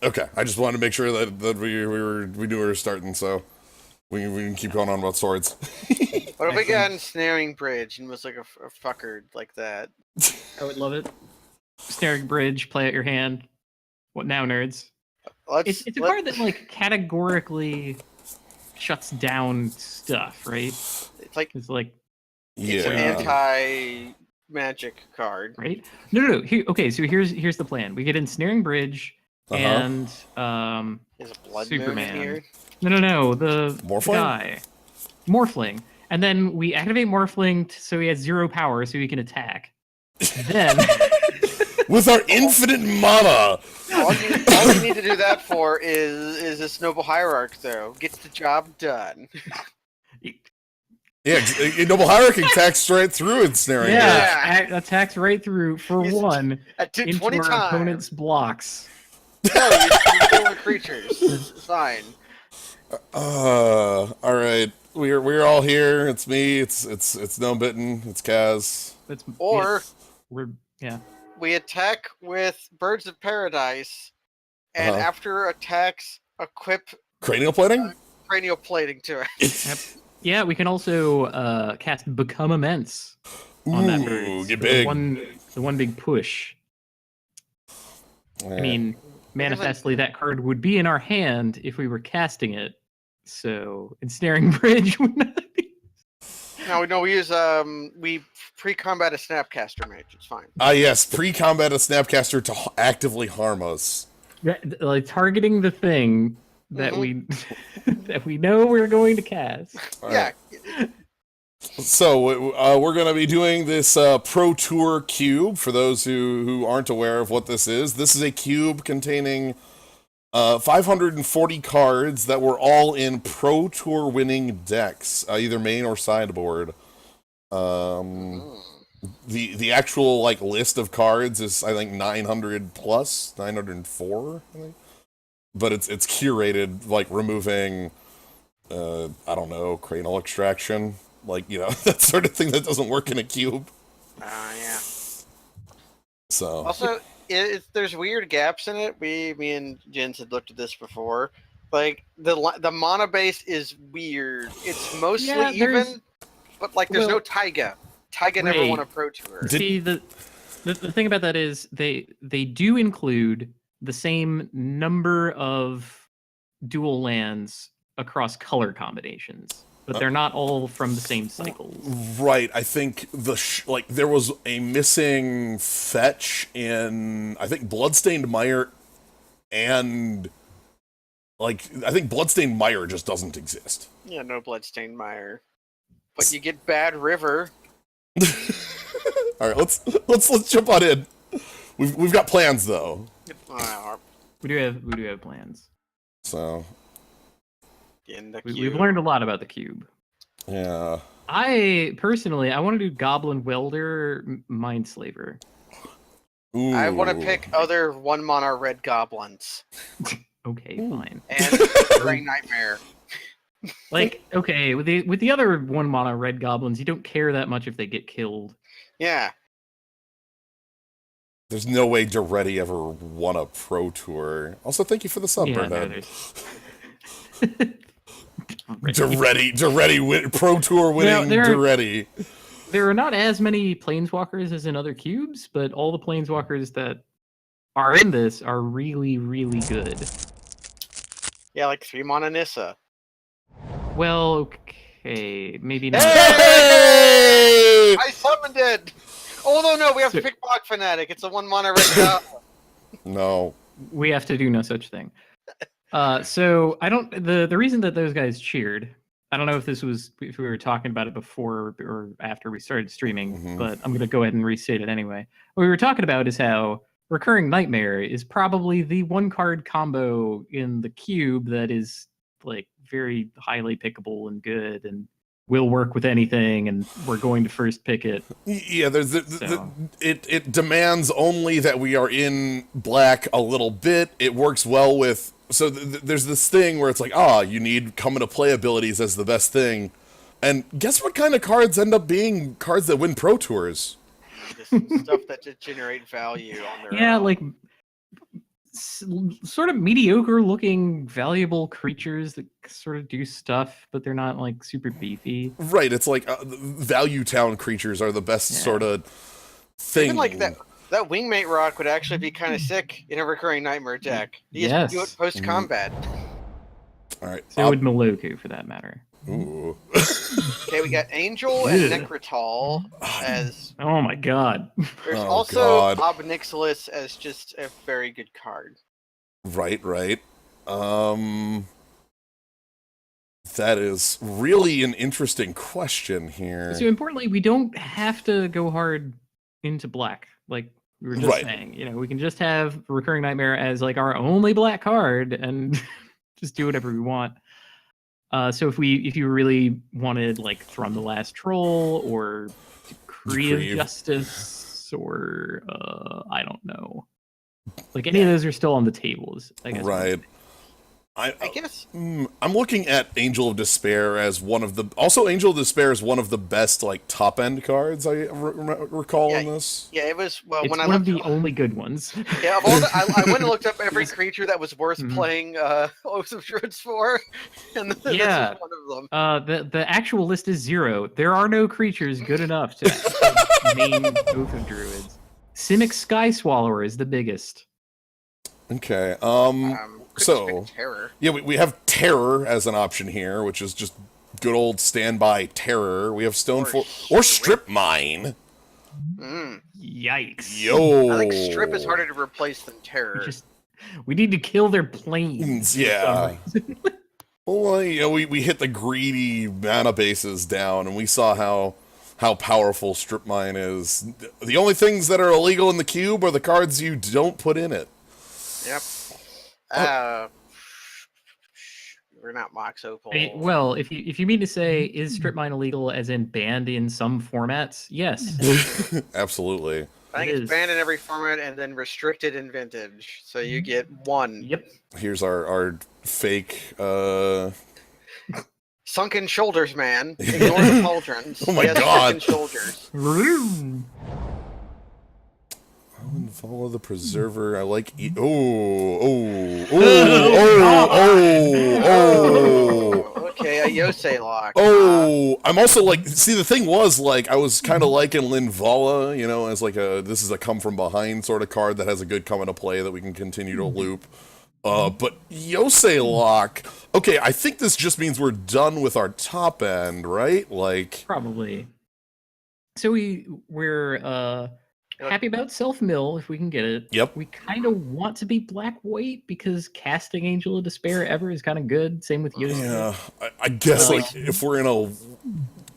Okay, I just wanted to make sure that we knew we were starting, so we can keep going on about swords. What if we got Ensnaring Bridge and was like a fucker like that? I would love it. Snaring Bridge, play at your hand. What now, nerds? It's a card that like categorically shuts down stuff, right? It's like it's an anti-magic card, right? No. Okay, so here's the plan. We get Ensnaring Bridge and Is a blood Superman. Here? No, the Morphling? guy, Morphling, and then we activate Morphling so he has 0 power, so he can attack. Then. With our infinite mana! All you need to do that for is this Noble Hierarch, though. Gets the job done. Yeah, Noble Hierarch attacks right through Ensnaring. Yeah, attacks right through for one into 20 our times. opponent's blocks. No, you're killing creatures. It's fine. All right, we're all here. It's me. It's Gnomebitten. It's Kaz. We attack with Birds of Paradise, and after attacks, equip cranial plating. Cranial plating to it. Yep. Yeah, we can also cast Become Immense on that bird. Get big. The one big push. I mean, manifestly, that card would be in our hand if we were casting it. So, Ensnaring Bridge would not be. No, we use we pre-combat a Snapcaster Mage. It's fine. Yes, pre-combat a Snapcaster to actively harm us. Yeah, like targeting the thing that we that we know we're going to cast. Yeah. So we're going to be doing this Pro Tour cube. For those who aren't aware of what this is a cube containing 540 cards that were all in Pro Tour winning decks, either main or sideboard. The actual like list of cards is I think 900 plus 904. I think. But it's curated, like removing, I don't know, cranial extraction, like, you know, that sort of thing that doesn't work in a cube. Yeah. So. Also, there's weird gaps in it. Me and Jens had looked at this before. Like the mana base is weird. It's mostly even, but like there's no Taiga. Taiga never won a Pro Tour. See, the thing about that is they do include the same number of dual lands across color combinations, but they're not all from the same cycles. Right. I think like there was a missing fetch in I think Bloodstained Mire, and like I think Bloodstained Mire just doesn't exist. Yeah, no Bloodstained Mire, but you get Bad River. All right, let's jump on in. We've got plans though. We do have plans. So we've learned a lot about the cube. Yeah. I want to do Goblin Welder Mindslaver. Ooh. I want to pick other 1 mana red goblins. Okay, fine. And Grey Nightmare. Like, okay, with the other 1 mana red goblins, you don't care that much if they get killed. Yeah. There's no way Duretti ever won a Pro Tour. Also, thank you for the sub, Bernard. Duretti, Pro Tour winning Duretti. There are not as many Planeswalkers as in other cubes, but all the Planeswalkers that are in this are really, really good. Yeah, like 3 mana Nissa. Well, okay, maybe not. Hey! I summoned it! Although no, we have to pick Block Fanatic. It's a 1 mana red goblin. No. We have to do no such thing. So I don't. The reason that those guys cheered, I don't know if we were talking about it before or after we started streaming, but I'm gonna go ahead and restate it anyway. What we were talking about is how Recurring Nightmare is probably the 1-card combo in the cube that is like very highly pickable and good and will work with anything, and we're going to first pick it. Yeah, it demands only that we are in black a little bit. It works well with... So there's this thing where it's like, you need come-into-play abilities as the best thing. And guess what kind of cards end up being cards that win Pro Tours? This stuff that just generate value on their own. Like... sort of mediocre looking, valuable creatures that sort of do stuff, but they're not like super beefy. Right, it's like Valuetown creatures are the best sort of thing. Even like that wingmate rock would actually be kind of sick in a recurring nightmare deck. You just do it post combat. All right. So would Maloku, for that matter. Ooh. Okay, we got Angel and Necrotal as. Oh my god. There's also Obnixilis as just a very good card. Right. That is really an interesting question here. So importantly, we don't have to go hard into black. Like we were just saying, you know, we can just have Recurring Nightmare as like our only black card and just do whatever we want. So if you really wanted like Thrum the Last Troll or Decree of Justice or I don't know, like any of those are still on the tables, I guess. Right. I guess I'm looking at Angel of Despair as one of the. Also, Angel of Despair is one of the best like top end cards I recall in this. Yeah, it was. Well, it's when one I of the only good ones. Yeah, of all I went and looked up every creature that was worth playing Oaths of Druids for, and this is one of them. The actual list is 0. There are no creatures good enough to name Oath of Druids. Simic Sky Swallower is the biggest. Okay. So terror. Yeah, we have Terror as an option here, which is just good old standby Terror. We have or Strip Mine. Yikes! Yo, I think Strip is harder to replace than Terror. We need to kill their planes. Yeah. Well, you know, we hit the greedy mana bases down, and we saw how powerful Strip Mine is. The only things that are illegal in the cube are the cards you don't put in it. Yep. We're not Mox Opal. Well, if you mean to say is Strip Mine illegal as in banned in some formats, yes. Absolutely. I think it's banned in every format and then restricted in Vintage. So you get 1. Yep. Here's our fake Sunken Shoulders Man. Ignore the pauldrons. Oh my god. Sunken Shoulders. Follow the Preserver. I like. Okay, a Yosei lock. I'm also like. See, the thing was like I was kind of liking Linvala, you know, as like this is a come from behind sort of card that has a good come into play that we can continue to loop. But Yosei lock. Okay, I think this just means we're done with our top end, right? Like probably. So we're happy about self-mill if we can get it. Yep. We kind of want to be black white because casting Angel of Despair ever is kind of good. Same with Yoshi. Yeah, I guess like if we're in a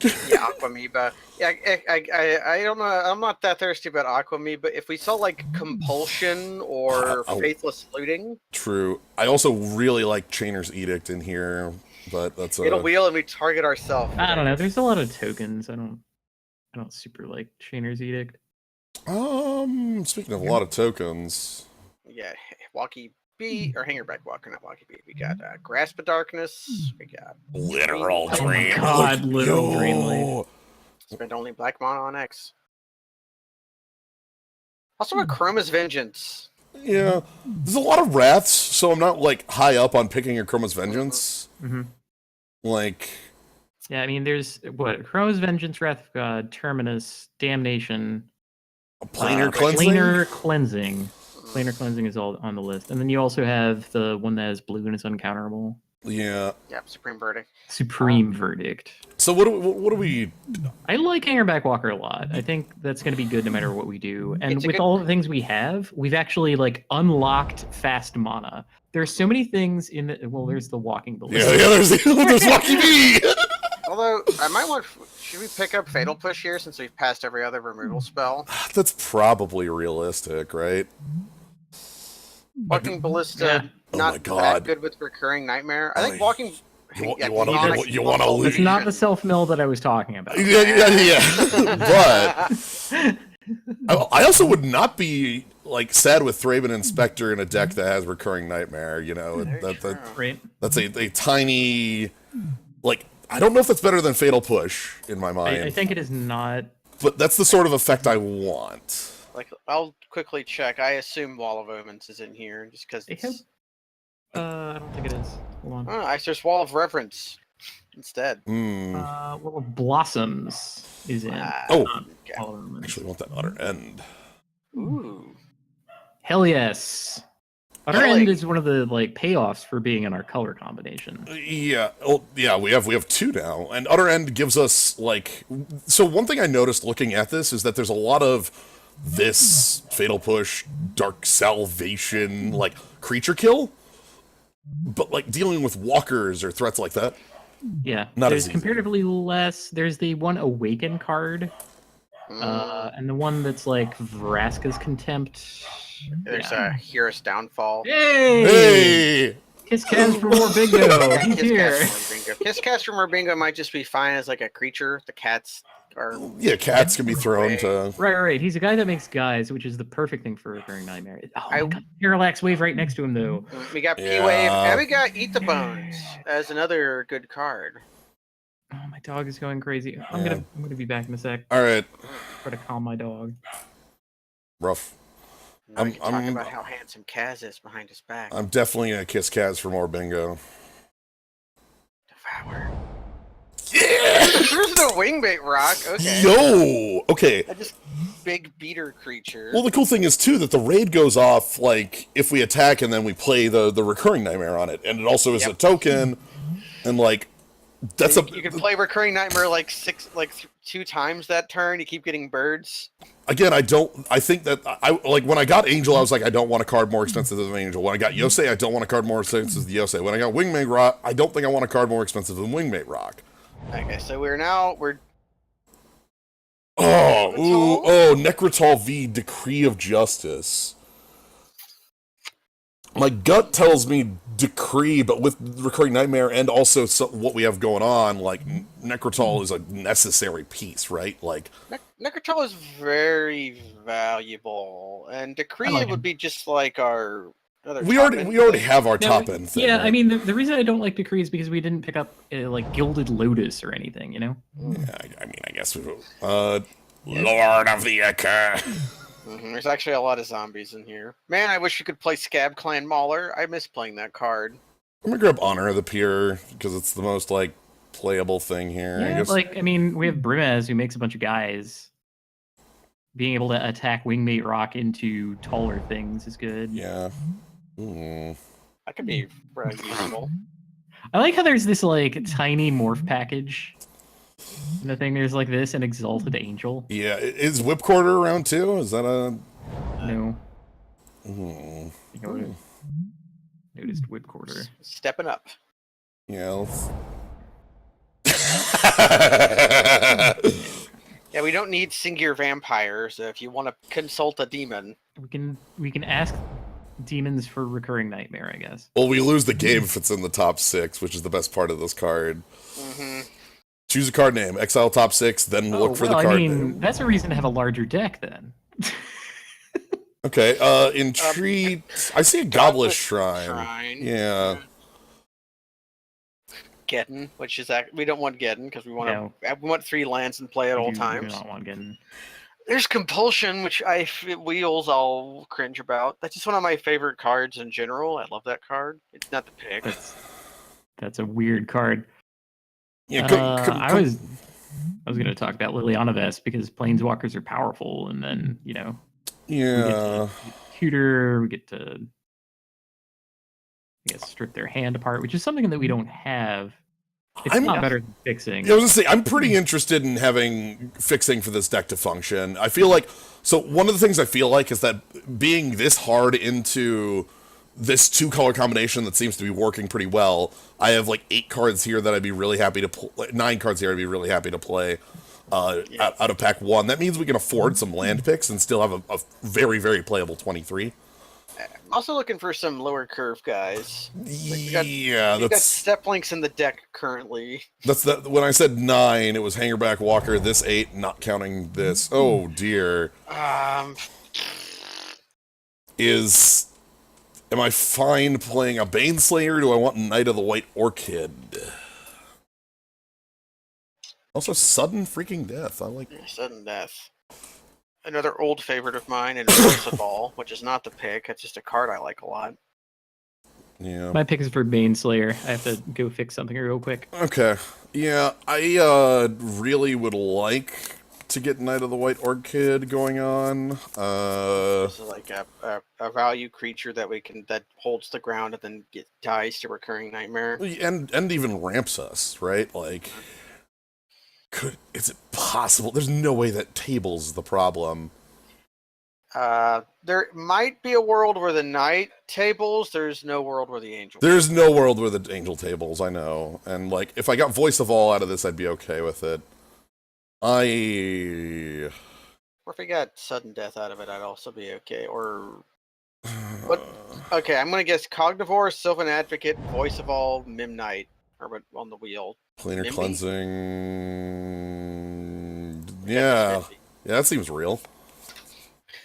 Aquamoeba. Yeah, I don't know. I'm not that thirsty about Aquamoeba, but if we saw like Compulsion or Faithless Looting. True. I also really like Chainer's Edict in here, but that's It'll wheel and we target ourselves. I don't know. There's a lot of tokens. I don't super like Chainer's Edict. Speaking of a lot of tokens. Yeah, Walkie B or Hangerback Walker, not Walkie B. We got Grasp of Darkness. We got Literal Dream. Oh god, Literal Dreamleaf. Spend only black mana on X. Also a Chroma's Vengeance. Yeah. There's a lot of Wraths, so I'm not like high up on picking a Chroma's Vengeance. Like yeah, I mean there's Chroma's Vengeance, Wrath of God, Terminus, Damnation. Planar Cleansing? Planar Cleansing is all on the list. And then you also have the one that is blue and is uncounterable. Yeah. Yeah, Supreme Verdict. Supreme Verdict. So what do we... I like Hangerback Walker a lot. I think that's going to be good no matter what we do. And with all the things we have, we've actually like unlocked fast mana. There's so many things in the... Well, there's the Walking Ballista. Yeah, there's Walking Bee! Although, I might want... Should we pick up Fatal Push here since we've passed every other removal spell? That's probably realistic, right? Walking Ballista, not that good with Recurring Nightmare. I think Walking... You want to lose. It's not the self-mill that I was talking about. Yeah. But I also would not be like sad with Thraben Inspector in a deck that has Recurring Nightmare. You know, that's a tiny like. I don't know if that's better than Fatal Push in my mind. I think it is not. But that's the sort of effect I want. Like, I'll quickly check. I assume Wall of Omens is in here, just because it's... I don't think it is. Hold on. Oh, there's Wall of Reverence instead. Well, Blossoms is in. Oh, Okay. actually, I want that other end. Ooh. Hell yes. Other end is one of the payoffs for being in our color combination. Yeah, we have two now, and other end gives us so one thing I noticed looking at this is that there's a lot of this Fatal Push, Dark Salvation, creature kill, but dealing with walkers or threats like that. Yeah, not there's as easy. Comparatively less. There's the one Awaken card, and the one that's Vraska's Contempt. There's a Hero's Downfall. Hey! Kiss Cast for more bingo. He's here. Kiss Cast for more bingo might just be fine as a creature. The cats are... Yeah, cats can be thrown to... Right. He's a guy that makes guys, which is the perfect thing for Recurring Nightmare. Oh, my God. Parallax Wave right next to him, though. We got P-Wave, and we got Eat the Bones as another good card. Oh, my dog is going crazy. I'm gonna be back in a sec. All right. Try to calm my dog. Rough. I'm talking about how handsome Kaz is behind his back. I'm definitely gonna kiss Kaz for more bingo. Devour. Yeah! There's no Wingbait Rock. Okay. Yo! Okay. Just big beater creature. Well, the cool thing is, too, that the raid goes off, if we attack and then we play the Recurring Nightmare on it. And it also is a token, and, that's you can play Recurring Nightmare, 2 times that turn. You keep getting birds. Again, I think that, when I got Angel, I was I don't want a card more expensive than Angel. When I got Yosei, I don't want a card more expensive than Yosei. When I got Wingmate Rock, I don't think I want a card more expensive than Wingmate Rock. Okay, so we're... Necrotol V, Decree of Justice. My gut tells me Decree, but with Recurring Nightmare and also what we have going on, Necrotol is a necessary piece, right? Necrotol is very valuable, and Decree would be just our... We already have our top end thing. Yeah, right? I mean, the reason I don't like Decree is because we didn't pick up Gilded Lotus or anything, you know? Yeah, I guess we will. Lord of the Echo. There's actually a lot of zombies in here. Man, I wish you could play Scab Clan Mauler. I miss playing that card. I'm gonna grab Honor of the Pure because it's the most playable thing here. Yeah, I mean, we have Brimaz who makes a bunch of guys. Being able to attack Wingmate Rock into taller things is good. Yeah. That could be really useful. I like how there's this tiny morph package. And the thing there's this and Exalted Angel. Yeah, is Whipcorder around too? Is that a... No. I would noticed Whipcorder. Stepping up. Yeah, let's... Yeah, we don't need Singular Vampires if you want to consult a demon. We can ask demons for Recurring Nightmare, I guess. Well, we lose the game if it's in the top 6, which is the best part of this card. Choose a card name, exile top 6, then look for the card name. That's a reason to have a larger deck, then. Okay, Entreat... I see a Goblet Shrine. Yeah. Geddon, which is... We don't want Geddon, because we want 3 lands in play at all times. We don't want Geddon. There's Compulsion, which Wheels I'll cringe about. That's just one of my favorite cards in general. I love that card. It's not the pick. That's a weird card. Yeah, I was going to talk about Liliana Vest because Planeswalkers are powerful, and then, Yeah. We get Cuter, we get to strip their hand apart, which is something that we don't have. It's not better than fixing. I was going to say, I'm pretty interested in having fixing for this deck to function. I feel so one of the things I feel is that being this hard into this 2-color combination that seems to be working pretty well, I have 8 cards here that I'd be really happy to play, 9 cards here I'd be really happy to play out of pack 1. That means we can afford some land picks and still have a very, very playable 23. I'm also looking for some lower curve guys. We've got Step Links in the deck currently. When I said 9, it was Hangerback Walker, this 8, not counting this. Oh dear. Am I fine playing a Baneslayer, or do I want Knight of the White Orchid? Also, Sudden Freaking Death. I like... Sudden Death. another old favorite of mine, and Voice of All, which is not the pick. It's just a card I like a lot. Yeah. My pick is for Baneslayer. I have to go fix something real quick. Okay. Yeah, I really would like to get Knight of the White Orchid going on. This is like a value creature that holds the ground and then dies to Recurring Nightmare. And even ramps us, right? Like, is it possible? There's no way that table's the problem. There might be a world where the Knight tables. There's no world where the Angel. There's no world where the Angel tables, I know. And like, if I got Voice of All out of this, I'd be okay with it. Or if we got Sudden Death out of it, I'd also be okay. Or what? Okay, I'm gonna guess Cognivore, Sylvan Advocate, Voice of All, Mim Knight, or on the wheel. Planar Mimby? Cleansing. Yeah, that seems real.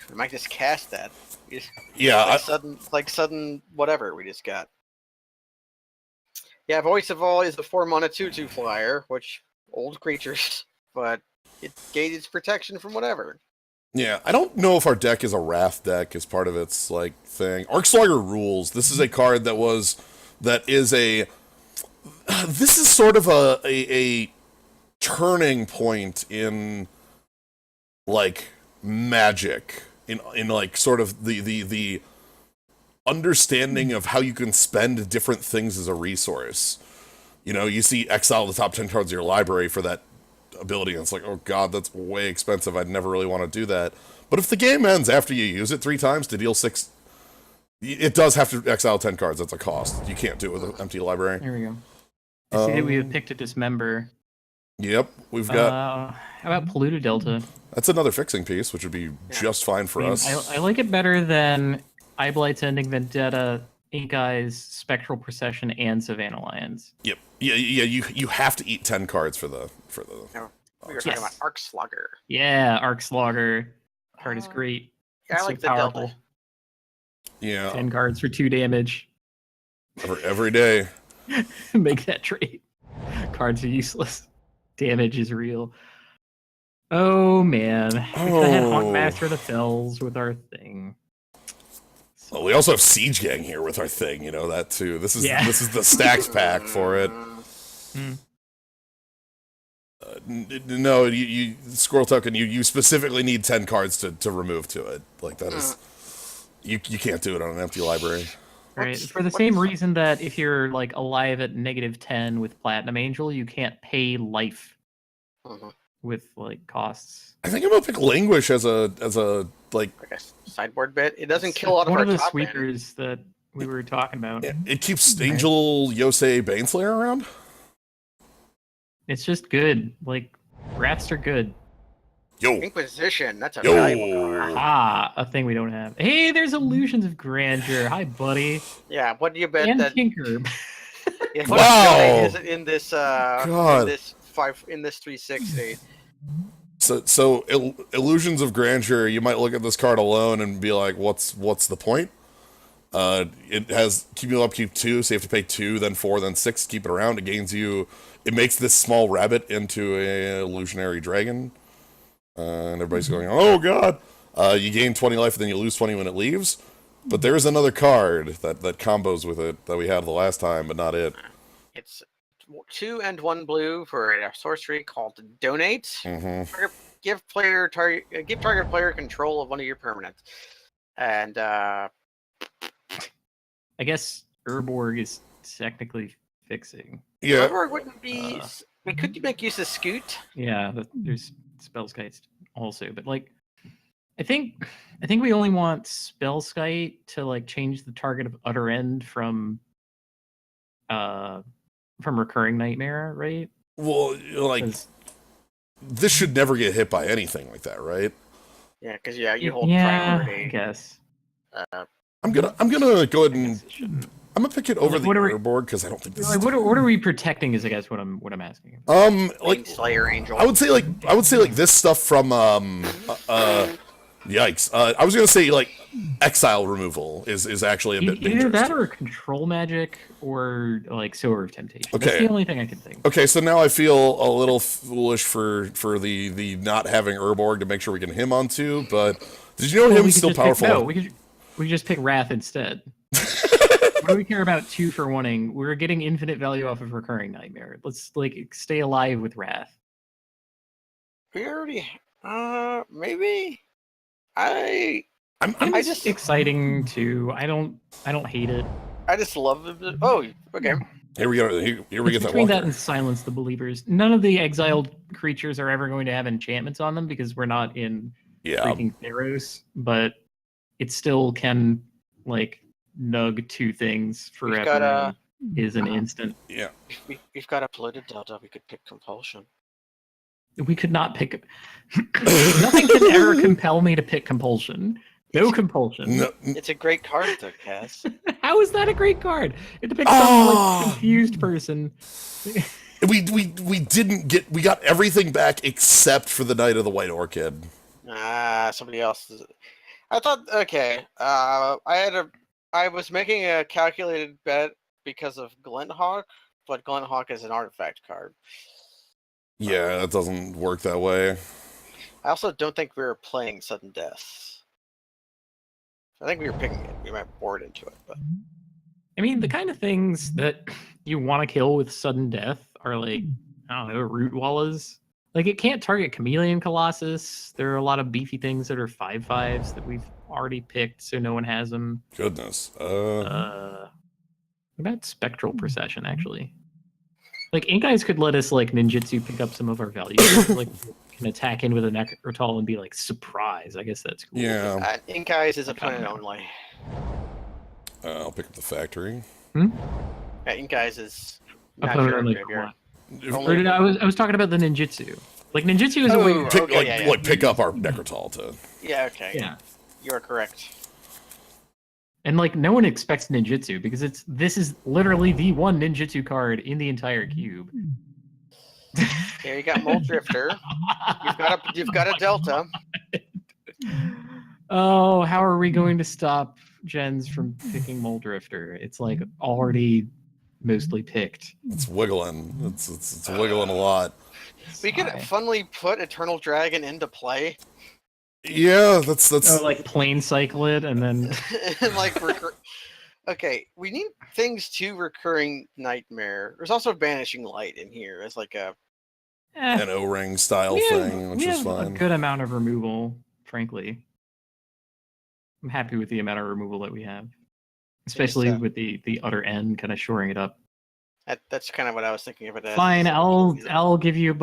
We might just cast that. Yeah, sudden whatever we just got. Yeah, Voice of All is a 4-mana 2/2 flyer, which old creatures, but it gains protection from whatever. Yeah, I don't know if our deck is a Wrath deck as part of its like thing. Arcslogger rules. This is a card that is a. This is sort of a turning point in like Magic. In like sort of the understanding of how you can spend different things as a resource. You know, you see exile the top 10 cards of your library for that ability, and it's like, oh god, that's way expensive. I'd never really want to do that. But if the game ends after you use it 3 times to deal 6, it does have to exile 10 cards. That's a cost. You can't do it with an empty library. There we go. I see that we have picked a Dismember. Yep, we've got. How about Polluted Delta? That's another fixing piece, which would be just fine for us. I like it better than Eyeblights Ending Vendetta, Ink Eyes, Spectral Procession, and Savannah Lions. Yep. Yeah. You have to eat 10 cards for the. We were talking about Arcslogger. Yeah, Arcslogger card is great. Yeah, it's I like so the powerful. Delta. Yeah. 10 cards for 2 damage. Every day. Make that trade. Cards are useless. Damage is real. Oh man, we could have had Huntmaster of the Fells with our thing. Well, we also have Siege Gang here with our thing, you know, that too. This is the stacks pack for it. No, you Squirrel Token, you specifically need 10 cards to remove to it. Like that is, you can't do it on an empty library. Right, for the same reason that if you're like alive at -10 with Platinum Angel, you can't pay life with like costs. I think I'm gonna pick Languish as a like sideboard bit. It doesn't kill a lot of one our of the top sweepers that we were talking about. It keeps Angel Yosei Baneslayer around. It's just good. Like Wraths are good. Yo, Inquisition. That's a valuable card. A thing we don't have. Hey, there's Illusions of Grandeur. Hi, buddy. Yeah, what do you bet And that? Tinker. Yeah, Wow. Is it in this God. in this 360? So Illusions of Grandeur, you might look at this card alone and be like, what's the point? It has cumulative upkeep 2, so you have to pay 2, then 4, then 6 to keep it around. It makes this small rabbit into a illusionary dragon. And everybody's going, oh god! You gain 20 life, and then you lose 20 when it leaves. But there is another card that combos with it that we had the last time, but not it. It's 2 and 1 blue for a sorcery called Donate. Give target player control of one of your permanents. And I guess Urborg is technically fixing. Yeah. Urborg wouldn't be. We could make use of Scoot. Yeah, there's Spellskite also, but like, I think we only want Spellskite to like change the target of Utter End from Recurring Nightmare, right? Well, like, this should never get hit by anything like that, right? Yeah, because you hold priority. I guess. I'm gonna go ahead and I'm gonna pick it over the Urborg because I don't think this. Like, what are we protecting? Is I guess what I'm asking. Like Slayer Angel. I would say like this stuff from Yikes. I was going to say, like, exile removal is actually a bit dangerous. Either that or control magic or, like, Sower of Temptation. Okay. That's the only thing I can think. Okay, so now I feel a little foolish for the not having Urborg to make sure we can him on 2, but did you know him's still powerful? We could just pick Wrath instead. What do we care about 2 for 1-ing? We're getting infinite value off of Recurring Nightmare. Let's, like, stay alive with Wrath. We already... maybe? I'm just exciting too. I don't hate it. I just love it. Oh, okay. Here we go. Here we get that Between walker. that and Silence the Believers, none of the exiled creatures are ever going to have enchantments on them because we're not in freaking Theros. But it still can like nug 2 things forever. Is an instant. Yeah. We've got a polluted delta. We could pick Compulsion. We could not pick. Nothing can ever compel me to pick Compulsion. No Compulsion. No. It's a great card, though, Cass. How is that a great card? You have to pick some like, confused person. We didn't get. We got everything back except for the Knight of the White Orchid. Somebody else. I thought. Okay. I was making a calculated bet because of Glinthawk, but Glinthawk is an artifact card. Yeah, that doesn't work that way. I also don't think we were playing Sudden Death. I think we were picking it. We might board into it, but I mean, the kind of things that you want to kill with Sudden Death are like, I don't know, Root Wallas. Like, it can't target Chameleon Colossus. There are a lot of beefy things that are 5/5s that we've already picked, so no one has them. Goodness. What about Spectral Procession, actually? Like, Ink Eyes could let us, like, ninjutsu pick up some of our values. Like, can attack in with a Necrotal and be like, surprise. I guess that's cool. Yeah. Ink Eyes is opponent only. I'll pick up the factory. Yeah, Ink Eyes is not Opponent your only. graveyard. I was talking about the ninjutsu. Like, ninjutsu is a way to pick up our Necrotal to. Yeah, okay. Yeah. You are correct. And like no one expects ninjutsu because this is literally the one ninjutsu card in the entire cube. Here you got Mold Drifter. You've got a Delta. Oh, how are we going to stop Jens from picking Mold Drifter? It's like already mostly picked. It's wiggling. It's wiggling a lot. We could funnily put Eternal Dragon into play. Yeah, that's. Oh, like plane cycle it and then like okay, we need things to Recurring Nightmare. There's also Banishing Light in here as like an O-ring style thing, which is fine. A good amount of removal, frankly. I'm happy with the amount of removal that we have, especially with the utter end kind of shoring it up. That's kind of what I was thinking of it as. Fine, I'll give you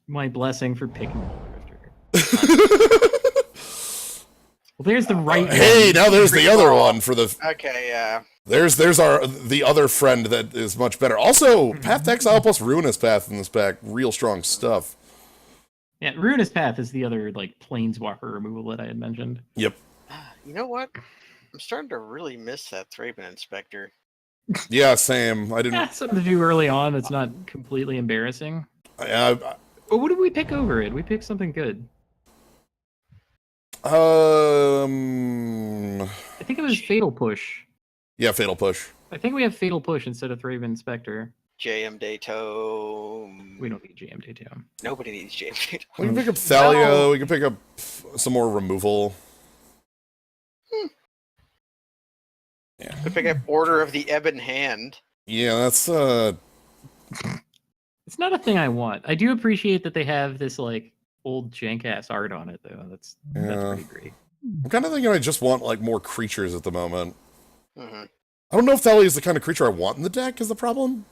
my blessing for picking Mold Drifter. Well, there's the right one. Hey, now there's the other one for the. Okay, yeah. There's the other friend that is much better. Also, Path to Exile plus Ruinous Path in this pack, real strong stuff. Yeah, Ruinous Path is the other like planeswalker removal that I had mentioned. Yep. You know what? I'm starting to really miss that Thraben Inspector. Yeah, same. I didn't. Yeah, something to do early on that's not completely embarrassing. But what did we pick over it? We picked something good. I think it was Fatal Push. Yeah, Fatal Push. I think we have Fatal Push instead of Thraben Inspector. JM Daytome. We don't need JM Daytome. Nobody needs JM Daytome. We can pick up Thalia. No. We can pick up some more removal. Yeah. We pick up Order of the Ebon Hand. Yeah, that's It's not a thing I want. I do appreciate that they have this like old jank ass art on it though. That's pretty great. I'm kind of thinking I just want like more creatures at the moment. Mm-hmm. I don't know if Thalia is the kind of creature I want in the deck. Is the problem?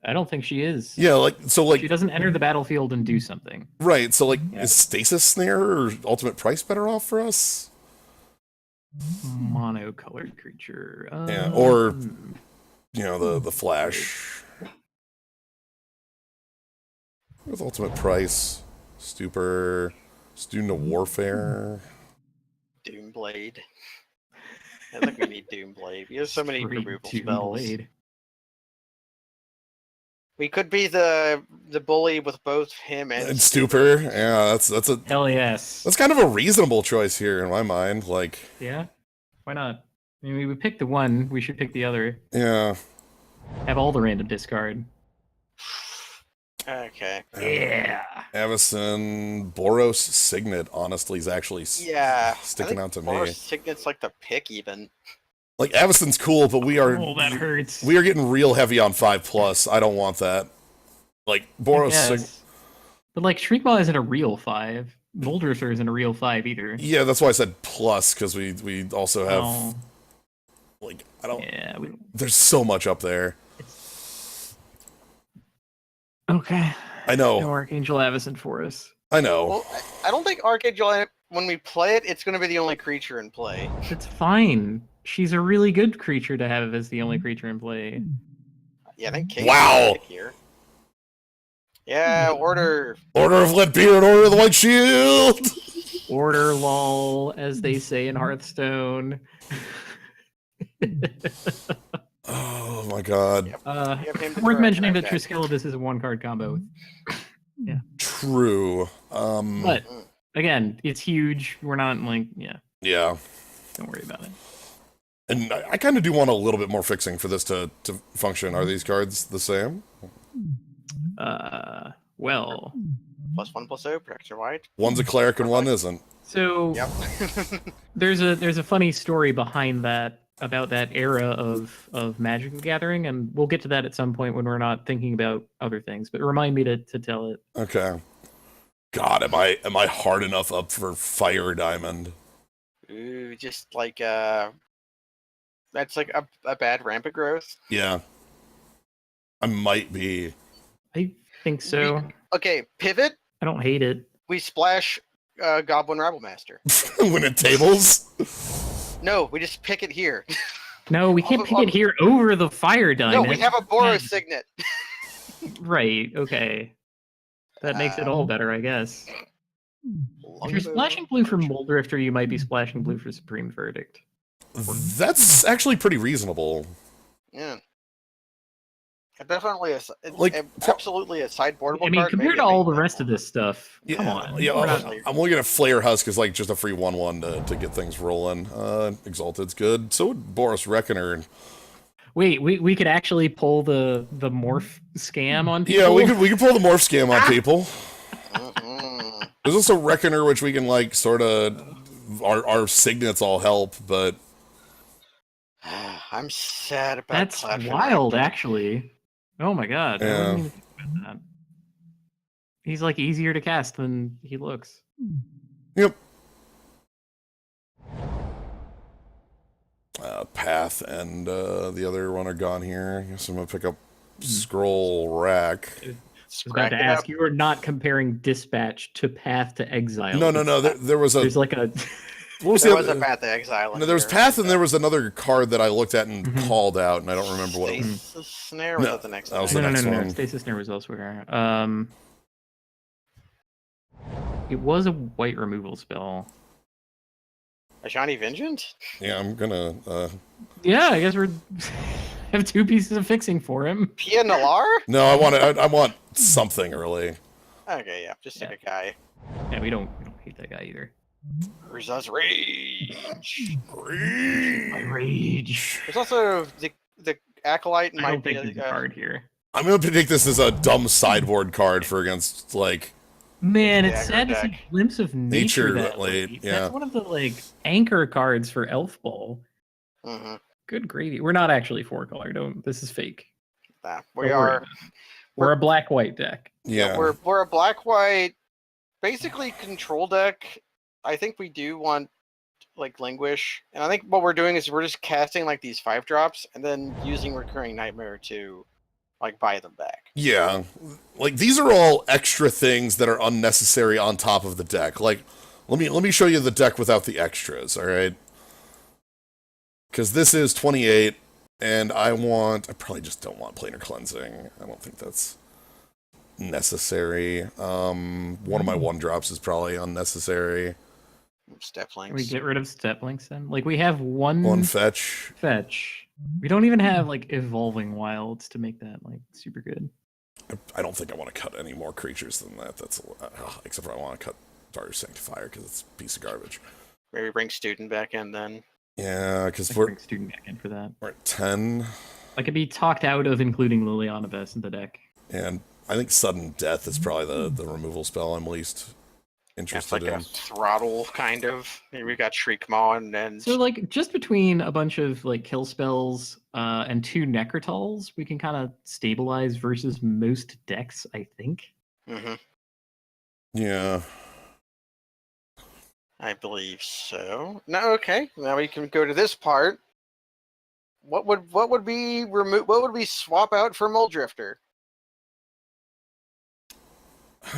I don't think she is. Yeah, she doesn't enter the battlefield and do something. Right. So is Stasis Snare or Ultimate Price better off for us? Mono-colored creature. Yeah, or the Flash with Ultimate Price, Student of Warfare, Doomblade. I think we need Doomblade. We have so many removal spells. We could be the bully with both him and And Stupor. Yeah, Hell yes. that's kind of a reasonable choice here in my mind. Like, Yeah. Why not? I mean, we picked the one. We should pick the other. yeah. Have all the random discard. Okay. Yeah. Avacyn, Boros, Signet, honestly, is actually sticking out to me. Boros Signet's like the pick even. Like, Avacyn's cool, but Oh, that hurts. we are getting real heavy on 5+. I don't want that. Like, Boros, Yes. But like Shriekmaw isn't a real 5. Moldrifter isn't a real 5 either. yeah, that's why I said plus, because we also have, Oh, like, I don't, yeah. there's so much up there. Okay. I know. No Archangel Avacyn for us. I know. Well, I don't think Archangel, when we play it, it's going to be the only creature in play. It's fine. She's a really good creature to have as the only creature in play. Yeah, I think Kate's Wow. the pick here. Yeah, order. Order of Lit Beard, Order of the White Shield! Order lol, as they say in Hearthstone. Oh my god. Yep. Worth direct, mentioning that okay. Triskelion is a 1-card combo. Yeah. True. But again, it's huge. We're not like, yeah, yeah. don't worry about it. And I kind of do want a little bit more fixing for this to function. Are these cards the same? Well, +1/+0, protect your white. One's a cleric and one isn't. so Yep. there's a funny story behind that about that era of Magic the Gathering, and we'll get to that at some point when we're not thinking about other things. But remind me to tell it. Okay. God, am I hard enough up for Fire Diamond? Ooh, just like that's like a bad rampant growth. Yeah. I might be. I think so. Okay, pivot. I don't hate it. We splash Goblin Rabblemaster. When it tables? No, we just pick it here. No, we can't pick it here over the Fire No, Diamond. we have a Boros Signet. Right, okay. That makes it all better, I guess. If you're splashing blue for Moldrifter, you might be splashing blue for Supreme Verdict. That's actually pretty reasonable. Yeah. Definitely Like, absolutely a sideboardable I mean, card. compared maybe to all the maybe rest of this stuff, come on. Yeah, We're not- I'm looking at Flare Husk as like just a free 1/1 to get things rolling. Exalted's good. So would Boros Reckoner. Wait, we could actually pull the morph scam on people? Yeah, we could pull the morph scam on people. Mhm. There's also Reckoner, which we can like sort of our signets all help, but I'm sad about That's Cloud wild, Connect. actually. Oh my god. I Yeah. wouldn't even think about that. He's like easier to cast than he looks. yep. Path and the other one are gone here. I guess I'm gonna pick up Scroll Rack. I was about Scrack to it ask, up. you are not comparing Dispatch to Path to Exile. No. There was a. There's like a What was There the was a other? Path to Exile. No, there was Path, and there was another card that I looked at and called out, and I don't remember what. It was. Stasis Snare was No, that the next that was one? the no. next one. Stasis Snare was elsewhere. It was a white removal spell. A Shiny Vengeance? Yeah, I'm gonna. Yeah, I guess we're have 2 pieces of fixing for him. Pia Nalar? No, I want something early. Okay, yeah, just take a guy. Yeah, we don't hate that guy either. Urza's Rage. My rage. There's also the Acolyte I might don't be think there's a card here. I'm gonna predict this as a dumb sideboard card for against like. Man, The it's aggro sad to see deck. Glimpse of Nature Nature that late, late. yeah. That's one of the like anchor cards for Elf Ball. Mm-hmm. Good gravy. We're not actually 4-color. Don't. This is fake. Nah, Don't we worry are. about it. We're a black-white deck. Yeah. We're a black-white, basically control deck. I think we do want like Languish, and I think what we're doing is we're just casting like these 5-drops and then using Recurring Nightmare to like buy them back. Yeah, like these are all extra things that are unnecessary on top of the deck. Like, let me show you the deck without the extras. All right, because this is 28, and I probably just don't want Planar Cleansing. I don't think that's necessary. One of my 1-drops is probably unnecessary. Step Can we links. get rid of Step Links then? Like we have one One fetch. fetch. We don't even have like Evolving Wilds to make that like super good. I don't think I want to cut any more creatures than that. That's except for I want to cut Darter Sanctifier because it's a piece of garbage. Maybe bring Student back in then. Yeah, because bring Student back in for that. We're at 10. I could be talked out of including Liliana Vest in the deck. And I think Sudden Death is probably the removal spell I'm least interested in. A throttle, kind of. Maybe we got Shriek Maw and then... So, like, just between a bunch of, like, kill spells and 2 Necrotals, we can kind of stabilize versus most decks, I think. Mm-hmm. Yeah. I believe so. No, okay. Now we can go to this part. What would we swap out for Mole Drifter? If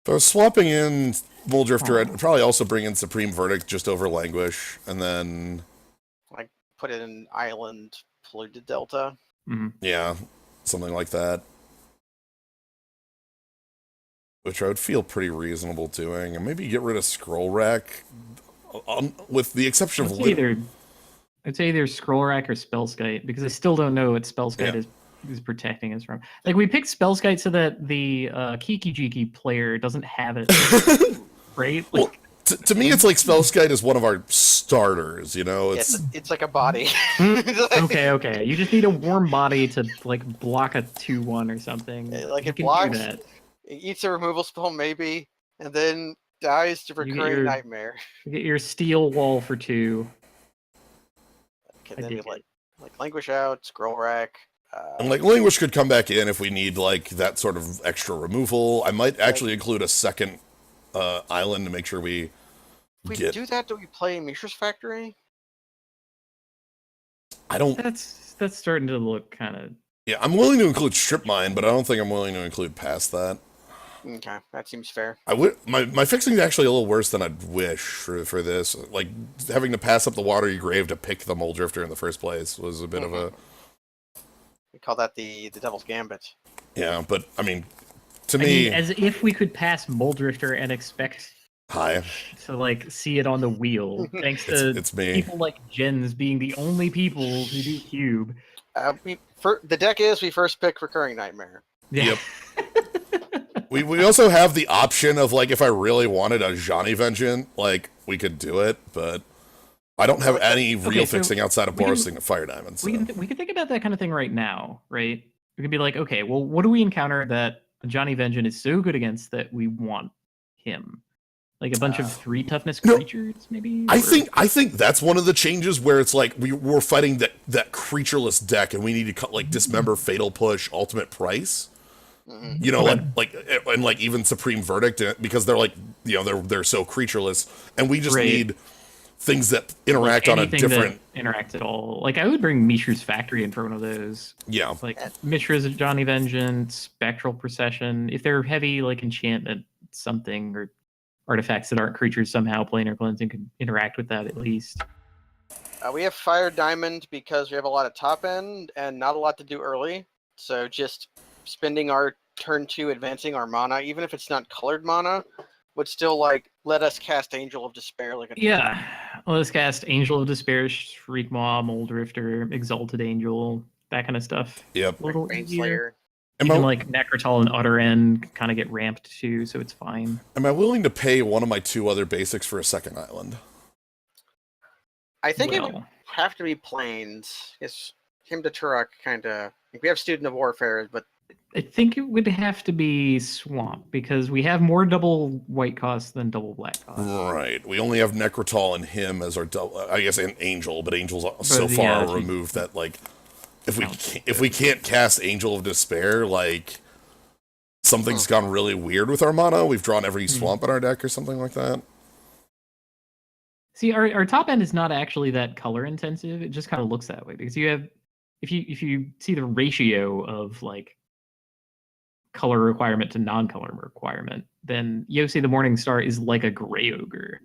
I was swapping in Mole Drifter, I'd probably also bring in Supreme Verdict just over Languish, and then... Like, put it in Island Polluted Delta? Mm-hmm. Yeah, something like that. Which I would feel pretty reasonable doing. And maybe get rid of Scroll Rack, with the exception of... I'd say either Scroll Rack or Spellskite, because I still don't know what Spellskite is protecting us from. Like, we picked Spellskite so that the Kiki Jiki player doesn't have it, right? Like, well, to me, it's like Spellskite is one of our starters, you know? It's like a body. Okay. You just need a warm body to, like, block a 2/1 or something. Like, it blocks, it eats a removal spell, maybe, and then dies to Recurring Nightmare. You get your Steel Wall for 2. Okay, then we like Languish out, Scroll Rack. And like Languish could come back in if we need like that sort of extra removal. I might actually include a second island to make sure we do that. Do we play Mishra's Factory? I don't. That's starting to look kind of. Yeah, I'm willing to include Strip Mine, but I don't think I'm willing to include past that. Okay, that seems fair. I would. My fixing is actually a little worse than I'd wish for this. Like having to pass up the Watery Grave to pick the Mole Drifter in the first place was a bit of a. We call that the Devil's Gambit. Yeah, but I mean, to me, as if we could pass Mole Drifter and expect to like see it on the wheel, thanks to it's me. People like Jens being the only people who do cube. The deck is we first pick Recurring Nightmare. Yeah. Yep. We also have the option of like if I really wanted a Johnny Vengeant, like we could do it, but I don't have any real fixing outside of Borising and Fire Diamonds. So. We can think about that kind of thing right now, right? We could be like, okay, well, what do we encounter that Johnny Vengeant is so good against that we want him? Like a bunch of 3 toughness creatures, maybe? I think that's one of the changes where it's like we're fighting that creatureless deck and we need to cut like Dismember, Fatal Push, Ultimate Price. Mm-hmm. You know, like even Supreme Verdict, because they're like, you know, they're so creatureless, and we just need things that interact on a different interact at all. Like I would bring Mishra's Factory in for one of those. Yeah, like Mishra's Johnny Vengeance, Spectral Procession. If they're heavy, like enchantment something or artifacts that aren't creatures somehow, Planar Cleansing could interact with that at least. We have Fire Diamond because we have a lot of top end and not a lot to do early. So just spending our turn 2 advancing our mana, even if it's not colored mana, would still like let us cast Angel of Despair. Let us cast Angel of Despair, Shriek Maw, Mole Drifter, Exalted Angel, that kind of stuff. Yep. A little Rainslayer. Even like Necrotol and Utter End kind of get ramped too, so it's fine. Am I willing to pay one of my 2 other basics for a second island? I think it would have to be Plains. It's him to Turok kind of. We have Student of Warfare, but I think it would have to be Swamp because we have more double white cost than double black cost. Right. We only have Necrotol and him as our double. I guess an Angel, but Angel's so far removed that like if we can't cast Angel of Despair, like something's gone really weird with our mana. We've drawn every swamp in our deck or something like that. See, our top end is not actually that color intensive. It just kind of looks that way because you have, if you see the ratio of like color requirement to non-color requirement, then Yossi the Morning Star is like a gray ogre.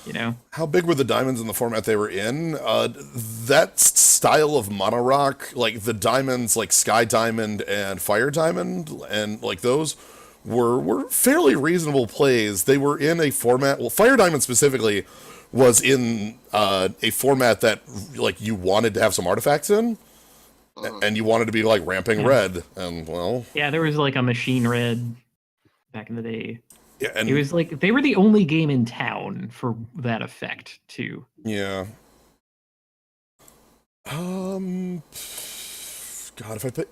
You know? How big were the diamonds in the format they were in? That style of mono rock, like the diamonds, like Sky Diamond and Fire Diamond, and like those were fairly reasonable plays. They were in a format. Well, Fire Diamond specifically was in a format that like you wanted to have some artifacts in. and you wanted to be like ramping red, and well, yeah, there was like a machine red back in the day. yeah, and It was like they were the only game in town for that effect too. yeah. God, if I pay.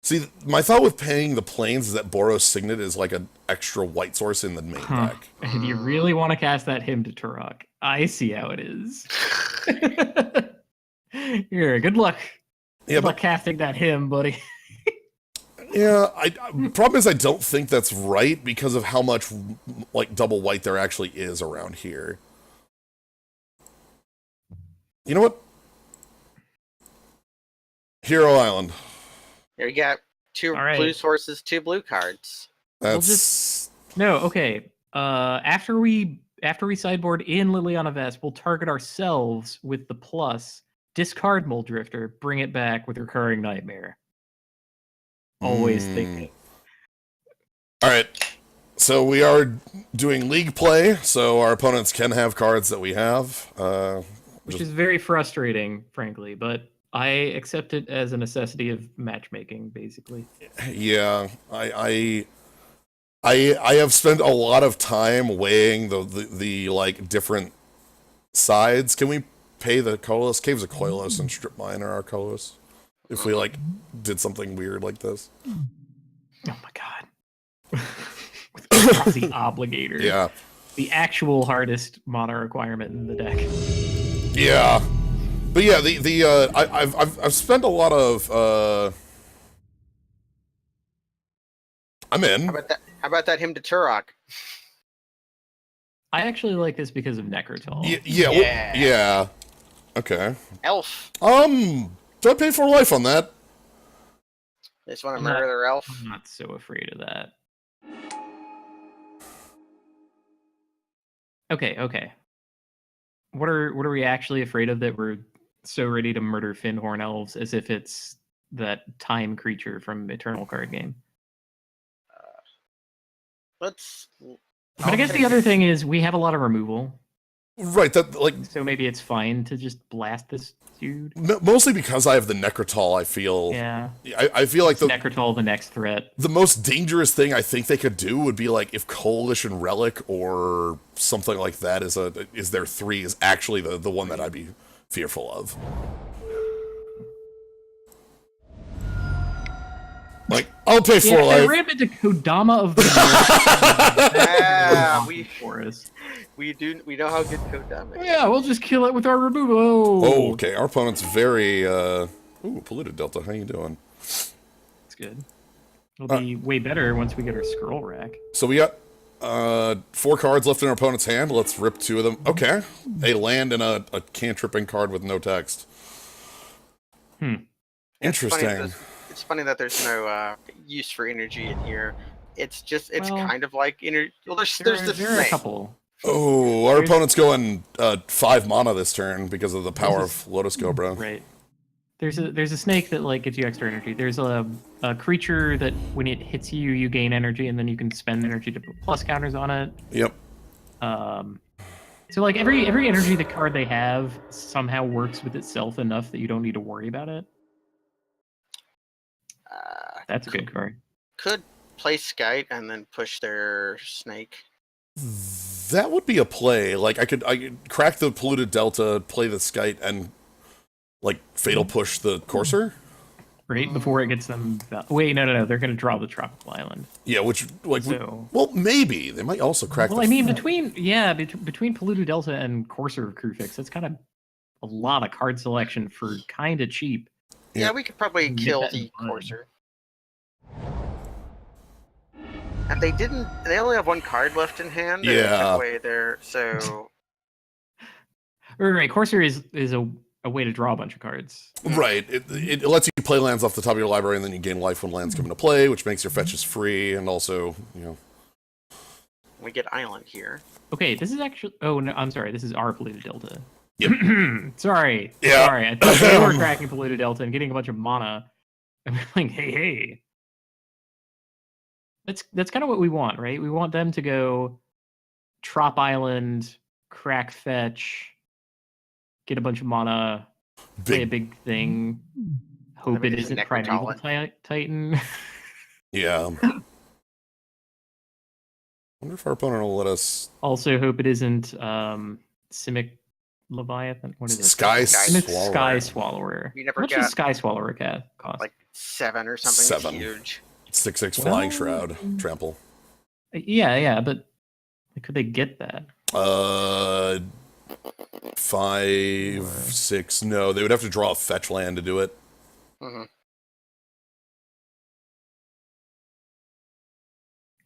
See, my thought with paying the planes is that Boros Signet is like an extra white source in the main deck. And you really want to cast that hymn to Turok. I see how it is. Here, good luck. Yeah, Good luck casting that hymn, buddy. Yeah, problem is I don't think that's right because of how much like double white there actually is around here. You know what? Hero Island. Here we got two blue sources, 2 blue cards. That's okay. After we sideboard in Liliana Vest, we'll target ourselves with the plus, discard Mole Drifter, bring it back with Recurring Nightmare. Always think it. All right. So we are doing league play, so our opponents can have cards that we have. Which is very frustrating, frankly, but I accept it as a necessity of matchmaking, basically. Yeah, I have spent a lot of time weighing the like different sides. Can we pay the Kolos? Caves of Kolos and Strip Mine are our Kolos. If we like did something weird like this. Oh my god. With the Obligator. Yeah. The actual hardest mana requirement in the deck. Yeah. But yeah, I've spent a lot of I'm in. How about that hymn to Turok? I actually like this because of Necrotol. Yeah. Okay. Elf. Do I pay for life on that? They just want to murder their elf. I'm not so afraid of that. Okay. What are we actually afraid of that we're so ready to murder Finhorn elves as if it's that time creature from Eternal card game? But I guess the other thing is we have a lot of removal. Right, that like so maybe it's fine to just blast this dude. Mostly because I have the Necrotol, I feel. Yeah. I feel like the Necrotol, the next threat. The most dangerous thing I think they could do would be like if Coalition Relic or something like that is their 3 is actually the one that I'd be fearful of. Like, I'll pay for life. They ramp into Kodama of the forest. We know how good Kodama is. Yeah, we'll just kill it with our removal. Oh, okay. Our opponent's very Polluted Delta. How you doing? That's good. It'll be way better once we get our scroll rack. So we got 4 cards left in our opponent's hand. Let's rip 2 of them. Okay. A land and a cantripping card with no text. Interesting. It's funny that there's no use for energy in here. It's just kind of like energy. Well, there's a couple. Oh, our opponent's going 5 mana this turn because of the power of Lotus Cobra. Right. There's a snake that like gives you extra energy. There's a creature that when it hits you, you gain energy, and then you can spend energy to put plus counters on it. Yep. So like every energy the card they have somehow works with itself enough that you don't need to worry about it. That's a good card. Could play Skite and then push their snake. That would be a play. Like I could crack the Polluted Delta, play the Skite, and like Fatal Push the Courser. Right before it gets them. Wait, no. They're going to draw the Tropical Island. Yeah, which like well maybe they might also crack. Well, I mean between Polluted Delta and Courser of Crewfix, that's kind of a lot of card selection for kind of cheap. Yeah, we could probably kill the Courser. And they only have 1 card left in hand. Yeah. Way there, so. Right. Courser is a way to draw a bunch of cards. Right. It lets you play lands off the top of your library, and then you gain life when lands come into play, which makes your fetches free, and also, We get Island here. Okay, this is actually. Oh no, I'm sorry. This is our Polluted Delta. Yep. Sorry. Yeah. Sorry. I thought they were cracking Polluted Delta and getting a bunch of mana. I'm like, hey. That's kind of what we want, right? We want them to go Trop Island, crack fetch, get a bunch of mana, play a big thing, Hope it It's a isn't Primeval Necrotalent. Titan. Yeah. Wonder if our opponent will let us Also, hope it isn't Simic Leviathan. What is it? Sky Simic Swallower. Sky Swallower. We How never much does got Sky Swallower cost? like 7 or something. 7. It's huge. 6/6 Well, Flying Shroud. Trample. Yeah, but could they get that? 5, 6. No, they would have to draw a fetch land to do it. Hmm.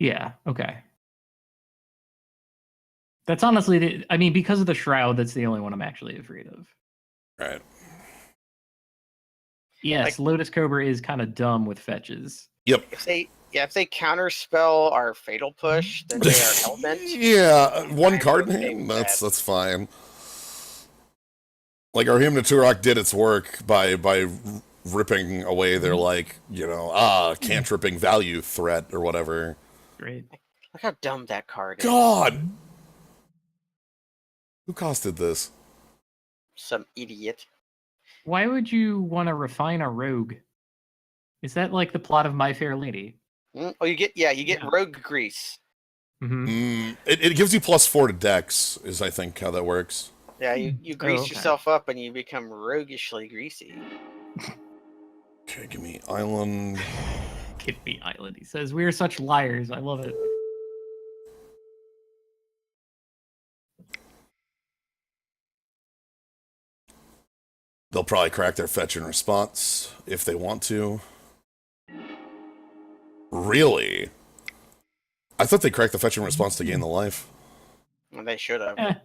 Yeah, okay. That's honestly, I mean, because of the Shroud, that's the only one I'm actually afraid of. Right. Yes, Lotus Cobra is kind of dumb with fetches. Yep. If they counterspell our Fatal Push, then they are Hellbent. Yeah, one I'm card in okay hand. with That's fine. Like our Hymn to Turok did its work by ripping away their cantripping value threat or whatever. Great. Look how dumb that card is. God, who costed this? Some idiot. Why would you want to refine a rogue? Is that like the plot of My Fair Lady? Oh, you get Rogue Grease. Mm-hmm. It gives you +4 to Dex, is I think how that works. Yeah, you grease okay. yourself up and you become roguishly greasy. Okay, give me Island. Give me Island. He says, "We are such liars." I love it. They'll probably crack their fetch in response if they want to. Really? I thought they cracked the fetch in response to gain the life. Well, they should have.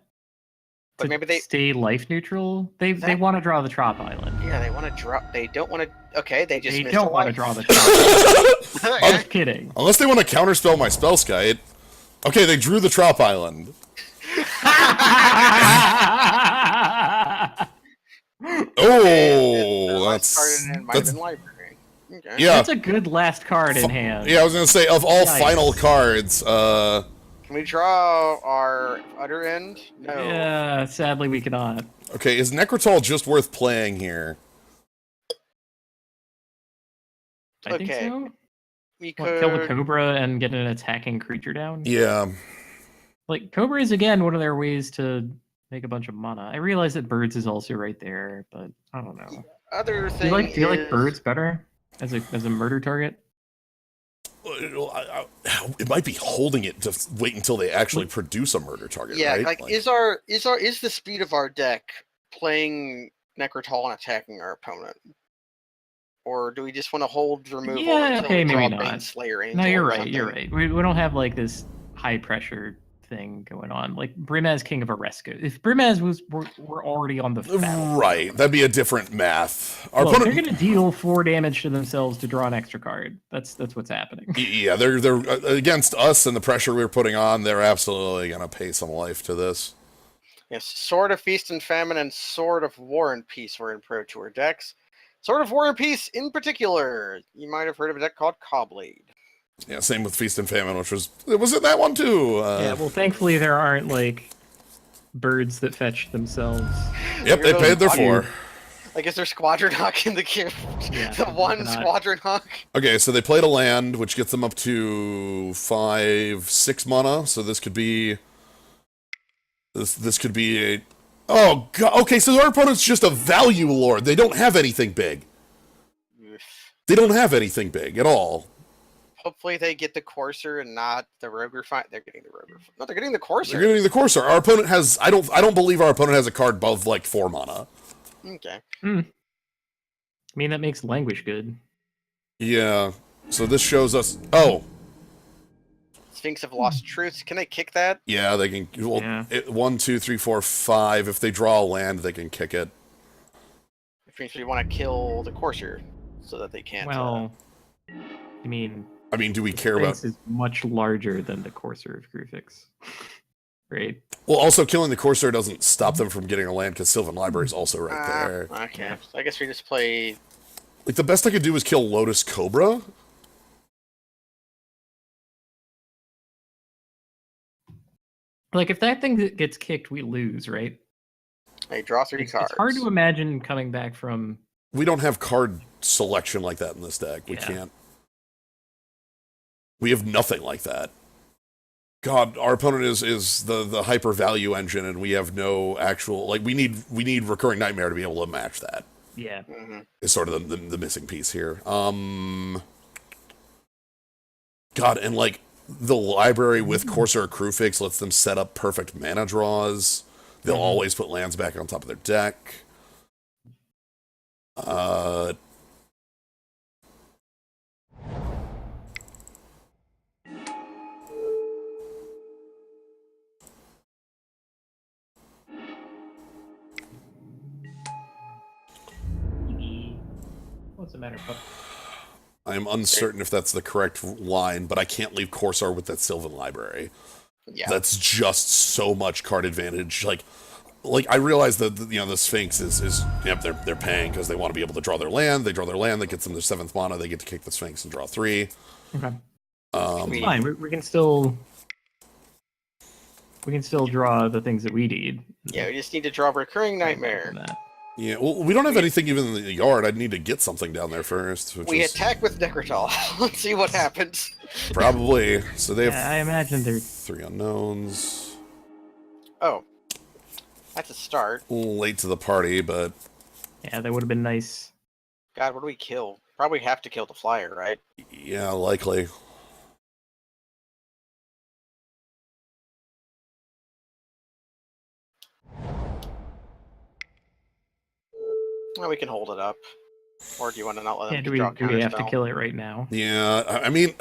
But maybe they stay life neutral. They want to draw the Trop Island. Yeah, they want to drop. They don't want to. Okay, they just. They missed don't a want to life. draw the Trop Island. Just kidding. Unless they want to counterspell my Spellskite. Okay, they drew the Trop Island. Oh, that's library. Okay. Yeah. That's a good last card in hand. Yeah, I was gonna say of all Nice. final cards. Can we draw our other end? No. Yeah, sadly we cannot. Okay, is Necrotol just worth playing here? I think Okay. so. We What, could kill the Cobra and get an attacking creature down? Yeah. Like, Cobra is, again, one of their ways to make a bunch of mana. I realize that Birds is also right there, but I don't know. Other Do thing you like Birds better as a murder target? It might be holding it to wait until they actually produce a murder target. Yeah, right? is the speed of our deck playing Necrotol and attacking our opponent? Or do we just want to hold removal? Yeah, okay, maybe not. Slayer No, you're right. You're right. We don't have like this high pressure thing going on. Like Brimaz King of Oresco. If Brimaz were already on the battlefield, right, that'd be a different math. Our Look, opponent, they're going to deal 4 damage to themselves to draw an extra card. That's what's happening. Yeah, they're against us and the pressure we're putting on. They're absolutely gonna pay some life to this. Yes, Sword of Feast and Famine and Sword of War and Peace were in Pro Tour decks. Sword of War and Peace, in particular, you might have heard of a deck called Cobblade. Yeah, same with Feast and Famine, which was it that one too. Yeah, well, thankfully there aren't like birds that fetch themselves. Yep, they paid their 4. Like, is there Squadron Hawk in the queue? Yeah, the one Squadron Hawk? Okay, so they played a land, which gets them up to 5, 6 mana. So this could be this could be a. Oh god. Okay, so our opponent's just a value lord. They don't have anything big. They don't have anything big at all. Hopefully they get the Courser and not the Rogue Refine. They're getting the Rogue Refine. No, they're getting the Courser. They're getting the Courser. Our opponent has. I don't believe our opponent has a card above like 4 mana. Okay. I mean, that makes Languish good. Yeah. So this shows us. Oh. Sphinx of Lost Truths. Can they kick that? Yeah, they can. Well, Yeah. 1, 2, 3, 4, 5. If they draw a land, they can kick it. Which means we want to kill the Courser so that they can't. Well, I mean, do we care about? Sphinx is much larger than the Courser of Grufix, right? Well, also killing the Corsair doesn't stop them from getting a land because Sylvan Library is also right there. Okay, so I guess we just play. Like the best I could do is kill Lotus Cobra. Like if that thing gets kicked, we lose, right? Hey, draw 3 cards. It's hard to imagine coming back from we don't have card selection like that in this deck. We can't. We have nothing like that. God, our opponent is the hyper value engine, and we have no actual like. We need Recurring Nightmare to be able to match that. Yeah, Is sort of the missing piece here. God, and like the library with Corsair Crewfix lets them set up perfect mana draws. They'll always put lands back on top of their deck. what's the matter, pup? I am uncertain if that's the correct line, but I can't leave Corsair with that Sylvan library. Yeah. That's just so much card advantage. Like I realize that the Sphinx is they're paying because they want to be able to draw their land. They draw their land, that gets them their 7th mana. They get to kick the Sphinx and draw 3. Okay. It's fine. We can still draw the things that we need. Yeah, we just need to draw Recurring Nightmare. Yeah, well, we don't have anything even in the yard. I'd need to get something down there first. We attack with Necrotal. Let's see what happens. Probably. So they have I imagine there's 3 unknowns. Oh. That's a start. A little late to the party, but... Yeah, that would have been nice. God, what do we kill? Probably have to kill the flyer, right? Yeah, likely. Well, we can hold it up. Or do you want to not let them Do draw we have to counterspell? kill it right now? Yeah, I mean...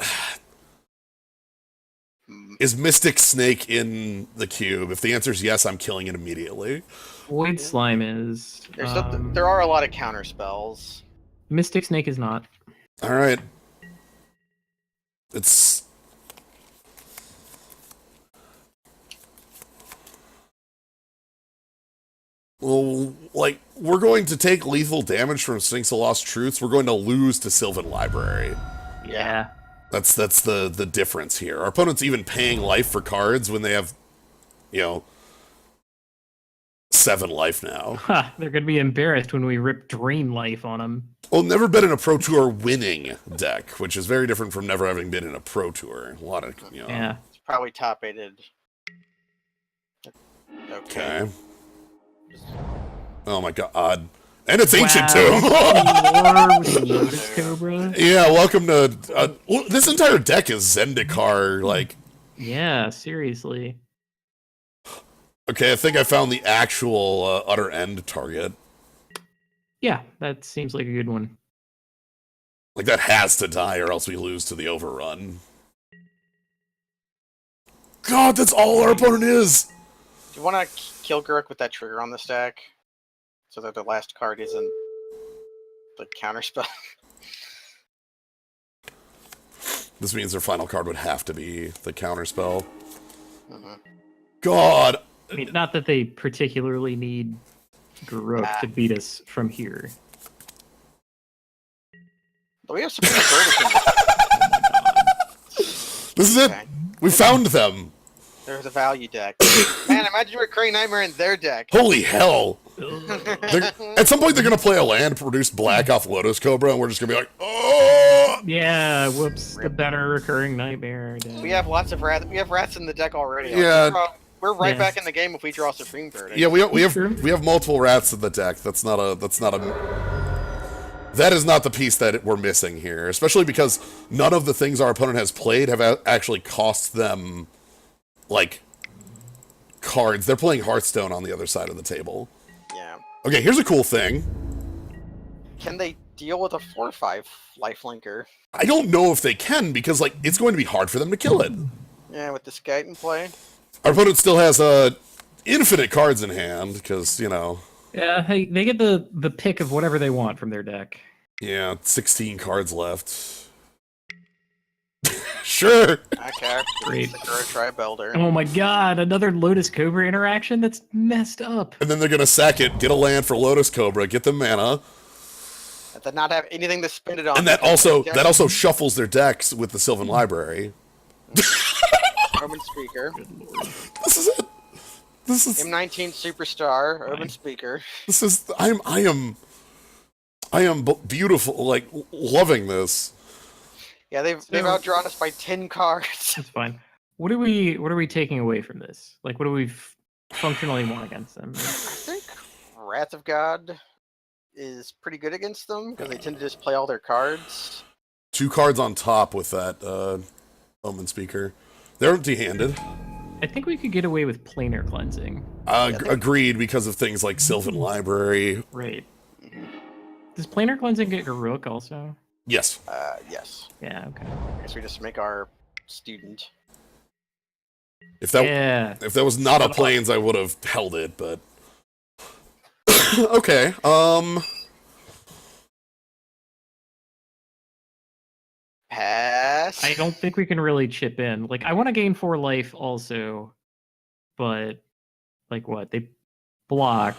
Is Mystic Snake in the cube? If the answer is yes, I'm killing it immediately. Void Slime is... There are a lot of counterspells. Mystic Snake is not. Alright. It's... Well, like, we're going to take lethal damage from Sphinx of Lost Truths. We're going to lose to Sylvan Library. Yeah. That's the difference here. Our opponent's even paying life for cards when they have, 7 life now. Ha, they're going to be embarrassed when we rip Drain Life on them. Well, never been in a Pro Tour winning deck, which is very different from never having been in a Pro Tour. A lot of, Yeah. It's probably top-aided. Okay. Oh my god. And it's ancient, Wow. too! Lotus Cobra? Yeah, welcome to... this entire deck is Zendikar, like... Yeah, seriously. Okay, I think I found the actual utter end target. Yeah, that seems like a good one. Like, that has to die or else we lose to the overrun. God, that's all our opponent is! Do you want to kill Guruk with that trigger on the stack? So that the last card isn't the counterspell? This means their final card would have to be the counterspell. God! I mean, not that they particularly need Garuk to beat us from here. But we have some pretty This is it! We found them! There's a value deck. Man, imagine Recurring Nightmare in their deck. Holy hell! At some point they're gonna play a land, produce black off Lotus Cobra, and we're just gonna be like, oh! Yeah, whoops, the better Recurring Nightmare. We have lots of rats. We have rats in the deck already. Yeah. We're right back in the game if we draw Supreme Verdict. Yeah, we have multiple rats in the deck. That is not the piece that we're missing here, especially because none of the things our opponent has played have actually cost them, like, cards. They're playing Hearthstone on the other side of the table. Yeah. Okay, here's a cool thing. Can they deal with a 4/5 lifelinker? I don't know if they can, because, like, it's going to be hard for them to kill it. Yeah, with the Skite in play. Our opponent still has infinite cards in hand, because, Yeah, hey, they get the pick of whatever they want from their deck. Yeah, 16 cards left. Sure. Okay. Great. Tri-Belder. Oh my god, another Lotus Cobra interaction? That's messed up. And then they're going to sack it, get a land for Lotus Cobra, get the mana. And then not have anything to spend it on. And that also shuffles their decks with the Sylvan Library. Urban Speaker. This is it. This is M19 Superstar. Urban Speaker. This is I am beautiful, like, loving this. Yeah, they've outdrawn us by 10 cards. That's fine. What are we taking away from this? Like, what do we functionally want against them? I think Wrath of God is pretty good against them because they tend to just play all their cards. 2 cards on top with that Omen Speaker. They're empty-handed. I think we could get away with planar cleansing. Agreed, because of things like Sylvan Library. Right. Does planar cleansing get Garruk also? Yes. Yes. Yeah, okay. I guess we just make our student. If that was not a Plains, I would have held it, but... Okay, Pass. I don't think we can really chip in. Like, I want to gain 4 life also, but, like, what? They block.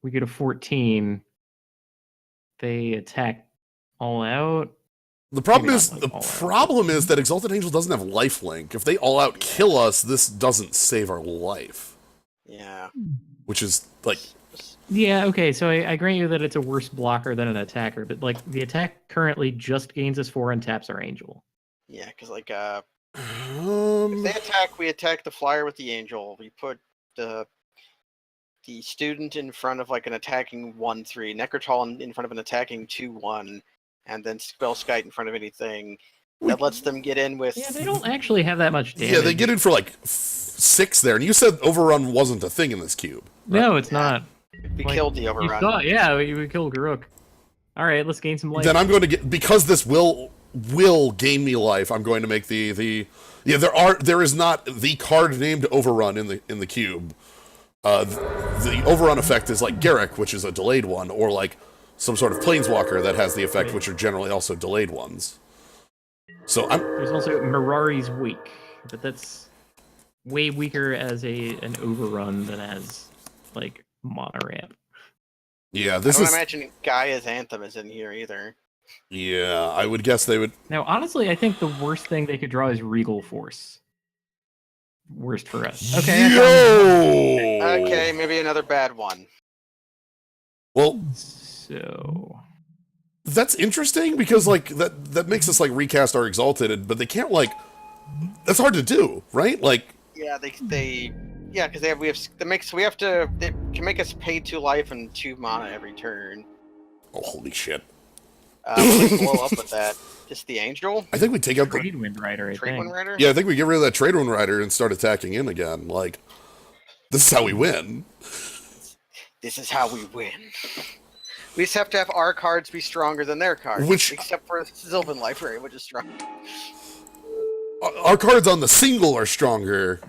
We get a 14. They attack all out. the problem Maybe is not, the like, all out. problem is that Exalted Angel doesn't have lifelink. If they all out kill us, this doesn't save our life, Yeah. which is like Yeah, okay, so I grant you that it's a worse blocker than an attacker, but, like, the attack currently just gains us 4 and taps our angel. Yeah, because like if they attack, we attack the flyer with the angel. We put the student in front of like an attacking 1/3, Necrotal in front of an attacking 2/1, and then Spellskite in front of anything. That lets them get in with. Yeah, they don't actually have that much damage. yeah, they get in for like 6 there, and you said Overrun wasn't a thing in this cube. Right? No, it's not. We Like, killed the You overrun. thought, yeah, we killed Garruk. All right, let's gain some life. Then I'm going to get, because this will gain me life. I'm going to make there is not the card named Overrun in the cube. The Overrun effect is like Garruk, which is a delayed one, or like some sort of Planeswalker that has the effect, which are generally also delayed ones. So There's also Mirari's Wake, but that's way weaker as an Overrun than as like Mono Ramp. yeah, I this don't is imagine Gaia's Anthem is in here either. yeah. I would guess they would. Now, honestly, I think the worst thing they could draw is Regal Force. Worst for us. Okay. Yo! Okay, maybe another bad one. Well, So that's interesting because like that makes us like recast our Exalted, but they can't like. That's hard to do, right? Like Yeah, yeah, because they can make us pay 2 life and 2 mana every turn. oh holy shit! What do we blow up with that? Just the angel? I think we take out the Trade Wind Rider, I Trade think. Wind Rider? yeah. I think we get rid of that Trade Wind Rider and start attacking in again. Like this is how we win. This is how we win. We just have to have our cards be stronger than their cards. Which- except for the Sylvan Library, which is strong. Our cards on the single are stronger.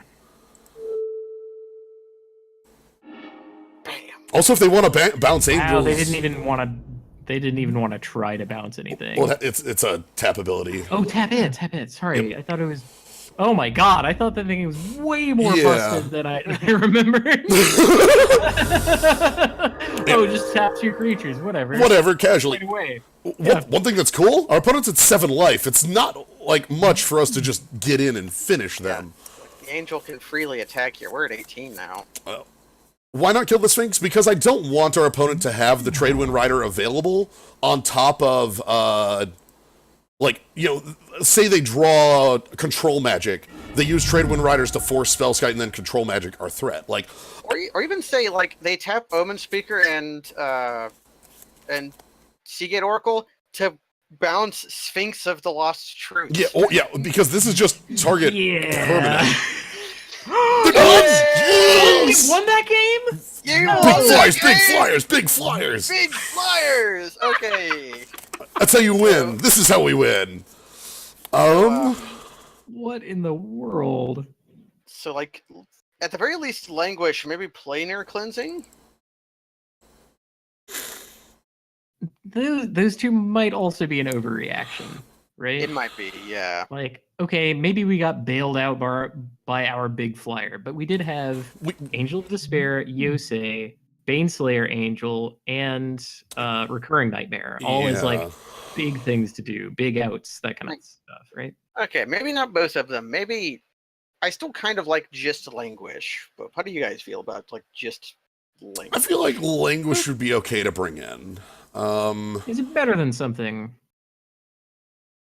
Bam. Also, if they want to bounce angels, Wow, they didn't even want to try to bounce anything. well, it's a tap ability. Oh, tap it. Sorry, I thought it was. Oh my god, I thought that thing was way more Yeah. busted than I remembered. Oh, just tap 2 creatures, whatever. Whatever, casually. Right away. One thing that's cool, our opponent's at 7 life. It's not like much for us to just get in and finish them. The angel can freely attack you. We're at 18 now. Why not kill the Sphinx? Because I don't want our opponent to have the Tradewind Rider available on top of, like, you know, say they draw control magic. They use Tradewind Riders to force Spellskite and then control magic our threat. Like, Or even say, like, they tap Omen Speaker and Seagate Oracle to bounce Sphinx of the Lost Truth. yeah, because this is just target permanent. We Yes! won that game? You Big won flyers, that big game! flyers, big flyers! Big Flyers! Okay. That's how you win. This is how we win. What in the world? So, like, at the very least, Languish, maybe Planar Cleansing? Those 2 might also be an overreaction, right? It might be, yeah. Like, okay, maybe we got bailed out by our big flyer, but we did have Angel of Despair, Yosei, Baneslayer Angel, and Recurring Nightmare. All as like big things to do, big outs, that kind of stuff, right? Okay, maybe not both of them. Maybe I still kind of like just Languish, but how do you guys feel about like just Languish? I feel like Languish would be okay to bring in. Is it better than something?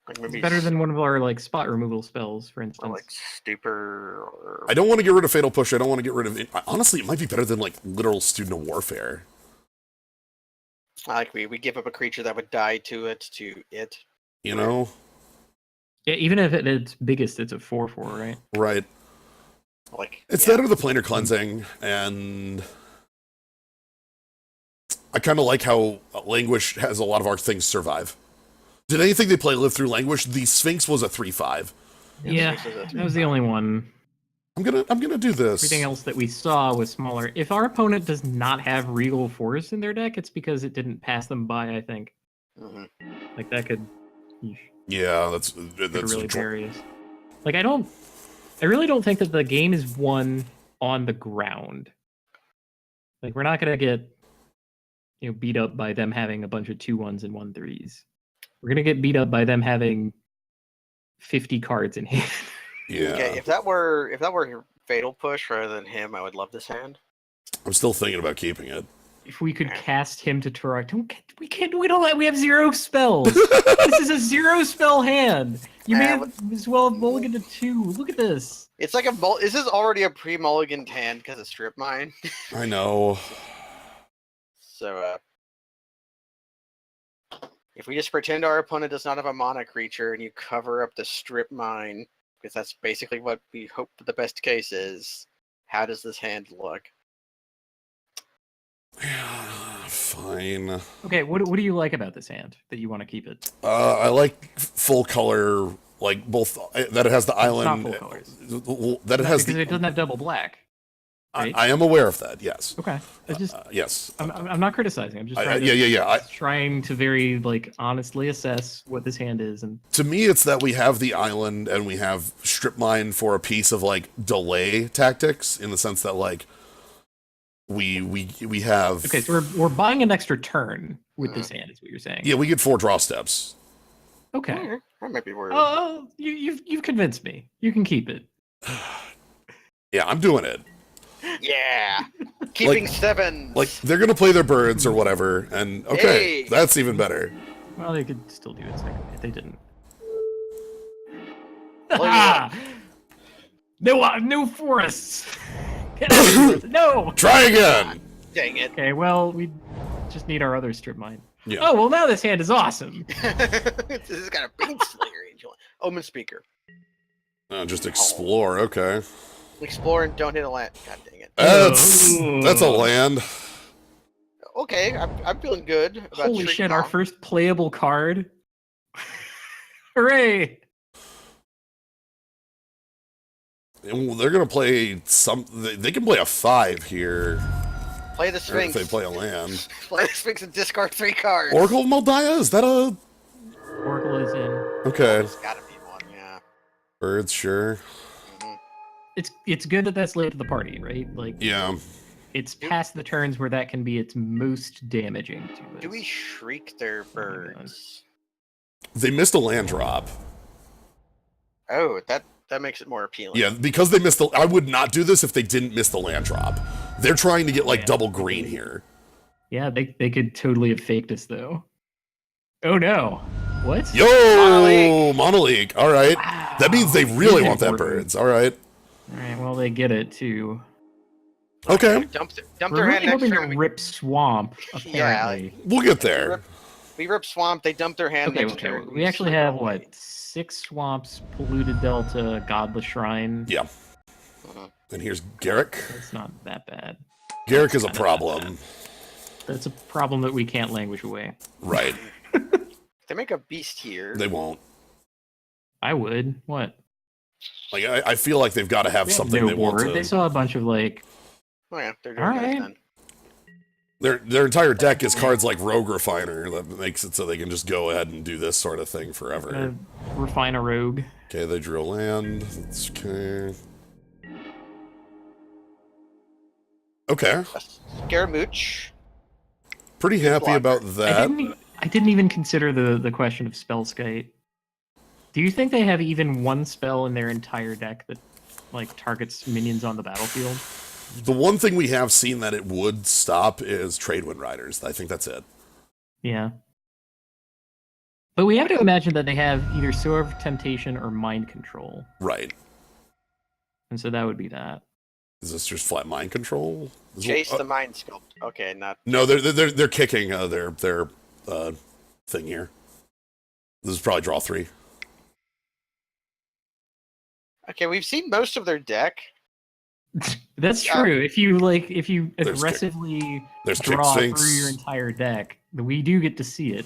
Like It's maybe better than one of our like spot removal spells, for or instance. like stupor or I don't want to get rid of Fatal Push. I don't want to get rid of it. Honestly, it might be better than like literal Student of Warfare. like we give up a creature that would die to it. You know? Yeah, even if its biggest, it's a 4/4, right? Right. Like It's that or the Planar Cleansing, and I kind of like how Languish has a lot of our things survive. Did anything they play live through Languish? The Sphinx was a 3/5. Yeah, that was the only one. I'm gonna do this. Everything else that we saw was smaller. If our opponent does not have Regal Force in their deck, it's because it didn't pass them by, I think. Mhm. Like, that could... Yeah, that's really various. Like, I really don't think that the game is won on the ground. Like, we're not gonna get, beat up by them having a bunch of 2/1s and 1/3s. We're gonna get beat up by them having 50 cards in hand. Yeah. Okay, if that were Fatal Push rather than him, I would love this hand. I'm still thinking about keeping it. If we could cast him to Turok, we have 0 spells. This is a 0 spell hand. You may as well have mulliganed to 2. Look at this. It's like this is already a pre-mulliganed hand because of Strip Mine. I know. So, if we just pretend our opponent does not have a mana creature and you cover up the Strip Mine, because that's basically what we hope the best case is, how does this hand look? Fine. Okay, what do you like about this hand that you want to keep it? I like full color, like both that it has the island. It's not full colors. That it has because it doesn't have double black. Right? I am aware of that. Yes. Okay. I just yes. I'm not criticizing. I'm just trying trying to very honestly assess what this hand is. And to me, it's that we have the island and we have Strip Mine for a piece of delay tactics, in the sense that we have. Okay, so we're buying an extra turn with this hand, is what you're saying. Yeah, we get 4 draw steps. Okay. That might be worth. Oh, you've convinced me. You can keep it. Yeah, I'm doing it. Yeah, keeping 7. They're gonna play their birds or whatever, and okay, that's even better. Well, they could still do it second if they didn't. No forests. No. Try again. Dang it. Okay, well, we just need our other Strip Mine. Yeah. Oh, well, now this hand is awesome. This has got a big Slayer Angel. Omen Speaker. Just explore. Okay. Explore and don't hit a land. God dang it. That's a land. Okay, I'm feeling good about Holy shit, our first playable card. Hooray! Well, they're gonna play they can play a 5 here. Play the Sphinx. If they play a land. Play the Sphinx and discard 3 cards. Oracle of Moldiah? Is that a... Oracle is in. Okay. It's gotta be one, yeah. Birds, sure. It's good that that's late to the party, right? Yeah. It's past the turns where that can be its most damaging to us. Do we shriek their birds? They missed a land drop. Oh, that makes it more appealing. Yeah, because they missed I would not do this if they didn't miss the land drop. They're trying to get double green here. Yeah, they could totally have faked us though. Oh no. What? Yo, Monoleague. All right. Wow. That means they really want that birds. All right. All right, well, they get it too. Okay. Dump We're their really hand next hoping to turn. rip Swamp, apparently. We'll get there. We rip Swamp, they dump their hand next turn. We actually have, 6 Swamps, Polluted Delta, Godless Shrine. Yeah. And here's Garrick. It's not that bad. Garrick is a problem. That's a problem that we can't languish away. Right. They make a beast here. They won't. I would. What? I feel like they've got to have something they want to... They saw a bunch of Oh yeah, they're doing that then. Their entire deck is cards like Rogue Refiner that makes it so they can just go ahead and do this sort of thing forever. Refine a rogue. Okay, they drew a land. That's okay. Okay. Scaramouche. Pretty happy about that. I didn't even consider the question of Spellskite. Do you think they have even one spell in their entire deck that targets minions on the battlefield? The one thing we have seen that it would stop is Tradewind Riders. I think that's it. Yeah. But we have to imagine that they have either Sword of Temptation or Mind Control. Right. And so that would be that. Is this just flat mind control? Chase the mind sculpt. Okay, not. No, they're kicking their thing here. This is probably draw 3. Okay, we've seen most of their deck. That's true. If you There's aggressively There's Kick draw Sphinx. through your entire deck, we do get to see it.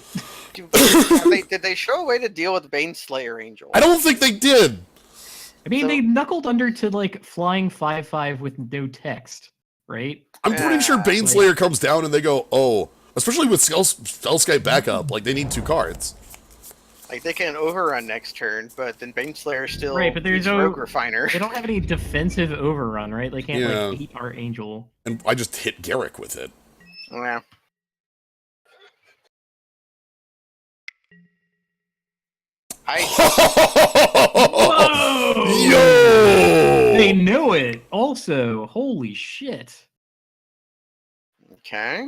Did they show a way to deal with Baneslayer Angel? I don't think they did. I mean, So- they knuckled under to like flying 5/5 with no text, right? I'm pretty sure Yeah, Baneslayer comes down and they go, oh, especially with Spellskite backup, like they need 2 cards. Like they can overrun next turn, but then Baneslayer still Right, but there's needs no- Rogue Refiner. They don't have any defensive overrun, right? They can't Yeah. like 8 our Angel. And I just hit Garrick with it. Yeah. Whoa! Yo! They know it. Also, holy shit! Okay.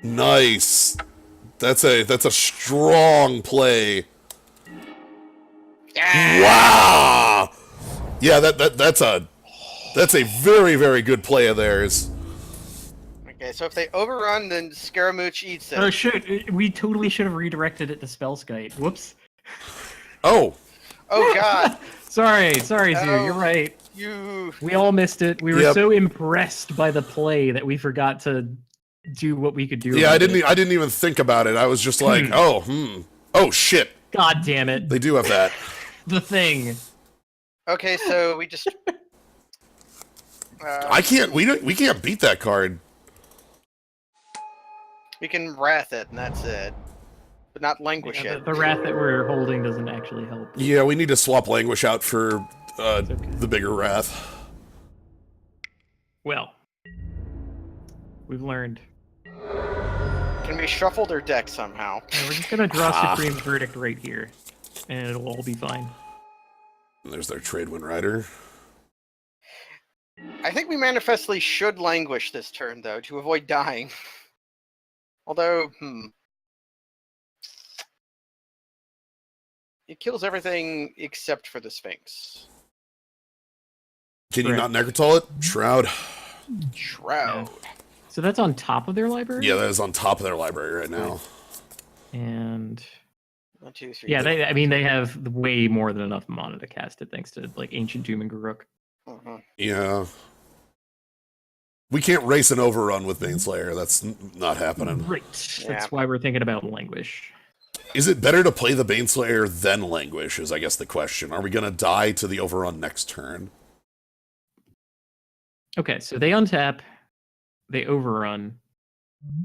Nice. That's a strong play. Yeah. Wow. Yeah, that's a very, very good play of theirs. Okay, so if they overrun, then Scaramouche eats it. Oh shit! We totally should have redirected it to Spellskite. Whoops. Oh. Oh God, Sorry, Zoo. Oh. You're right. you. We all missed it. We were Yep. so impressed by the play that we forgot to do what we could do. Yeah, I about it. didn't even think about it. I was just like, oh shit. God damn it! They do have that. The thing. Okay, so we just. We can't beat that card. We can wrath it, and that's it. But not languish Yeah, it. the wrath that we're holding doesn't actually help. Yeah, we need to swap Languish out for okay. the bigger Wrath. Well, we've learned. Can we shuffle their deck somehow? And we're just gonna draw Supreme's Verdict right here, and it'll all be fine. And there's their Tradewind Rider. I think we manifestly should languish this turn, though, to avoid dying. Although, It kills everything except for the Sphinx. Can you Correct. not Necrotal it? Shroud. Shroud. So that's on top of their library. Yeah, that is on top of their library right now. And 1, 2, 3. yeah, they have way more than enough mana to cast it, thanks to like Ancient Doom and Garruk. Yeah. We can't race an overrun with Baneslayer. That's not happening. Right. Yeah. That's why we're thinking about Languish. Is it better to play the Baneslayer than Languish, is I guess the question. Are we going to die to the overrun next turn? Okay, so they untap, they overrun,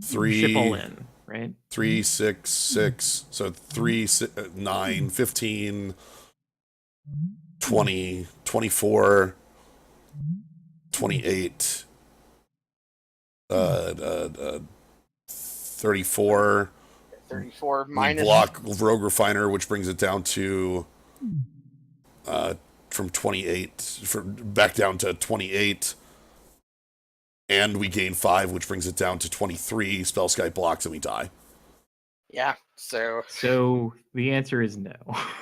ship all 3, in, right? 3, 6, 6. So 3, 9, 15, 20, 24, 28, 34. 34 We minus. block Rogue Refiner, which brings it down to from 28 back down to 28, and we gain 5, which brings it down to 23. Spellskite blocks, and we die. Yeah, so. So the answer is no.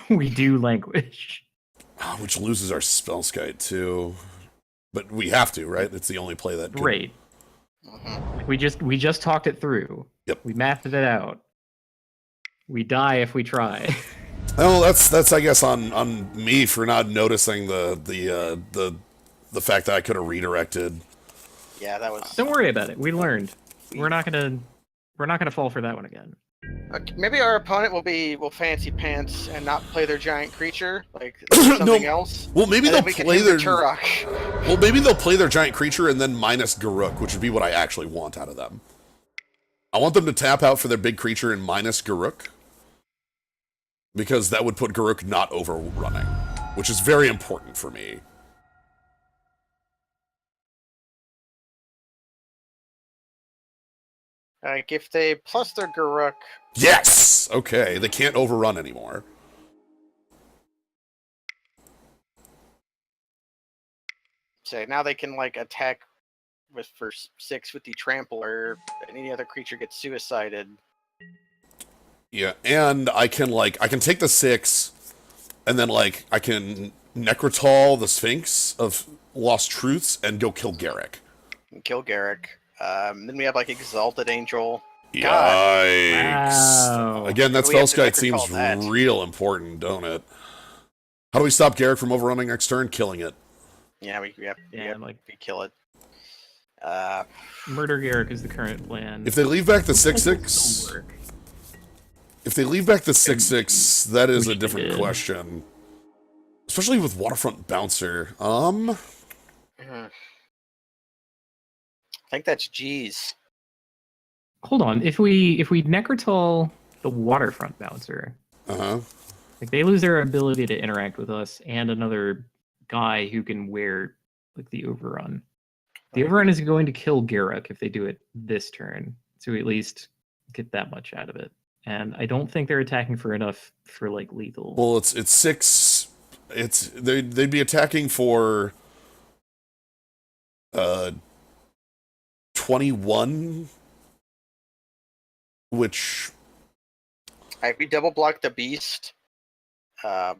We do Languish. Which loses our Spellskite too, but we have to, right? It's the only play that could... Great. We just talked it through. Yep. We mathed it out. We die if we try. Well, that's I guess on me for not noticing the fact that I could have redirected. Yeah, that was. Don't worry about it. We learned. We're not gonna fall for that one again. Okay, maybe our opponent will fancy pants and not play their giant creature, like something else. Well, maybe And they'll then we can play hit their the Turok. Well, maybe they'll play their giant creature and then minus Garruk, which would be what I actually want out of them. I want them to tap out for their big creature and minus Garruk, because that would put Garruk not overrunning, which is very important for me. Like if they plus their Garruk, Yes! Okay, they can't overrun anymore. say now they can like attack for 6 with the Trampler, and any other creature gets suicided. Yeah, and I can take the 6, and then I can Necrotol the Sphinx of Lost Truths and go kill Garrick. Kill Garrick. Then we have Exalted Angel. God. Yikes! Wow. Again, that We have to spell seems Necrotol that. real important, don't it? How do we stop Garrick from overrunning next turn? Killing it. Yeah, we kill it. Murder Garrick is the current plan. If they leave back the 6/6, that is a different question. Especially with Waterfront Bouncer. I think that's G's. Hold on. If we Necrotol the Waterfront Bouncer, they lose their ability to interact with us and another guy who can wear the overrun. The overrun is going to kill Garrick if they do it this turn, so we at least get that much out of it. And I don't think they're attacking for enough for lethal. Well, it's 6. They'd be attacking for 21, which we double block the beast.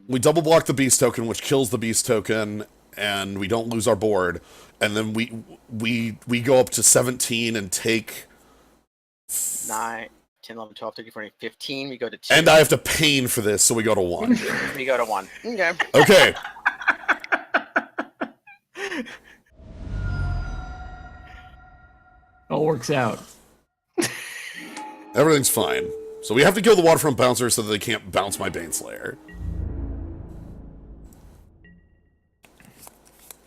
We double block the beast token, which kills the beast token, and we don't lose our board. And then we go up to 17 and take 9, 10, 11, 12, 13, 14, 15. We go to 2. And I have to pain for this, so we go to 1. We go to 1. Okay. Okay. All works out. Everything's fine. So we have to kill the Waterfront Bouncer so that they can't bounce my Baneslayer.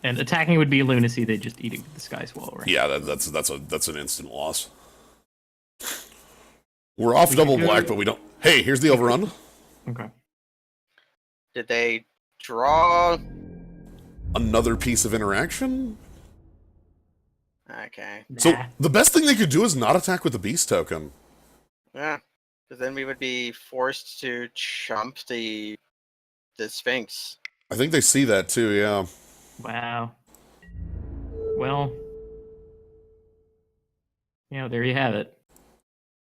And attacking would be lunacy. They just eat the Sky Swallower. Yeah, that's an instant loss. We're off double black, but we don't. Hey, here's the overrun. Okay. Did they draw another piece of interaction? Okay. So the best thing they could do is not attack with the beast token. Yeah, because then we would be forced to chump the Sphinx. I think they see that too. Yeah. Wow. Well, there you have it.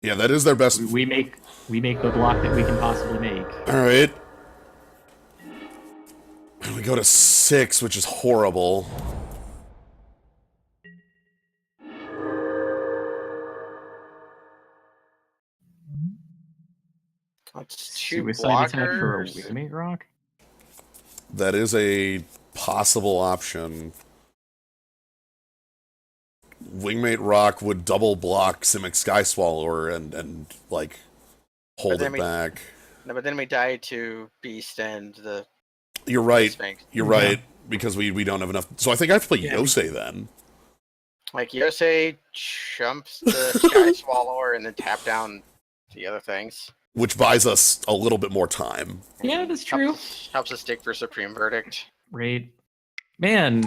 Yeah, that is their best. We make the block that we can possibly make. All right. And we go to 6, which is horrible. That's 2 Suicide attack for a blockers. Wingmate Rock? That is a possible option. Wingmate Rock would double block Simic Sky Swallower and hold it back. No, but then we die to Beast and the. You're right. Sphinx. You're right, because we don't have enough. So I think I have to play Yosei then. Yosei chumps the Sky Swallower and then tap down the other things. Which buys us a little bit more time. Yeah, that's true. Helps us stick for Supreme Verdict. Right. Man.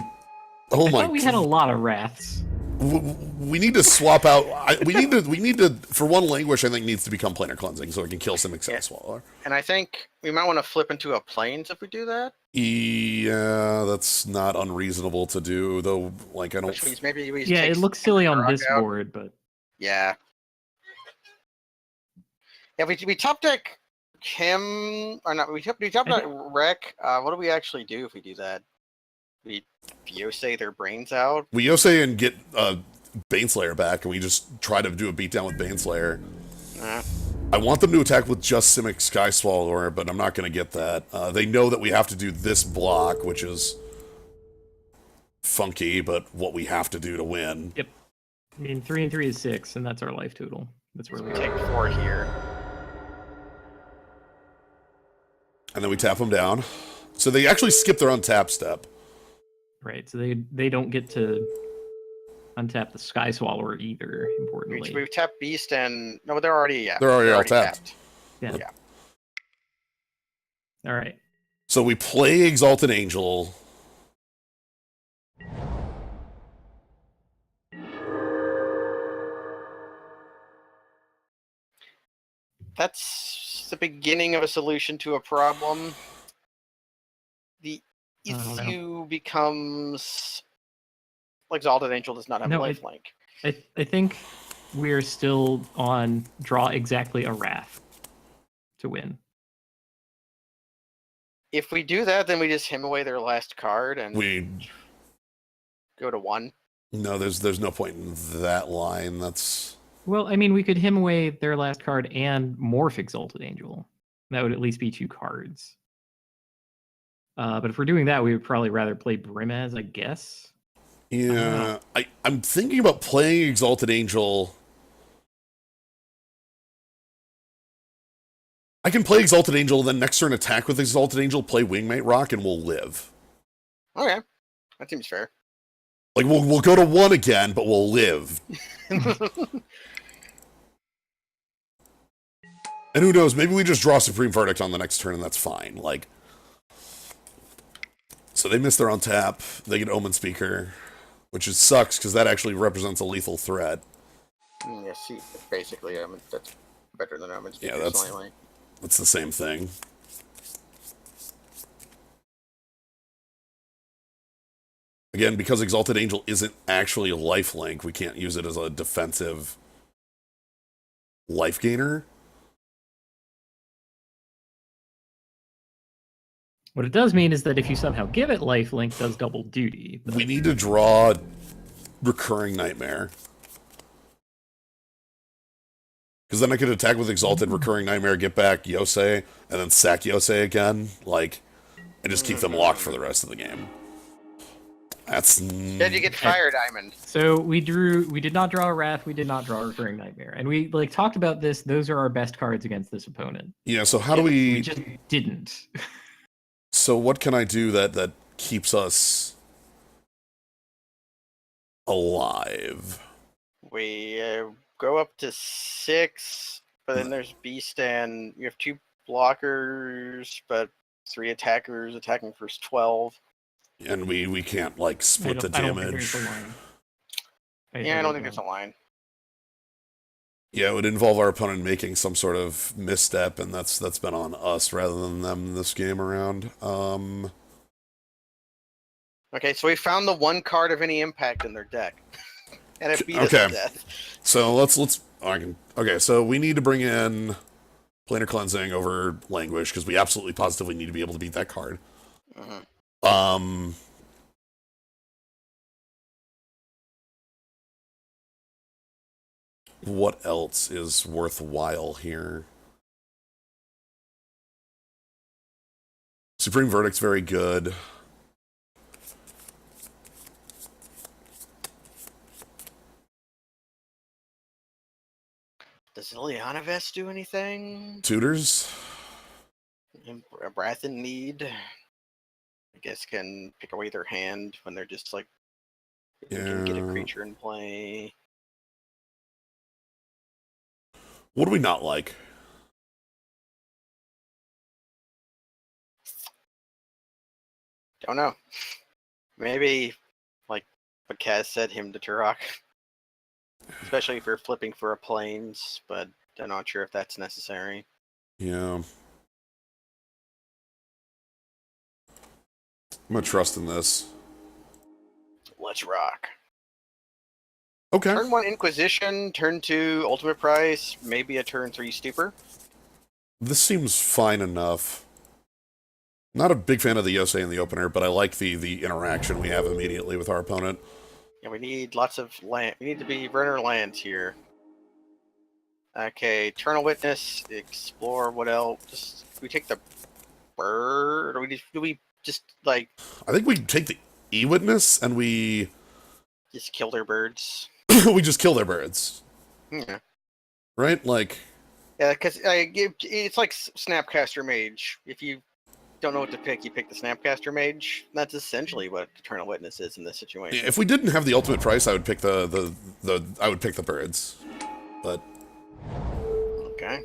Oh I my thought we had a lot of wraths. We need to swap out. We need to. For one, Languish I think needs to become Planar Cleansing so we can kill Simic Sky Swallower. And I think we might want to flip into a Plains if we do that. Yeah, that's not unreasonable to do, though. I don't. Which means maybe we. Yeah, it looks silly on this board, but. Yeah. Yeah, we top deck him or not? We top deck Wreck. What do we actually do if we do that? We Yosei their brains out. We Yosei and get Baneslayer back, and we just try to do a beatdown with Baneslayer. I want them to attack with just Simic Sky Swallower, but I'm not going to get that. They know that we have to do this block, which is funky, but what we have to do to win. Yep. I mean, 3 and 3 is 6, and that's our life total. That's where we take 4 here. And then we tap them down. So they actually skip their untap step. Right, so they don't get to untap the Sky Swallower either, importantly. We've tapped Beast and... No, they're already all tapped. Yeah. All right. So we play Exalted Angel. That's the beginning of a solution to a problem. The issue becomes Exalted Angel does not have lifelink. I think we're still on draw exactly a Wrath. to win. If we do that, then we just him away their last card and We go to 1. no, there's no point in that line. That's Well, I mean, we could him away their last card and morph Exalted Angel. That would at least be 2 cards. But if we're doing that, we would probably rather play Brimaz, I guess. yeah. I'm thinking about playing Exalted Angel. I can play Exalted Angel, then next turn attack with Exalted Angel, play Wingmate Rock, and we'll live. Okay, that seems fair. Like we'll go to 1 again, but we'll live. And who knows? Maybe we just draw Supreme Verdict on the next turn, and that's fine. Like, so they miss their on tap. They get Omen Speaker, which sucks because that actually represents a lethal threat. Yeah, see, basically, that's better than Omen Speaker. Yeah, that's slightly. That's the same thing. Again, because Exalted Angel isn't actually a lifelink, we can't use it as a defensive life gainer. What it does mean is that if you somehow give it lifelink, it does double duty. We need to draw Recurring Nightmare. Because then I could attack with Exalted, Recurring Nightmare, get back Yosei, and then sack Yosei again, like, and just keep them locked for the rest of the game. That's... Then you get Fire Diamond. So we did not draw a Wrath, we did not draw a Recurring Nightmare. And we talked about this, those are our best cards against this opponent. Yeah, so how do we... We just didn't. So what can I do that keeps us alive? We go up to 6, but then there's Beast, and you have 2 blockers, but 3 attackers attacking for 12. And we can't, like, split the I don't think damage. there's a line. Yeah, I don't think there's a line. Yeah, it would involve our opponent making some sort of misstep, and that's been on us rather than them this game around. Okay, so we found the 1 card of any impact in their deck. And it beat us to death. So okay, so we need to bring in Planar Cleansing over Languish, because we absolutely positively need to be able to beat that card. Mm-hmm. What else is worthwhile here? Supreme Verdict's very good. Does Liliana Vest do anything? Tutors? Wrath in Need, I guess, can pick away their hand when they're just like, they can get a creature in play. What do we not like? Don't know. Maybe, like what Kaz said, him to Turok. Especially if you're flipping for a planes, but I'm not sure if that's necessary. Yeah. I'm gonna trust in this. Let's rock. Okay. Turn 1 Inquisition, turn 2 Ultimate Price, maybe a turn 3 Stupor. This seems fine enough. Not a big fan of the Yosei in the opener, but I like the interaction we have immediately with our opponent. Yeah, we need lots of land. We need to be Burner lands here. Okay, Eternal Witness, Explore, what else? Do we take the bird? Or do we just, like... I think we take the E-Witness, and we... just kill their birds? we just kill their birds. Yeah. Right? Like... Yeah, because it's like Snapcaster Mage. If you don't know what to pick, you pick the Snapcaster Mage. That's essentially what Eternal Witness is in this situation. If we didn't have the ultimate price, I would pick I would pick the birds. But okay.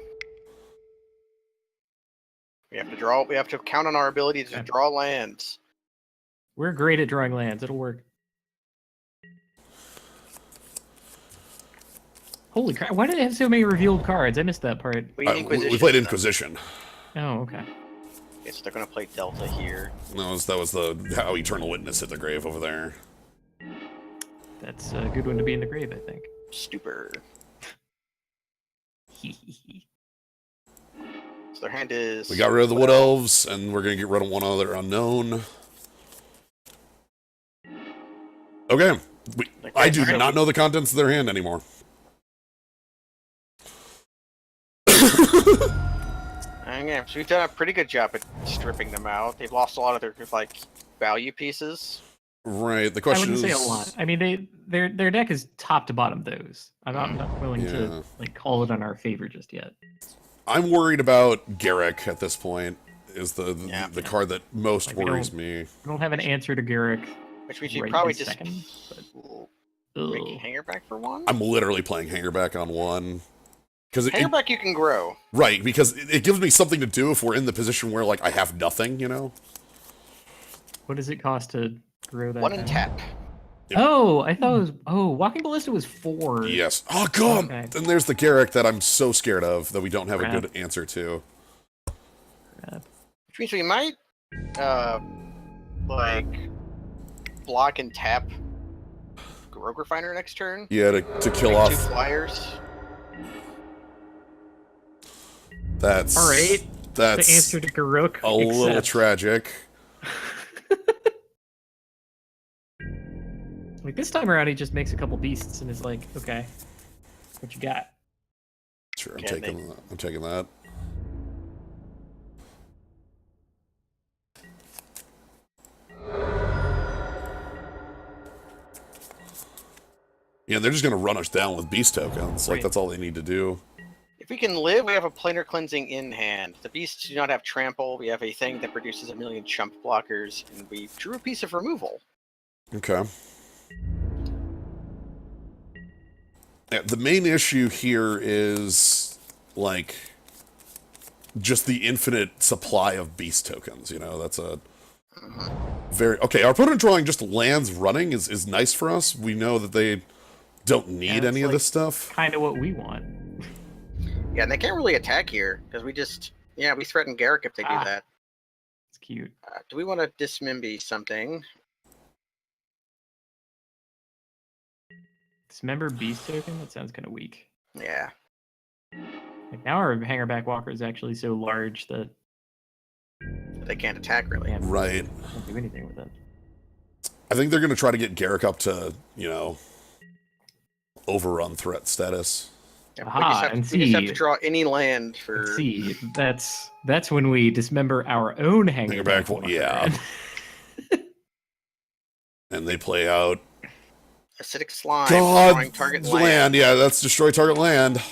We have to count on our ability to draw lands. We're great at drawing lands. It'll work. Holy crap! Why did it have so many revealed cards? I missed that part. we played Inquisition. Oh, okay. Okay, so they're gonna play Delta here. That was how Eternal Witness hit the grave over there. That's a good one to be in the grave, I think. Stupor. So their hand is... We got rid of the Wood Elves, and we're going to get rid of one other unknown. Okay. I do not know the contents of their hand anymore. Yeah, so we've done a pretty good job at stripping them out. They've lost a lot of their, like, value pieces. Right, the question is... I wouldn't say a lot. I mean, their deck is top to bottom those. I'm not willing to like call it on our favor just yet. I'm worried about Garrick at this point, is the card that most worries me. I don't have an answer to Garrick. Which means you probably just but... making Hangerback for one? I'm literally playing Hangerback on one. Hangerback you can grow. Right, because it gives me something to do if we're in the position where, like, I have nothing, you know? What does it cost to grow that? 1 and tap. Yep. Oh, I thought it was... Oh, Walking Ballista was 4. Yes. Oh, God! Okay. And there's the Garrick that I'm so scared of that we don't have a good answer to. Which means we might, like, block and tap Rogue Refiner next turn. Yeah, to kill off 2 flyers. That's all right. That's the answer to Garruk. A little tragic. Like this time around, he just makes a couple beasts and is like, "Okay, what you got?" Sure, I'm taking that. Yeah, they're just gonna run us down with beast tokens. Like that's all they need to do. If we can live, we have a planar cleansing in hand. The beasts do not have trample. We have a thing that produces 1 million chump blockers, and we drew a piece of removal. Okay. Yeah, the main issue here is, like, just the infinite supply of beast tokens, you know? That's a very... Okay, our opponent drawing just lands running is nice for us. We know that they don't need any of this stuff. Kind of what we want. Yeah, and they can't really attack here, because we just... Yeah, we threaten Garrick if they do that. It's cute. Do we want to dismember something? Dismember beast token? That sounds kind of weak. Yeah. Like now our Hangerback Walker is actually so large that... They can't attack, really. Right. Can't do anything with it. I think they're going to try to get Garrick up to, you know, overrun threat status. Yeah, we just have to draw any land for... See, that's when we dismember our own Hangerback Walker. Yeah. And they play out... Acidic Slime, destroying target land. Yeah, that's destroy target land.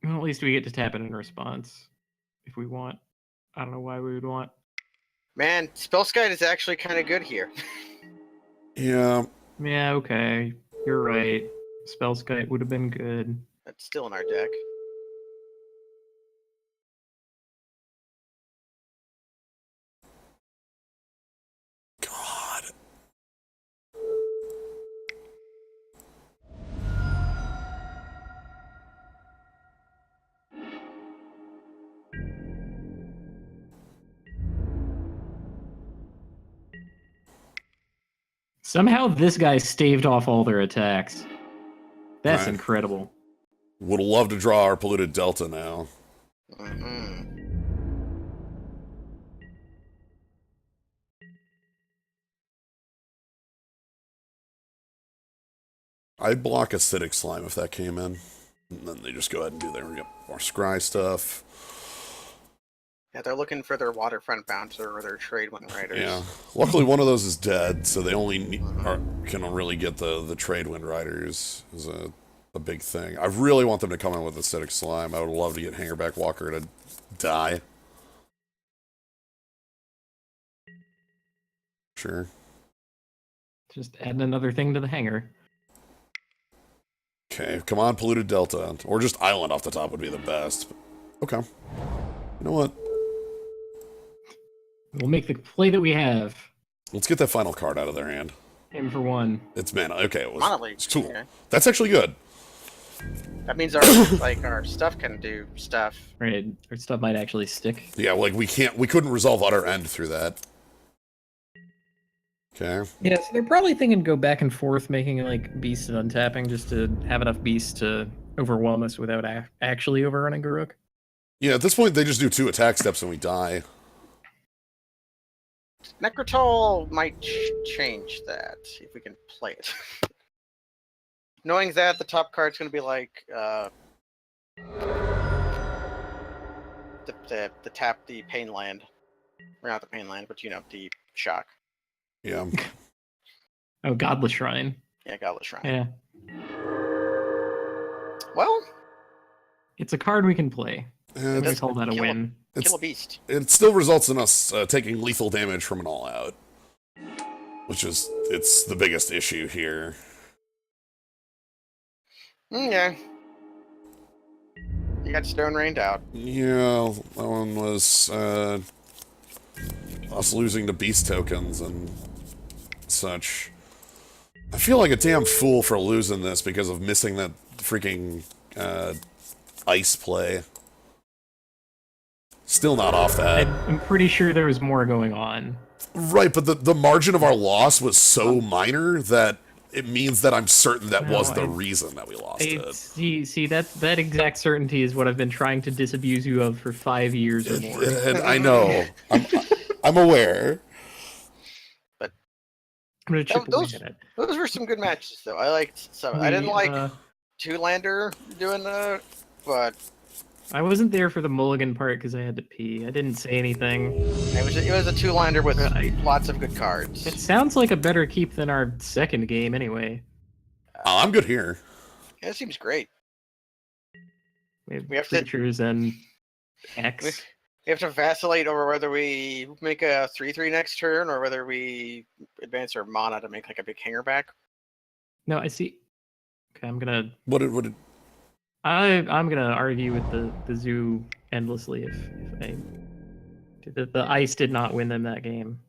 Well, at least we get to tap it in response. If we want. I don't know why we would want. Man, Spellskite is actually kind of good here. Yeah. Yeah, okay. You're right. Spellskite would have been good. That's still in our deck. God. Somehow this guy staved off all their attacks. That's incredible. Would love to draw our Polluted Delta now. I'd block Acidic Slime if that came in. And then they just go ahead and do their more scry stuff. Yeah, they're looking for their Waterfront Bouncer or their Tradewind Riders. Yeah. Luckily, one of those is dead, so they only can really get the Tradewind Riders is a big thing. I really want them to come in with Acidic Slime. I would love to get Hangerback Walker to die. Sure. Just add another thing to the hanger. Okay, come on, Polluted Delta. Or just Island off the top would be the best. Okay. You know what? We'll make the play that we have. Let's get that final card out of their hand. Aim for 1. It's mana. Okay, it was. Mana Leak. It's cool. Okay. That's actually good. That means our our stuff can do stuff. Right, our stuff might actually stick. Yeah, like we couldn't resolve Utter End through that. Okay. Yeah, so they're probably thinking go back and forth, making like beasts and untapping just to have enough beasts to overwhelm us without actually overrunning Garruk. Yeah, at this point, they just do 2 attack steps and we die. Necrotol might change that if we can play it. Knowing that the top card's going to be like the tap the pain land, or not the pain land, but the shock. Yeah. Oh, Godless Shrine. Yeah, Godless Shrine. Yeah. Well, it's a card we can play. And We call that a win. Kill a beast. it still results in us taking lethal damage from an all-out. Which is, it's the biggest issue here. Yeah. You got Stone Rained out. Yeah, that one was us losing to beast tokens and such. I feel like a damn fool for losing this because of missing that freaking ice play. Still not off that. I'm pretty sure there was more going on. Right, but the margin of our loss was so minor that it means that I'm certain that was the reason that we lost it. See, that exact certainty is what I've been trying to disabuse you of for 5 years or more. And I know. I'm aware. But I'm gonna chip away at it. Those were some good matches, though. I liked some. I didn't like Two-Lander doing but I wasn't there for the mulligan part because I had to pee. I didn't say anything. it was a Two-Lander with lots of good cards. It sounds like a better keep than our second game, anyway. I'm good here. Yeah, it seems great. We have creatures and X. We have to vacillate over whether we make a 3/3 next turn or whether we advance our mana to make like a big hanger back. No, I see. Okay, I'm gonna. What did I'm gonna argue with the zoo endlessly if the ice did not win them that game.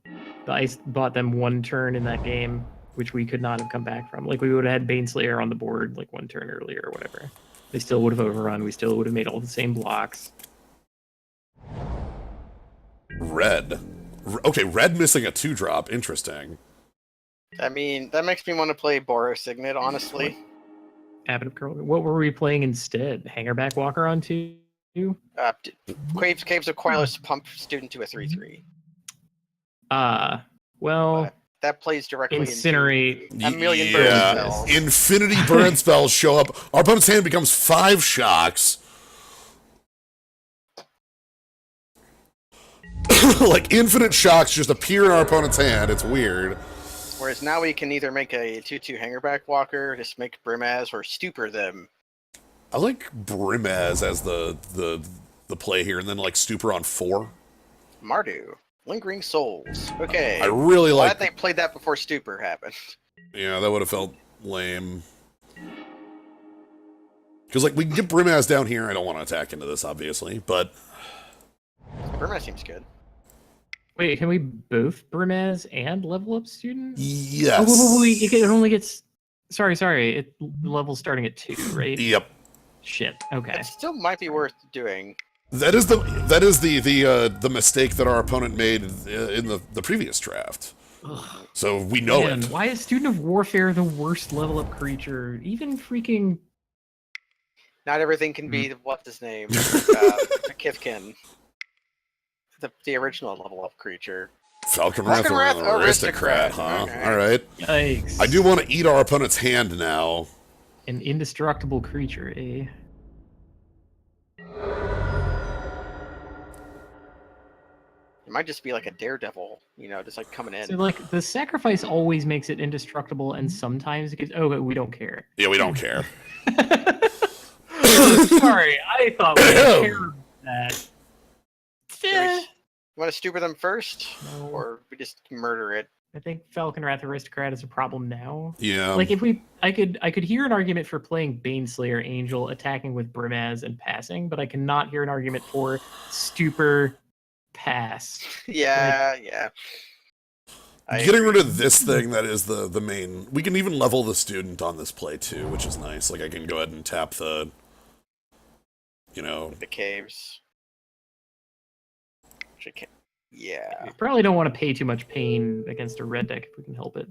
The ice bought them 1 turn in that game, which we could not have come back from. Like, we would have had Baneslayer on the board like 1 turn earlier or whatever. They still would have overrun. We still would have made all the same blocks. Red. Okay, red missing a 2-drop. Interesting. I mean, that makes me want to play Boros Signet, honestly. Abbot of Curl. What were we playing instead? Hangerback Walker on 2? Caves of Quilus pump student to a 3/3. Well, that plays directly incinerate into a million burn spells. Infinity burn spells show up. Our opponent's hand becomes 5 shocks. Like, infinite shocks just appear in our opponent's hand. It's weird. Whereas now we can either make a 2/2 Hangerback Walker, just make Brimaz, or Stupor them. I like Brimaz as the play here, and then like Stupor on 4. Mardu. Lingering Souls. Okay. I really like. Glad they played that before Stupor happened. Yeah, that would have felt lame. Because like we can get Brimaz down here. I don't want to attack into this, obviously, but Brimaz seems good. Wait, can we both Brimaz and level up student? Yes. Oh, wait, it only gets. Sorry. It level's starting at 2, right? Yep. Shit. Okay. It still might be worth doing. That is the mistake that our opponent made in the previous draft. Ugh. So we know it. Why is Student of Warfare the worst level up creature? Even freaking. Not everything can be what's his name, Kithkin. The original level up creature. Falconwrath Aristocrat, huh? Okay. All right. Yikes. I do want to eat our opponent's hand now. An indestructible creature, eh? It might just be like a daredevil, just like coming in. So, like, the sacrifice always makes it indestructible, and sometimes it gives. Oh, but we don't care. Yeah, we don't care. Sorry, I thought we cared about that. You want to Stupor them first? No. Or we just murder it? I think Falconwrath Aristocrat is a problem now. Yeah. Like, I could hear an argument for playing Baneslayer Angel, attacking with Brimaz and passing, but I cannot hear an argument for Stupor pass. Yeah. Getting rid of this thing that is the main. We can even level the student on this play too, which is nice. Like I can go ahead and tap the. The caves. Yeah. We probably don't want to pay too much pain against a red deck if we can help it.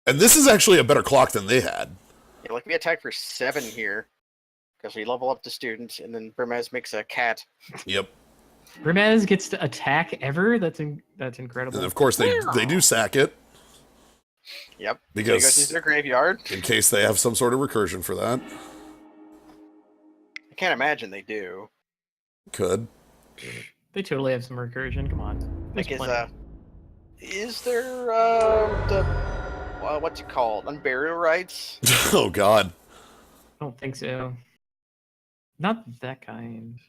And this is actually a better clock than they had. Yeah, like we attacked for 7 here. because we level up the student, and then Brimaz makes a cat. Yep. Brimaz gets to attack ever? That's incredible. And of course they do sack it. Yep. Because so he goes into their graveyard. In case they have some sort of recursion for that. I can't imagine they do. Could. They totally have some recursion. Come on. Like, is there the what's it called? Unburial rights? Oh God. I don't think so. Not that kind.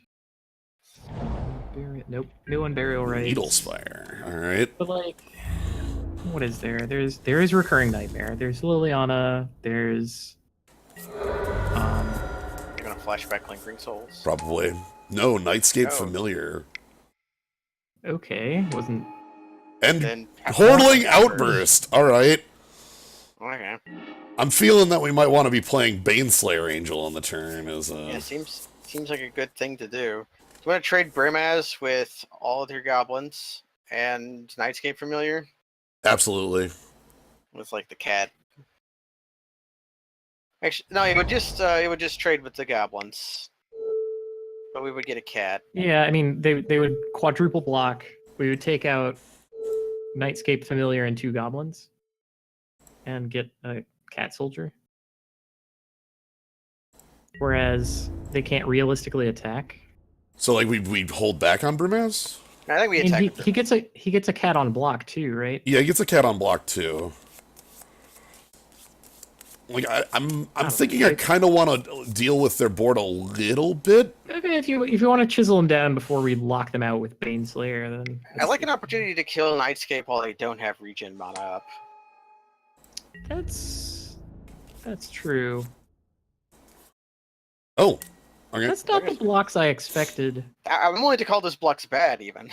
Nope. No unburial rights. Needle Spire. All right. But like, what is there? There is Recurring Nightmare. There's Liliana. There's They're gonna flashback Lingering Souls. Probably. No, Nightscape No. Familiar. Okay. Wasn't. And Then Hordling Outburst. All right. Okay. I'm feeling that we might want to be playing Baneslayer Angel on the turn as Yeah, seems like a good thing to do. Do you want to trade Brimaz with all of your goblins and Nightscape Familiar Absolutely. with like the cat? Actually, no, it would just trade with the goblins, but we would get a cat. Yeah, I mean they would quadruple block. We would take out Nightscape Familiar and 2 goblins, and get a cat soldier. Whereas they can't realistically attack. So like we hold back on Brimaz? I think we And attack. he gets a cat on block too, right? Yeah, he gets a cat on block too. Like I'm thinking I kind of want to deal with their board a little bit. Okay, if you want to chisel them down before we lock them out with Baneslayer, then I like an opportunity to kill Nightscape while they don't have regen mana up. That's true. Oh, okay. That's not the blocks I expected. I'm willing to call this blocks bad, even.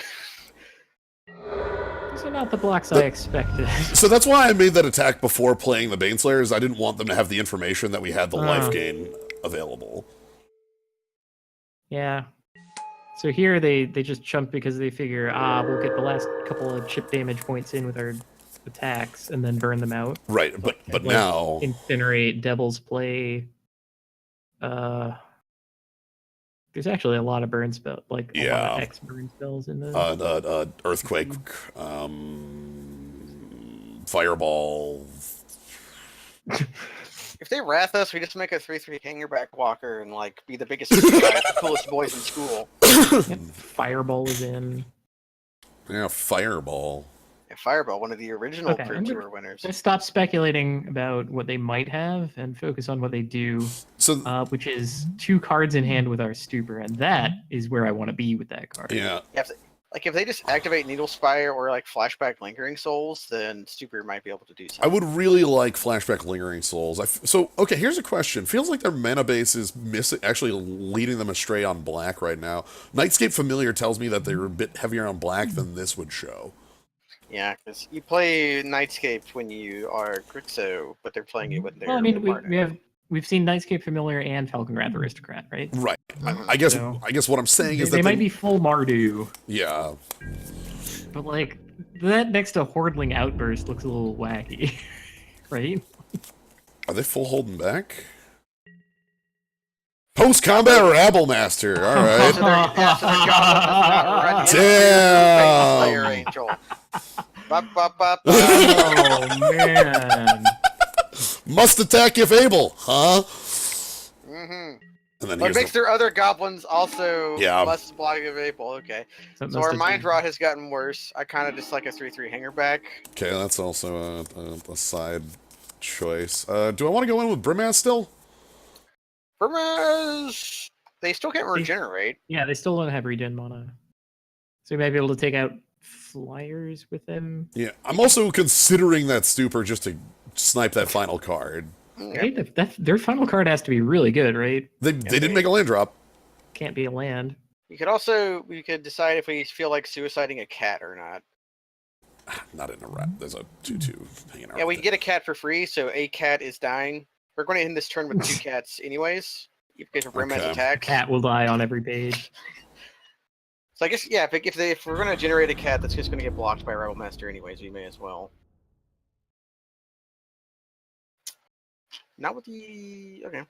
These are not the blocks I expected. So that's why I made that attack before playing the Baneslayers. I didn't want them to have the information that we had the life gain available. Yeah. So here they just chump because they figure, we'll get the last couple of chip damage points in with our attacks and then burn them out. Right, but Like, now Incinerate, Devil's Play. There's actually a lot of burn spell, like a lot of X burn spells in the Earthquake, Fireball. If they wrath us, we just make a 3/3 hangerback walker and like be the biggest guy, the coolest boys in school. Yep, Fireball is in. Yeah, Fireball. Yeah, Fireball, one of the original Okay, Pro Tour winners. Just stop speculating about what they might have and focus on what they do. So, which is 2 cards in hand with our Stupor, and that is where I want to be with that card. yeah. If they just activate Needle Spire or like flashback Lingering Souls, then Stupor might be able to do something. I would really like Flashback Lingering Souls. So, okay, here's a question. Feels like their mana base is actually leading them astray on black right now. Nightscape Familiar tells me that they're a bit heavier on black than this would show. Yeah, because you play Nightscape when you are Grixo, but they're playing it with their. Well, I mean, we've seen Nightscape Familiar and Falconwrath Aristocrat, right? Right. I guess what I'm saying is that they might be full Mardu. Yeah. But like that next to Hordling Outburst looks a little wacky, right? Are they full holding back? Post-combat Rabblemaster. All right. Damn. Damn. Oh man. Must attack if able, huh? Mm-hmm. And then What makes their other goblins also must block if able? Okay. So our Mind Rot has gotten worse. I kind of just like a 3/3 hangerback. Okay, that's also a side choice. Do I want to go in with Brimaz still? Brimaz, they still can't regenerate. Yeah, they still don't have regen mana. So you might be able to take out flyers with them. Yeah, I'm also considering that Stupor just to snipe that final card. Right? Their final card has to be really good, right? They didn't make a land drop. Can't be a land. We could decide if we feel like suiciding a cat or not. Not in a rat. There's a 2/2 hanging out. Yeah, we can get a cat for free, so a cat is dying. We're going to end this turn with 2 cats anyways. Because of Brimaz attacks. Cat will die on every page. So I guess, yeah, if we're going to generate a cat that's just going to get blocked by Rabblemaster anyways, we may as well. Not with the... Okay.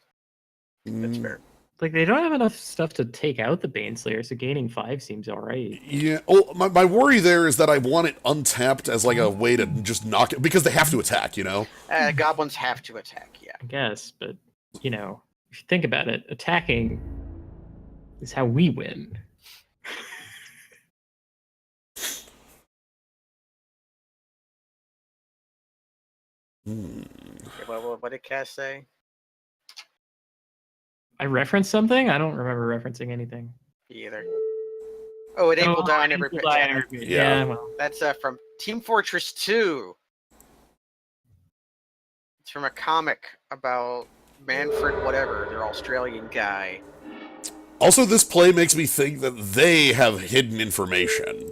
That's fair. Like, they don't have enough stuff to take out the Baneslayer, so gaining 5 seems alright. Yeah. Oh, my worry there is that I want it untapped as like a way to just knock it because they have to attack. You know. Goblins have to attack. Yeah. I guess, but, if you think about it, attacking is how we win. What did Cass say? I referenced something? I don't remember referencing anything. Either. Oh, an ape will die on every pit. Yeah, well. That's from Team Fortress 2. It's from a comic about Manfred whatever, their Australian guy. Also, this play makes me think that they have hidden information.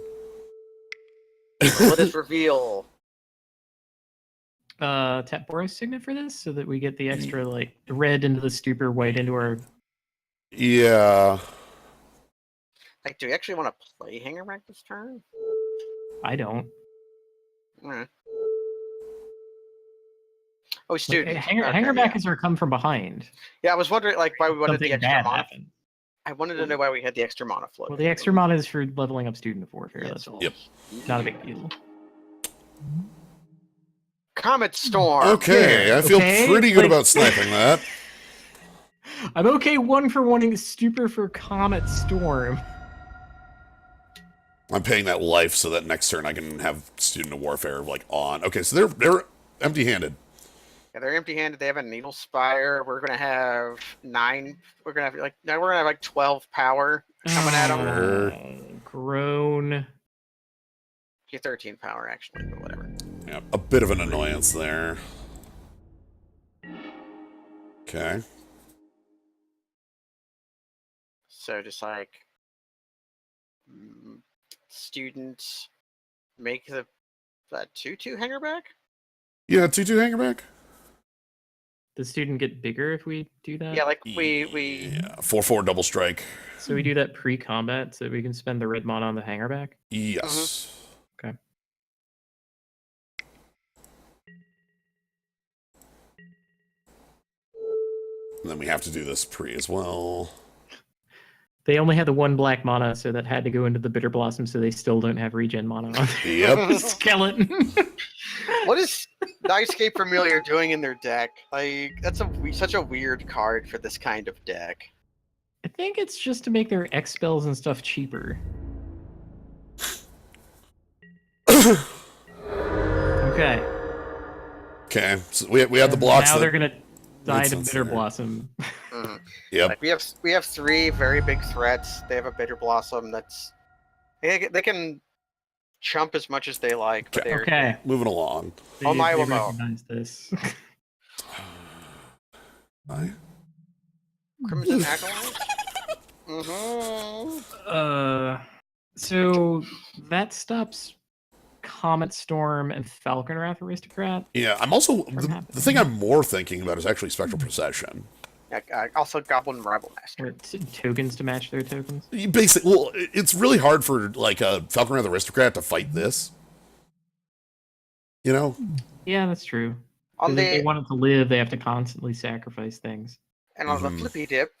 Let us reveal. Tap Boros Signet for this, so that we get the extra, like, red into the stupor, white into our... Yeah. Like, do we actually want to play Hangerback this turn? I don't. Oh, student. Hangerback is our come from behind. Yeah, I was wondering, like, why we wanted Something the extra mana. Happened. I wanted to know why we had the extra mana float. Well, the extra mana is for leveling up Student of Warfare, that's all. Yep. Not a big deal. Comet Storm. Okay, I feel pretty good about sniping that. I'm okay 1-for-1ing Stupor for Comet Storm. I'm paying that life so that next turn I can have Student of Warfare like on. Okay, so they're empty-handed. Yeah, they're empty-handed. They have a Needle Spire. We're gonna have 9. We're gonna have like 12 power coming at them. Grown. 13 power actually, but whatever. Yeah, a bit of an annoyance there. Okay. So just like students make the 2/2 Hangerback? Yeah, 2/2 Hangerback. Does Student get bigger if we do that? Yeah, like we Yeah, 4/4 double strike. So we do that pre-combat so we can spend the red mana on the Hangerback? Yes. Okay. And then we have to do this pre as well. They only had the 1 black mana, so that had to go into the Bitter Blossom, so they still don't have regen mana on Yep. skeleton. What is Nightscape Familiar doing in their deck? Like, that's such a weird card for this kind of deck. I think it's just to make their X spells and stuff cheaper. Okay. Okay, so we have the blocks. Now they're gonna die to Bitter Blossom. Yep. Like we have 3 very big threats. They have a Bitter Blossom that's they can chump as much as they like. But okay. Moving along. Oh my they Wamo. recognize this. Crimson Acolyte? So that stops Comet Storm and Falcon Wrath Aristocrat. Yeah, I'm also the thing I'm more thinking about is actually Spectral Procession. Also Goblin Rebel Master. Tokens to match their tokens. Basically, well, it's really hard for like a Falcon Wrath Aristocrat to fight this. You know? Yeah, that's true. If they want it to live, they have to constantly sacrifice things. And on the flippy dip,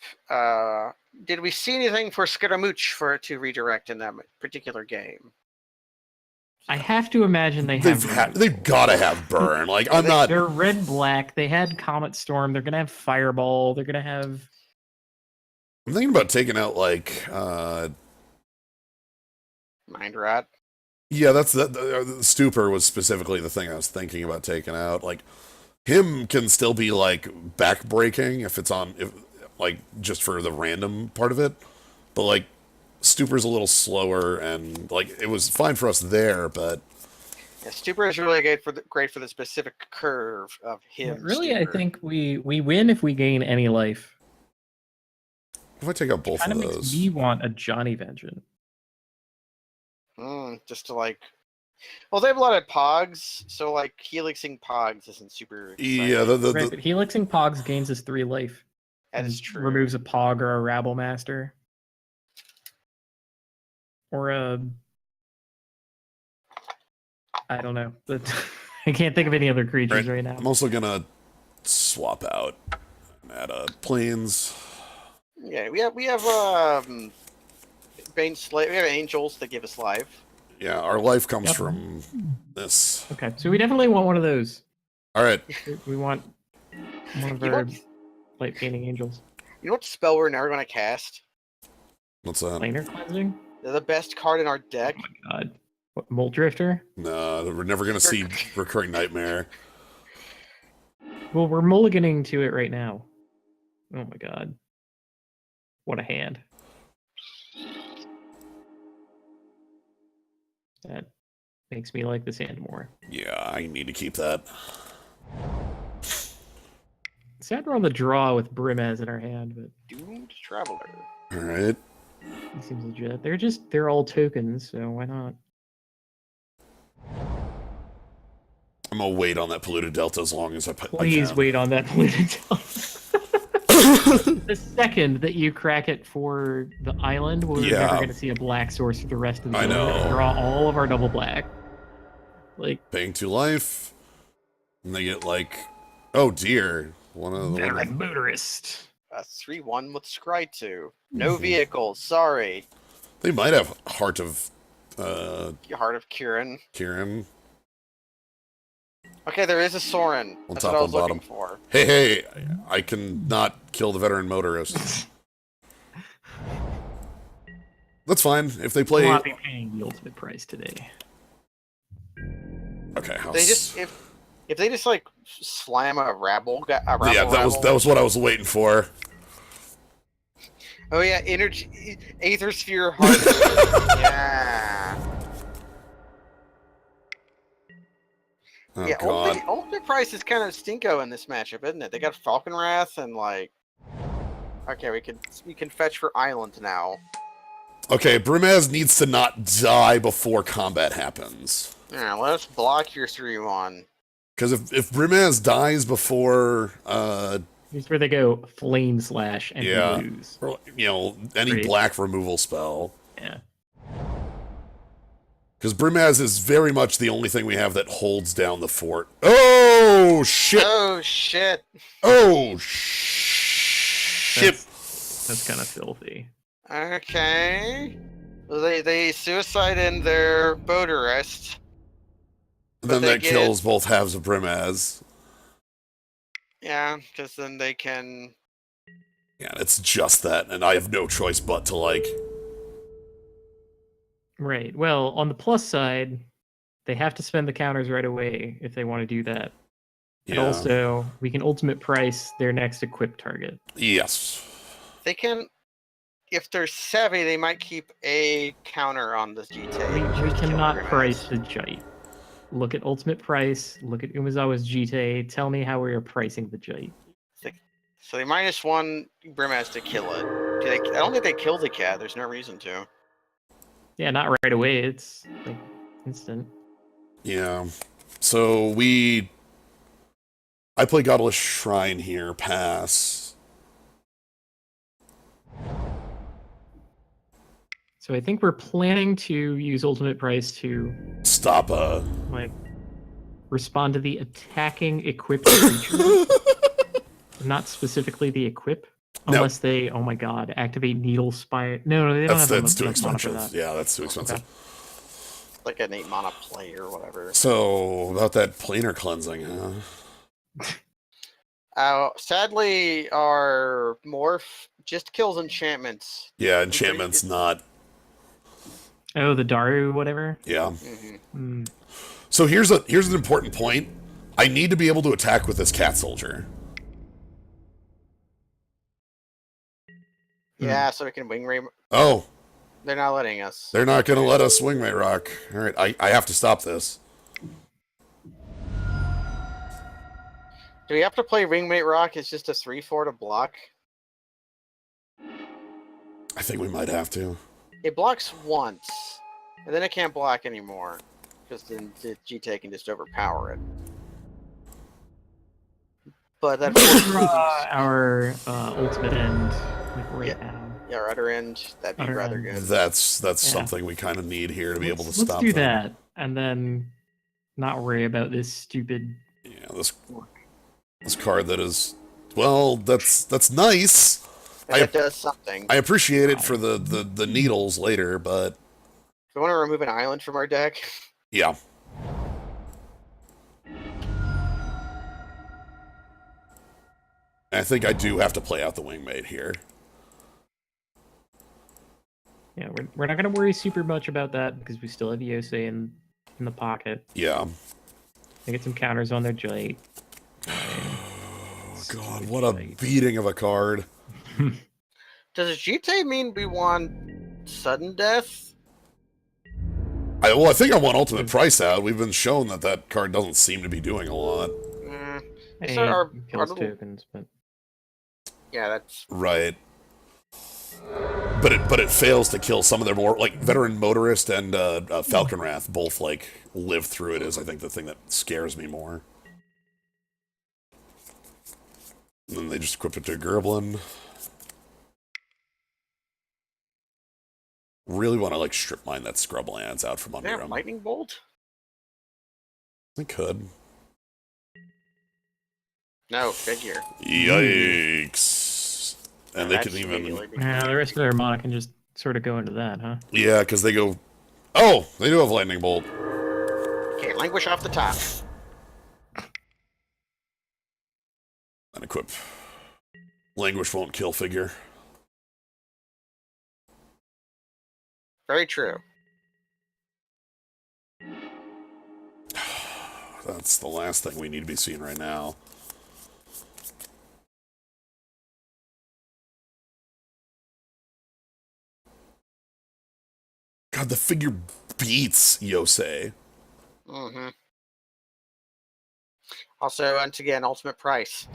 did we see anything for Scaramouche for it to redirect in that particular game? I have to imagine they've got to have burn. Like They're red black. They had Comet Storm. They're gonna have Fireball. They're gonna have. I'm thinking about taking out like Mind Rot. Yeah, that's the Stupor was specifically the thing I was thinking about taking out. Like him can still be like backbreaking if it's on like just for the random part of it, but like Stupor's a little slower, and like it was fine for us there, but yeah, Stupor is really great for the specific curve of him. Really, Stupor. I think we win if we gain any life. If I take out both of those, makes me want a Johnny Vengeance. Just to like, well, they have a lot of Pogs, so like Helixing Pogs isn't super exciting. Yeah, but Helixing Pogs gains us 3 life. That is true. Removes a Pog or a Rabble Master. Or I don't know. I can't think of any other creatures right now. I'm also gonna swap out at Plains. Yeah, Yeah, we have Bane Slave. We have angels that give us life. Yeah, our life comes Yep. from this. Okay, so we definitely want one of those. All right. We want one of You know our what? light painting angels. You know what spell we're never going to cast? What's that? Planar cleansing? They're the best card in our deck. Oh my god. What, Molt Drifter? No, we're never gonna see recurring nightmare. Well, we're mulliganing to it right now. Oh my god. What a hand. That makes me like this hand more. Yeah, I need to keep that. Sad we're on the draw with Brimaz in our hand, but Doomed Traveler. All right. he seems legit. They're all tokens, so why not? I'm gonna wait on that polluted delta as long as I can. Please wait on that polluted delta. The second that you crack it for the island, we're never going to see a black source for the rest of the game. know. Draw all of our double black. Like Paying 2 life, and they get like, oh dear, one of the veteran motorist. A 3/1 with Scry 2. No vehicles. Sorry. They might have Heart of Heart of Kieran. Kieran. Okay, there is a Soren. On That's top, what I on was bottom. looking for. Hey, I can not kill the veteran motorist. That's fine if they play. We'll not be paying the ultimate price today. Okay, They just if they just like slam a rabble. yeah, that was what I was waiting for. Oh yeah, energy, Aether Sphere, Heart. Yeah. Oh Yeah, god. ultimate price is kind of stinko in this matchup, isn't it? They got Falcon Wrath and like. Okay, we can fetch for Island now. Okay, Brimaz needs to not die before combat happens. Yeah, let's block your 3/1. Because if Brimaz dies before, Here's where they go flame slash and Yeah. lose. or, you know, any Great. black removal spell. Yeah. Because Brimaz is very much the only thing we have that holds down the fort. Oh, shit! Oh shit! Oh, shit! That's kind of filthy. Okay. Well, they suicide in their boat arrest. And then they that kills both halves of Brimaz. Yeah, because then they can. Yeah, it's just that, and I have no choice but to, like... Right. Well, on the plus side, they have to spend the counters right away if they want to do that. And Yeah. also, we can ultimate price their next equip target. Yes. They can. If they're savvy, they might keep a counter on the GTA. We just to kill cannot Grimaz. price the Jite. Look at ultimate price. Look at Umezawa's GTA. Tell me how we are pricing the Jite. So they -1 Brimaz to kill it. I don't think they kill the cat. There's no reason to. Yeah, not right away. It's like instant. Yeah. So I play Godless Shrine here, pass. So I think we're planning to use ultimate price to Stop like respond to the attacking equipped creature. Not specifically the equip. No. Unless they, oh my god, activate Needle Spire. No, they don't have that's too enough mana for expensive. that. Yeah, that's too expensive. Okay. Like an 8 mana play or whatever. So, about that planar cleansing, huh? Sadly, our morph just kills enchantments. Yeah, enchantment's not... Oh, the Daru, whatever. Yeah. Mm-hmm. So here's an important point. I need to be able to attack with this cat soldier. Yeah, so we can wing ray. Oh, They're not letting us. they're not going to let us swing my rock. All right, I have to stop this. Do we have to play Ringmate Rock? It's just a 3/4 to block. I think we might have to. It blocks once, and then it can't block anymore, because then the GTA can just overpower it. But that Our ultimate end, like right now. yeah, our other end, that'd be Other rather end. good. That's Yeah. something we kind of need here to be able to Let's stop do them. that, and then not worry about this stupid. Yeah, this card that is, well, that's nice, And that does something. I appreciate it for the needles later, but... Do you want to remove an island from our deck? Yeah. I think I do have to play out the Wingmate here. Yeah, we're not going to worry super much about that because we still have Yosei in the pocket. Yeah. They get some counters on their Jite. Oh god, what a beating of a card. Does Jite mean we want sudden death? I think I want Ultimate Price out. We've been shown that card doesn't seem to be doing a lot. Hey, our kills little... tokens, but... Yeah, that's... Right. But it fails to kill some of their more, like, Veteran Motorist and Falcon Wrath both, like, live through it is, I think, the thing that scares me more. And then they just equip it to Gerblin. Really want to, like, strip mine that Scrublands out from under him. Lightning Bolt? They could. No, figure. Yikes. And they can even... Yeah, the rest of their mana can just sort of go into that, huh? Yeah, because they go... Oh! They do have Lightning Bolt. Okay, Languish off the top. And equip. Languish won't kill figure. Very true. That's the last thing we need to be seeing right now. God, the figure beats Yosei. Mm-hmm. Also, once again, Ultimate Price.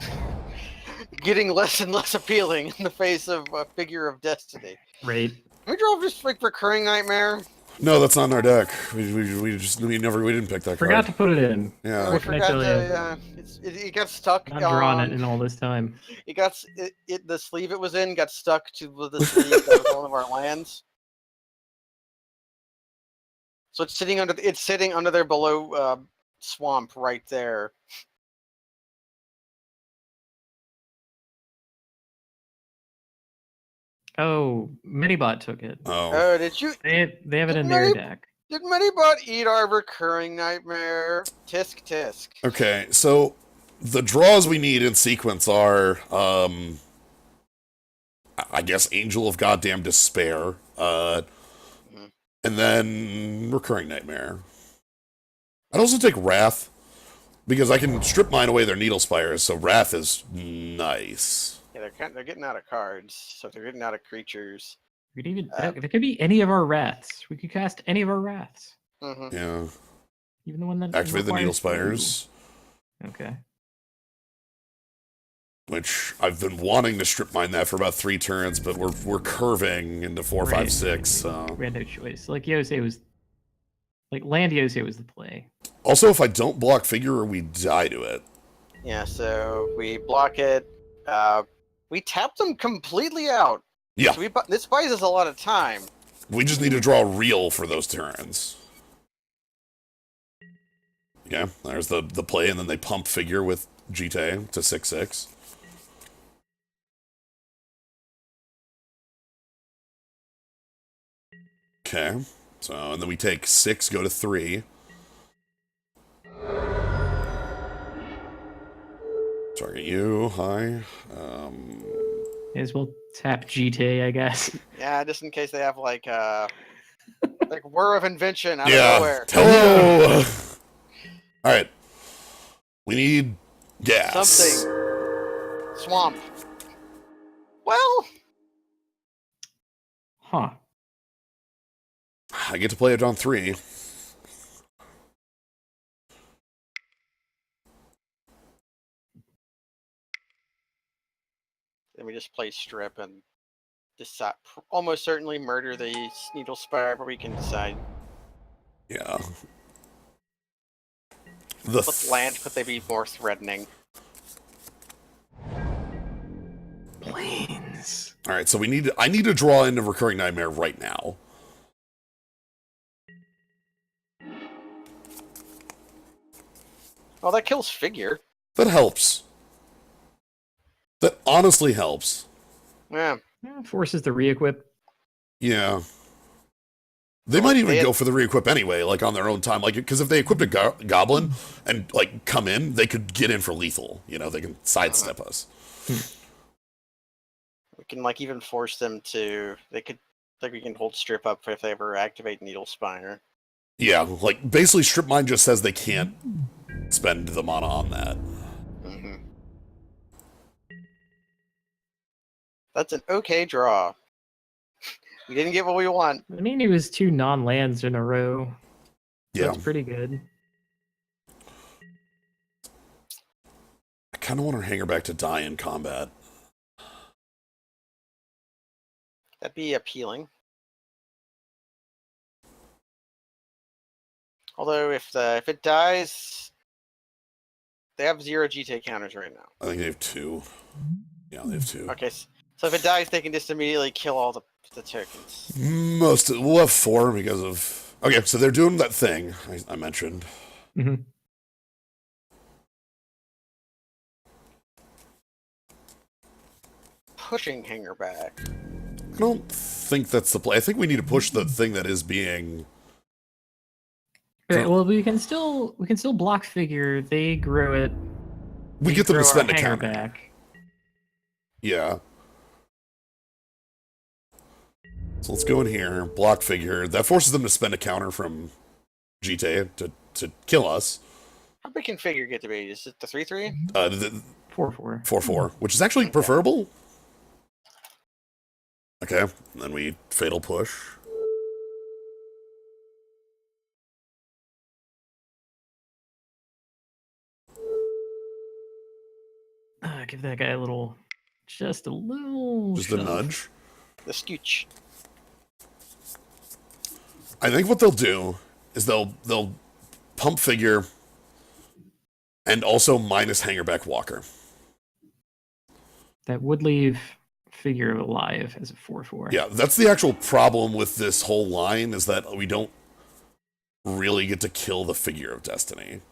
Getting less and less appealing in the face of a Figure of Destiny. Right. Can we draw this like Recurring Nightmare? No, that's not in our deck. We didn't pick that Forgot card. to put it in. Yeah. What can I tell you? It got stuck. Not drawn it in all this time. It got the sleeve it was in got stuck to the sleeve that was one of our lands. So it's sitting under their below swamp right there. Oh, Minibot took it. Oh. Did you? They have it in their deck. Did Minibot eat our Recurring Nightmare? Tisk tisk. Okay, so the draws we need in sequence are, I guess, Angel of Goddamn Despair, and then Recurring Nightmare. I'd also take Wrath, because I can strip mine away their Needle Spires, so Wrath is nice. Yeah, they're getting out of cards, so they're getting out of creatures. We could even there could be any of our Wraths. We could cast any of our Wraths. Mm-hmm. Yeah. Even the one that Activate the Needle Spires. Okay. Which I've been wanting to strip mine that for about 3 turns, but we're curving into 4, 5, 6. So we had no choice. Like Yosei was, like Land Yosei was the play. Also, if I don't block figure, we die to it. Yeah, so we block it. We tap them completely out. Yeah. So this buys us a lot of time. We just need to draw real for those turns. Yeah, there's the play, and then they pump figure with Jite to 6/6. Okay, so, and then we take 6, go to 3. Target you, hi. May as well tap GT, I guess. Yeah, just in case they have like Whir of Invention out of Yeah, nowhere. hello! Alright. We need gas. Something. Swamp. Well. Huh. I get to play it on 3. Then we just play strip and decide, almost certainly murder the Needle Spire, but we can decide. Yeah. With land, could they be more threatening? Planes. Alright, so I need to draw into Recurring Nightmare right now. Oh, that kills figure. That helps. That honestly helps. Yeah. Forces the re-equip. Yeah. They Well, might even they had- go for the re-equip anyway, like on their own time. Like, because if they equipped a goblin and like come in, they could get in for lethal. You know, they can sidestep us. We can like even force them to. They could like we can hold strip up if they ever activate Needle Spire. Yeah, like basically, strip mine just says they can't spend the mana on that. Mm-hmm. That's an okay draw. We didn't get what we want. I mean, it was 2 non-lands in a row. Yeah, That's pretty good. I kind of want our hanger back to die in combat. That'd be appealing. Although if it dies, they have 0 GT counters right now. I think they have 2. Yeah, they have 2. Okay, so if it dies, they can just immediately kill all the tokens. We'll have 4 because of. Okay, so they're doing that thing I mentioned. Mm-hmm. Pushing hanger back. I don't think that's the play. I think we need to push the thing that is being. Right, well, we can still block figure. They grow it. We get them to throw spend our a hanger counter. back. Yeah. So let's go in here, block figure. That forces them to spend a counter from GT to kill us. How big can figure get to be? Is it the 3/3? 4/4. 4/4, which is actually preferable. Okay, and then we fatal push. Give that guy a little, just a little. Just a shove. nudge. The scooch. I think what they'll do is they'll pump figure and also minus hangerback walker. That would leave figure alive as a 4/4. Yeah, that's the actual problem with this whole line, is that we don't really get to kill the figure of destiny.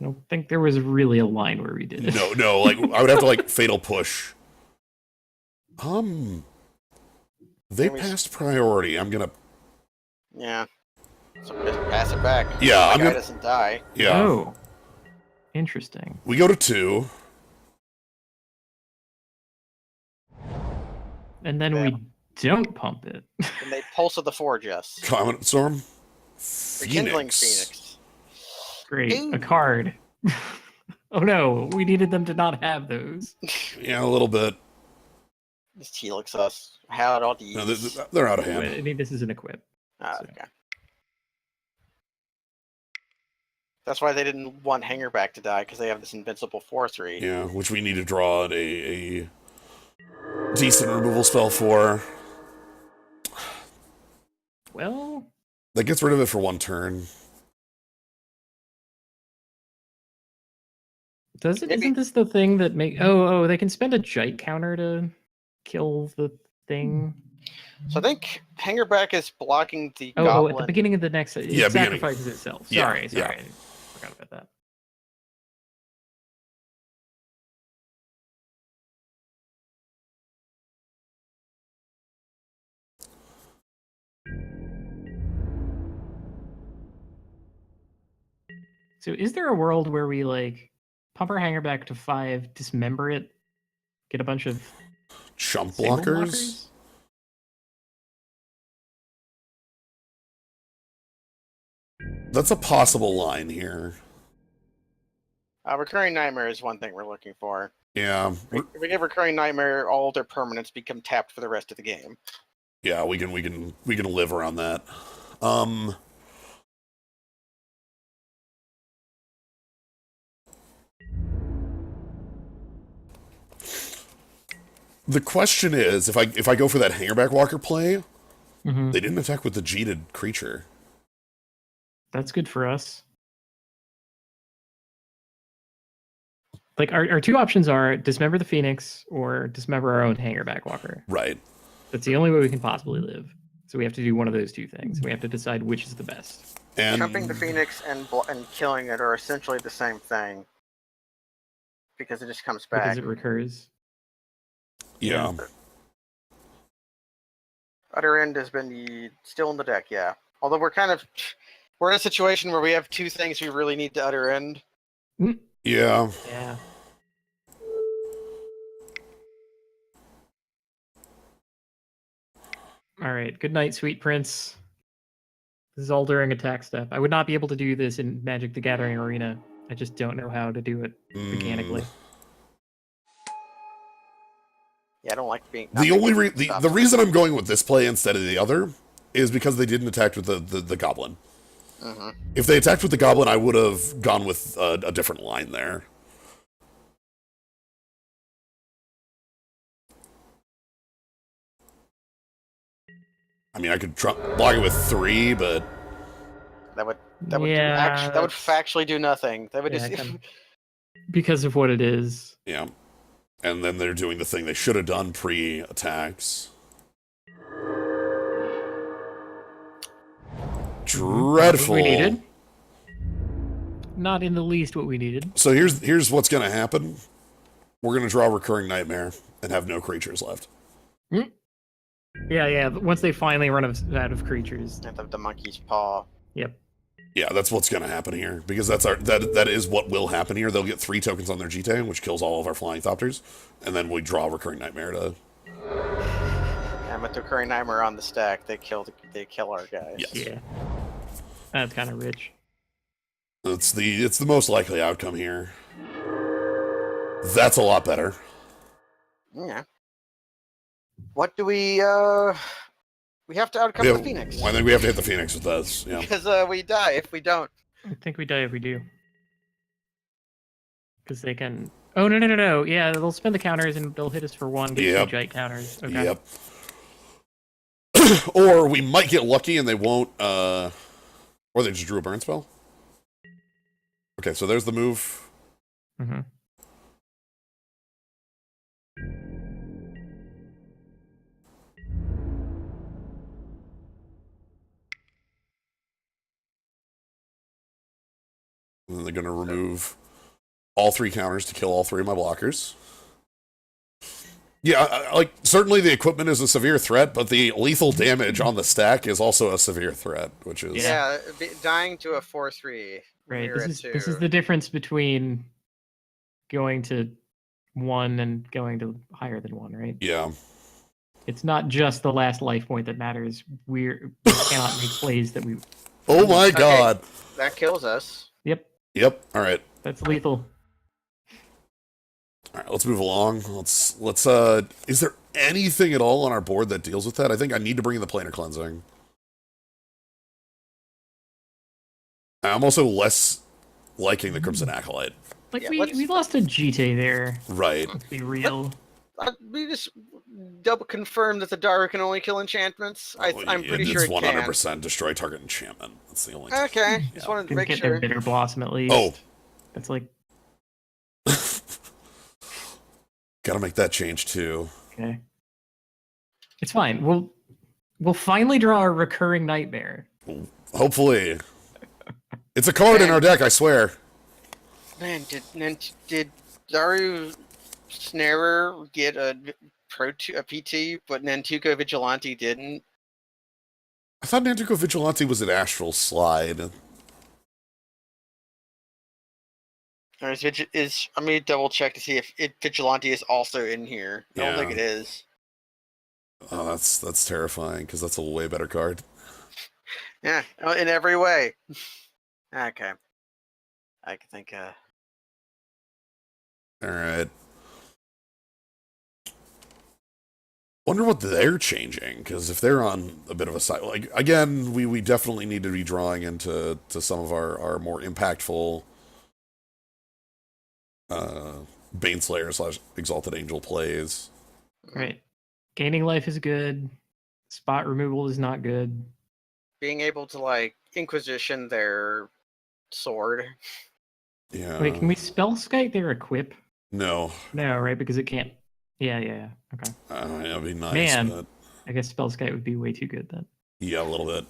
I don't think there was really a line where we did it. No, like I would have to like fatal push. They passed priority. I'm gonna. Yeah. So just pass it back. Yeah, The guy doesn't die. Yeah. Oh, interesting. We go to 2. And then we don't pump it. And they pulse of the forge us. Comet Storm. Rekindling Phoenix. Great, Ooh. a card. Oh no, we needed them to not have those. Yeah, a little bit. Just helix us. How it all these. No, they're out of hand. I mean, this is an equip. Ah, so. okay. That's why they didn't want hanger back to die, because they have this invincible 4/3. Yeah, which we need to draw a decent removal spell for. Well, That gets rid of it for 1 turn. does it? Maybe. Isn't this the thing that make? Oh, they can spend a Jite counter to kill the thing. So I think hanger back is blocking the Oh, goblin. at the beginning of the next, it Yeah, beginning. sacrifices itself. Yeah, Sorry, yeah. I forgot about that. So is there a world where we like pump our hanger back to 5, dismember it, get a bunch of Chump single blockers? That's a possible line here. Recurring Nightmare is one thing we're looking for. Yeah. If we give Recurring Nightmare, all their permanents become tapped for the rest of the game. Yeah, we can live around that. The question is, if I go for that hangerback walker play, they didn't attack with the Jeeted creature. That's good for us. Like our 2 options are dismember the Phoenix or dismember our own hangerback walker. Right. That's the only way we can possibly live. So we have to do one of those 2 things. We have to decide which is the best. And Jumping the Phoenix and killing it are essentially the same thing. Because it just comes back. Because it recurs. Yeah. Utter End has been still in the deck, yeah. Although we're in a situation where we have two things we really need to Utter End. Yeah. Yeah. All right. Good night, sweet prince. This is all during attack step. I would not be able to do this in Magic the Gathering Arena. I just don't know how to do it mechanically. Yeah, I don't like being. The reason I'm going with this play instead of the other is because they didn't attack with the goblin. If they attacked with the goblin, I would have gone with a different line there. I mean, I could block it with 3, but that would factually do nothing. That would just because of what it is. Yeah. And then they're doing the thing they should have done pre-attacks. Dreadful. What we needed. Not in the least what we needed. So here's what's going to happen. We're going to draw Recurring Nightmare and have no creatures left. Yeah. Once they finally run out of creatures. The monkey's paw. Yep. Yeah, that's what's going to happen here, because that is what will happen here. They'll get 3 tokens on their Jite, which kills all of our Flying Thopters, and then we draw Recurring Nightmare to... And with the Recurring Nightmare on the stack, they kill our guys. Yes. Yeah. That's kind of rich. It's the most likely outcome here. That's a lot better. Yeah. What do we have to outcome the Phoenix. I think we have to hit the Phoenix with this. Yeah. Because we die if we don't. I think we die if we do. Because they can... Oh, no. Yeah, they'll spend the counters and they'll hit us for 1, get 2 Jite counters. Okay. Yep. Or we might get lucky and they won't... Or they just drew a burn spell. Okay, so there's the move. Mm-hmm. And then they're going to remove all 3 counters to kill all 3 of my blockers. Yeah, certainly the equipment is a severe threat, but the lethal damage on the stack is also a severe threat, which is... Yeah, dying to a 4/3. Right, this is the difference between going to 1 and going to higher than 1, right? Yeah. It's not just the last life point that matters. We cannot make plays that we... Oh my god! That kills us. Yep, alright. That's lethal. Alright, let's move along. Let's is there anything at all on our board that deals with that? I think I need to bring in the Planar Cleansing. I'm also less liking the Crimson Acolyte. Like, we lost a Jite there. Right. Let's be real. We just double confirm that the Dara can only kill enchantments. I'm pretty sure it can. It's 100% destroy target enchantment. That's the only... Okay, just wanted to make get sure. Their Bitter Blossom at least. Oh. That's like... Gotta make that change too. Okay. It's fine. We'll finally draw a Recurring Nightmare. Hopefully. It's a card in our deck, I swear. Man, did Daru Snarer get a PT, but Nantuko Vigilante didn't? I thought Nantuko Vigilante was an Astral Slide. I'm gonna double check to see if Vigilante is also in here. I don't think it is. Oh, that's terrifying, because that's a way better card. Yeah, in every way. Okay. I think. All right. Wonder what they're changing, because if they're on a bit of a side, like, again, we definitely need to be drawing into some of our more impactful Baneslayer / Exalted Angel plays. Right. Gaining life is good. Spot removal is not good. Being able to, Inquisition their sword. Yeah. Wait, can we spell Skite their equip? No. No, right? Because it can't. Yeah. Okay. That'd be nice. Man, but... I guess spell Skite would be way too good then. Yeah, a little bit.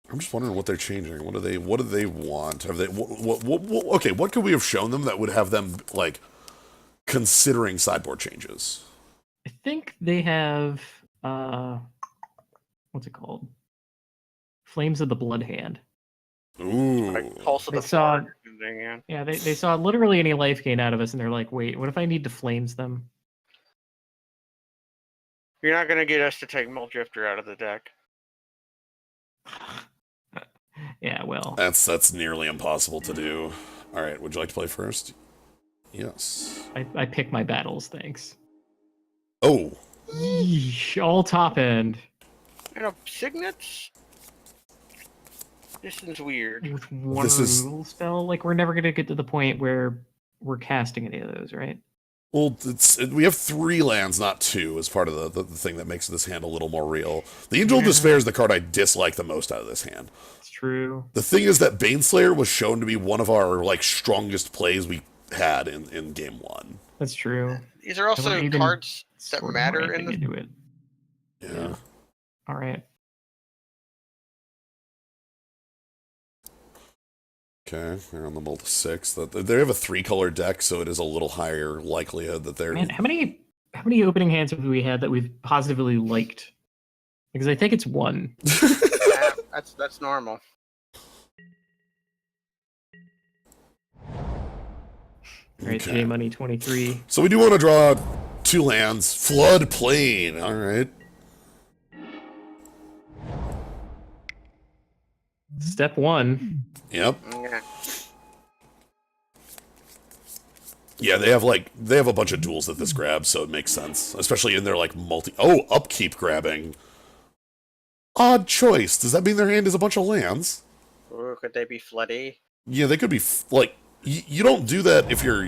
I'm just wondering what they're changing. What do they want? Have they? Okay, what could we have shown them that would have them considering sideboard changes. I think they have what's it called? Flames of the Blood Hand. Ooh. Like Pulse of They the saw- Forge or something, yeah. Yeah, they saw literally any life gain out of us, and they're like, "Wait, what if I need to flames them?" You're not gonna get us to take Muldrifter out of the deck. Yeah, well, That's nearly impossible to do. All right, would you like to play first? Yes. I pick my battles. Thanks. Oh. Yeesh, all top end Signets? This is weird. with one This is- removal spell. Like, we're never gonna get to the point where we're casting any of those, right? Well, we have 3 lands, not 2, as part of the thing that makes this hand a little more real. The Angel of Despair is the card I dislike the most out of this hand. It's true. The thing is that Baneslayer was shown to be one of our like strongest plays we had in game 1. That's true. These are also even cards that Sort of matter ramping in the. into it. Yeah. All right. Okay, they're on the multi 6. They have a 3-color deck, so it is a little higher likelihood that they're. Man, how many opening hands have we had that we've positively liked? Because I think it's 1. Yeah, that's normal. All right, Okay. J Money 23. So we do want to draw 2 lands. Floodplain. All right. Step 1. Yep. Yeah. Yeah, they have a bunch of duels that this grabs, so it makes sense, especially in their like upkeep grabbing. Odd choice. Does that mean their hand is a bunch of lands? Ooh, could they be floody? Yeah, they could be like you don't do that if you're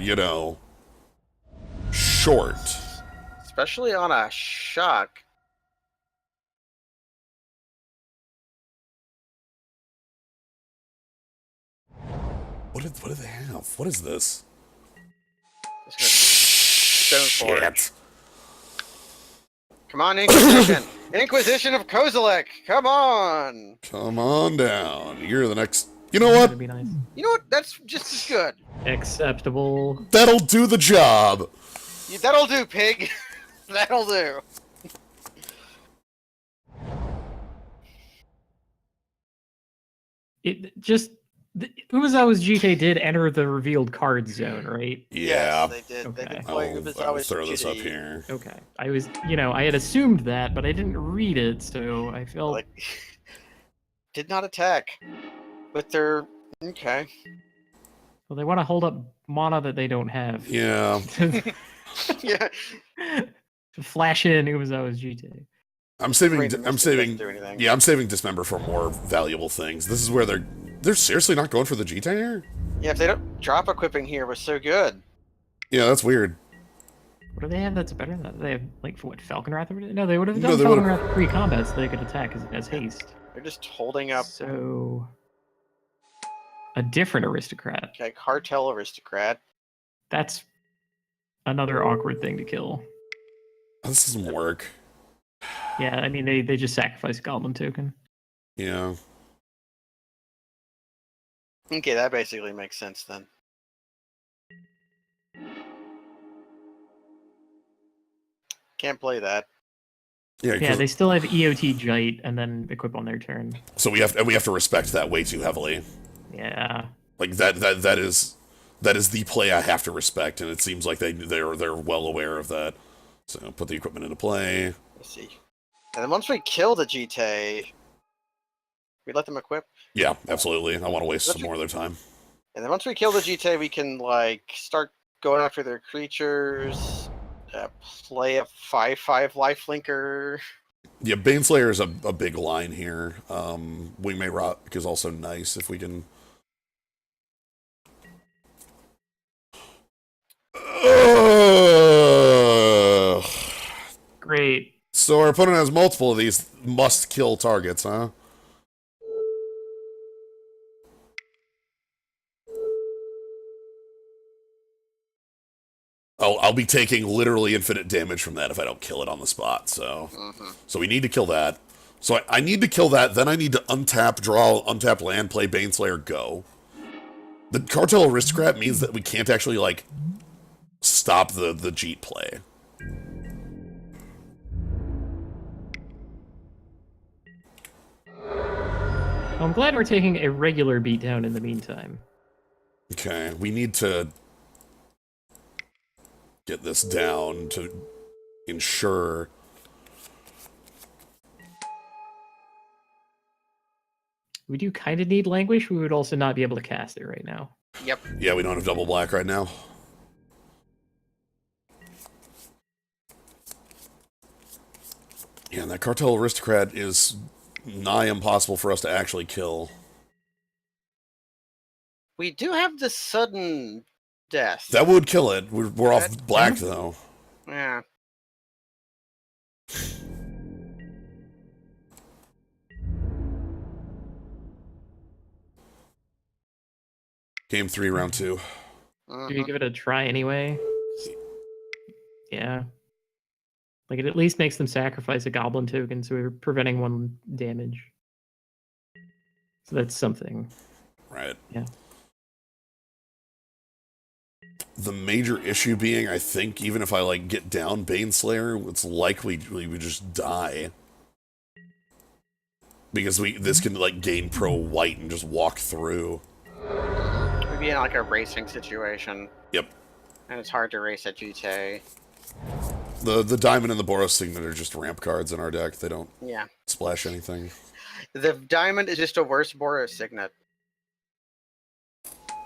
short. Especially on a shock. What do they have? What is this? Stone Forge. Shit. Come on, Inquisition! Inquisition of Kozilek! Come on! Come on down. You're the next. You know what? That'd be nice. You know what? That's just as good. Acceptable. That'll do the job. That'll do, pig. That'll do. It just Umezawa's GT did enter the revealed card zone, right? Yeah. Yes, they did. They Okay. did play I'll Umezawa's throw this up GT. here. Okay. I was, I had assumed that, but I didn't read it, so I felt Like, did not attack. But they're okay. well, they want to hold up mana that they don't have. Yeah. Yeah. To flash in Umezawa's GT. I'm saving. Rain the I'm Mystic saving. doesn't do anything. Yeah, I'm saving Dismember for more valuable things. This is where they're seriously not going for the GT here. Yeah, if they don't drop equipping here was so good. Yeah, that's weird. What do they have that's better than that? They have, like, what, Falcon Wrath? No, they would have No, done they Falcon would've- Wrath pre-combat so they could attack because it has haste. They're just holding up. So, a different aristocrat. Okay, Cartel Aristocrat. That's another awkward thing to kill. This doesn't work. Yeah, I mean, they just sacrifice a Goblin token. Yeah. Okay, that basically makes sense then. Can't play that. Yeah. Yeah, they still have EOT Jite and then equip on their turn. So we have to respect that way too heavily. Yeah. Like that is the play I have to respect, and it seems like they're well aware of that. So put the equipment into play. Let's see. And then once we kill the GT, we let them equip. Yeah, absolutely. I want to waste some more of their time. And then once we kill the GT, we can like start going after their creatures. Play a 5/5 lifelinker. Yeah, Baneslayer is a big line here. Wingmate Rock is also nice if we can. Great. So our opponent has multiple of these must-kill targets, huh? I'll be taking literally infinite damage from that if I don't kill it on the spot. So, so we need to kill that. So I need to kill that. Then I need to untap, draw, untap land, play Baneslayer, go. The Cartel Aristocrat means that we can't actually like stop the Jeet play. Well, I'm glad we're taking a regular beatdown in the meantime. Okay, we need to get this down to ensure. We do kind of need Languish. We would also not be able to cast it right now. Yep. Yeah, we don't have double black right now. Yeah, and that Cartel Aristocrat is nigh impossible for us to actually kill. We do have the sudden death. That would kill it. We're off black, though. Yeah. Game 3, round 2. Do you give it a try anyway? Yeah. Like, it at least makes them sacrifice a goblin token, so we're preventing 1 damage. So that's something. Right. Yeah. The major issue being, I think, even if I, like, get down Baneslayer, it's likely we would just die. Because this can, like, gain pro white and just walk through. We'd be in, like, a racing situation. Yep. And it's hard to race at GTA. The Diamond and the Boros Signet are just ramp cards in our deck. They don't splash anything. The Diamond is just a worse Boros Signet.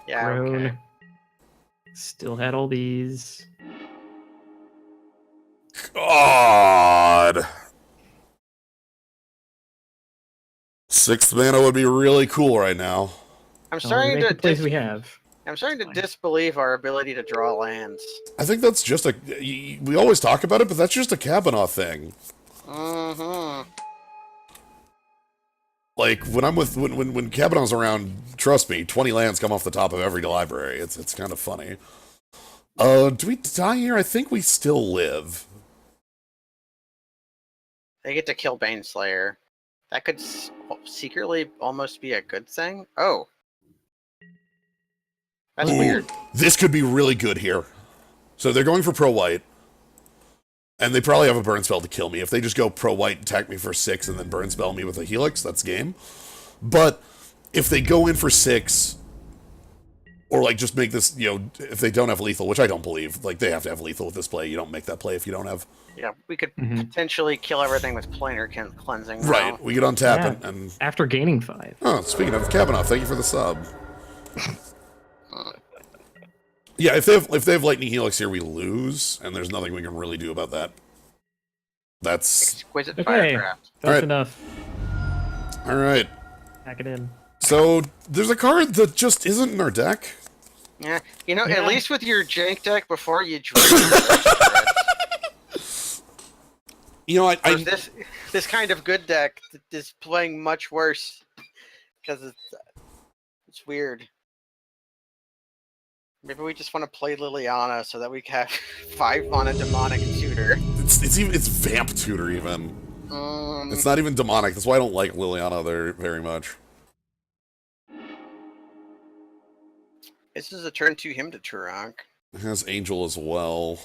Yeah, Grown. okay. Still had all these. God! 6th mana would be really cool right now. I'm starting to plays we have. I'm starting to disbelieve our ability to draw lands. I think that's just a... We always talk about it, but that's just a Kavanaugh thing. Mm-hmm. Like, when Kavanaugh's around, trust me, 20 lands come off the top of every library. It's kind of funny. Do we die here? I think we still live. They get to kill Baneslayer. That could secretly almost be a good thing. Oh. That's weird. This could be really good here. So they're going for pro-white. And they probably have a burn spell to kill me. If they just go pro-white, attack me for 6, and then burn spell me with a Helix, that's game. But if they go in for 6, or like just make this, if they don't have lethal, which I don't believe, like they have to have lethal with this play. You don't make that play if you don't have. Yeah, we could potentially kill everything with planar cleansing. Right, we could untap it. And after gaining 5. Oh, speaking of Kavanaugh, thank you for the sub. Yeah, if they have Lightning Helix here, we lose, and there's nothing we can really do about that. That's exquisite okay. Firecraft. That's enough. All right. Pack it in. So there's a card that just isn't in our deck. Yeah, at least with your jank deck before you drew. This kind of good deck is playing much worse because it's weird. Maybe we just want to play Liliana so that we can have 5 mana demonic tutor. It's vamp tutor even. It's not even demonic. That's why I don't like Liliana there very much. This is a turn 2 him to Turok. It has Angel as well.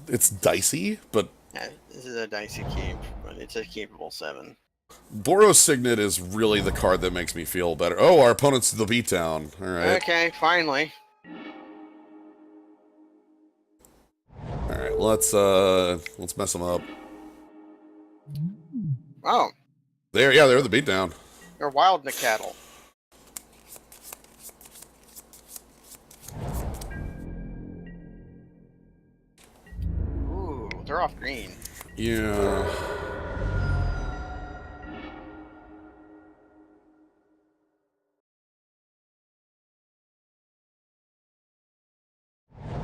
It's dicey, but yeah, this is a dicey keep, but it's a keepable 7. Boros Signet is really the card that makes me feel better. Oh, our opponent's the beatdown. All right. Okay, finally. All right, let's mess them up. Oh. They're the beatdown. They're wild Nicatl. Ooh, they're off green. Yeah.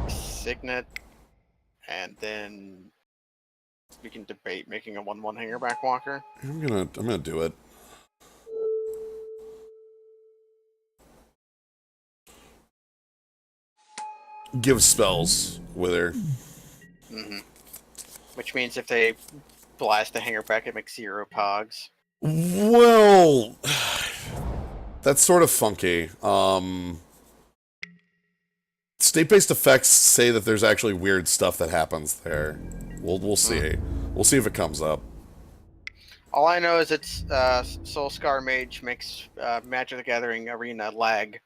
Signet, and then we can debate making a 1/1 hangerback walker. I'm gonna do it. Give spells with her. Which means if they blast the hangerback, it makes 0 pogs. Well, that's sort of funky. It's state-based effects say that there's actually weird stuff that happens there. We'll see. We'll see if it comes up. All I know is it's Soul Scar Mage makes Magic the Gathering Arena lag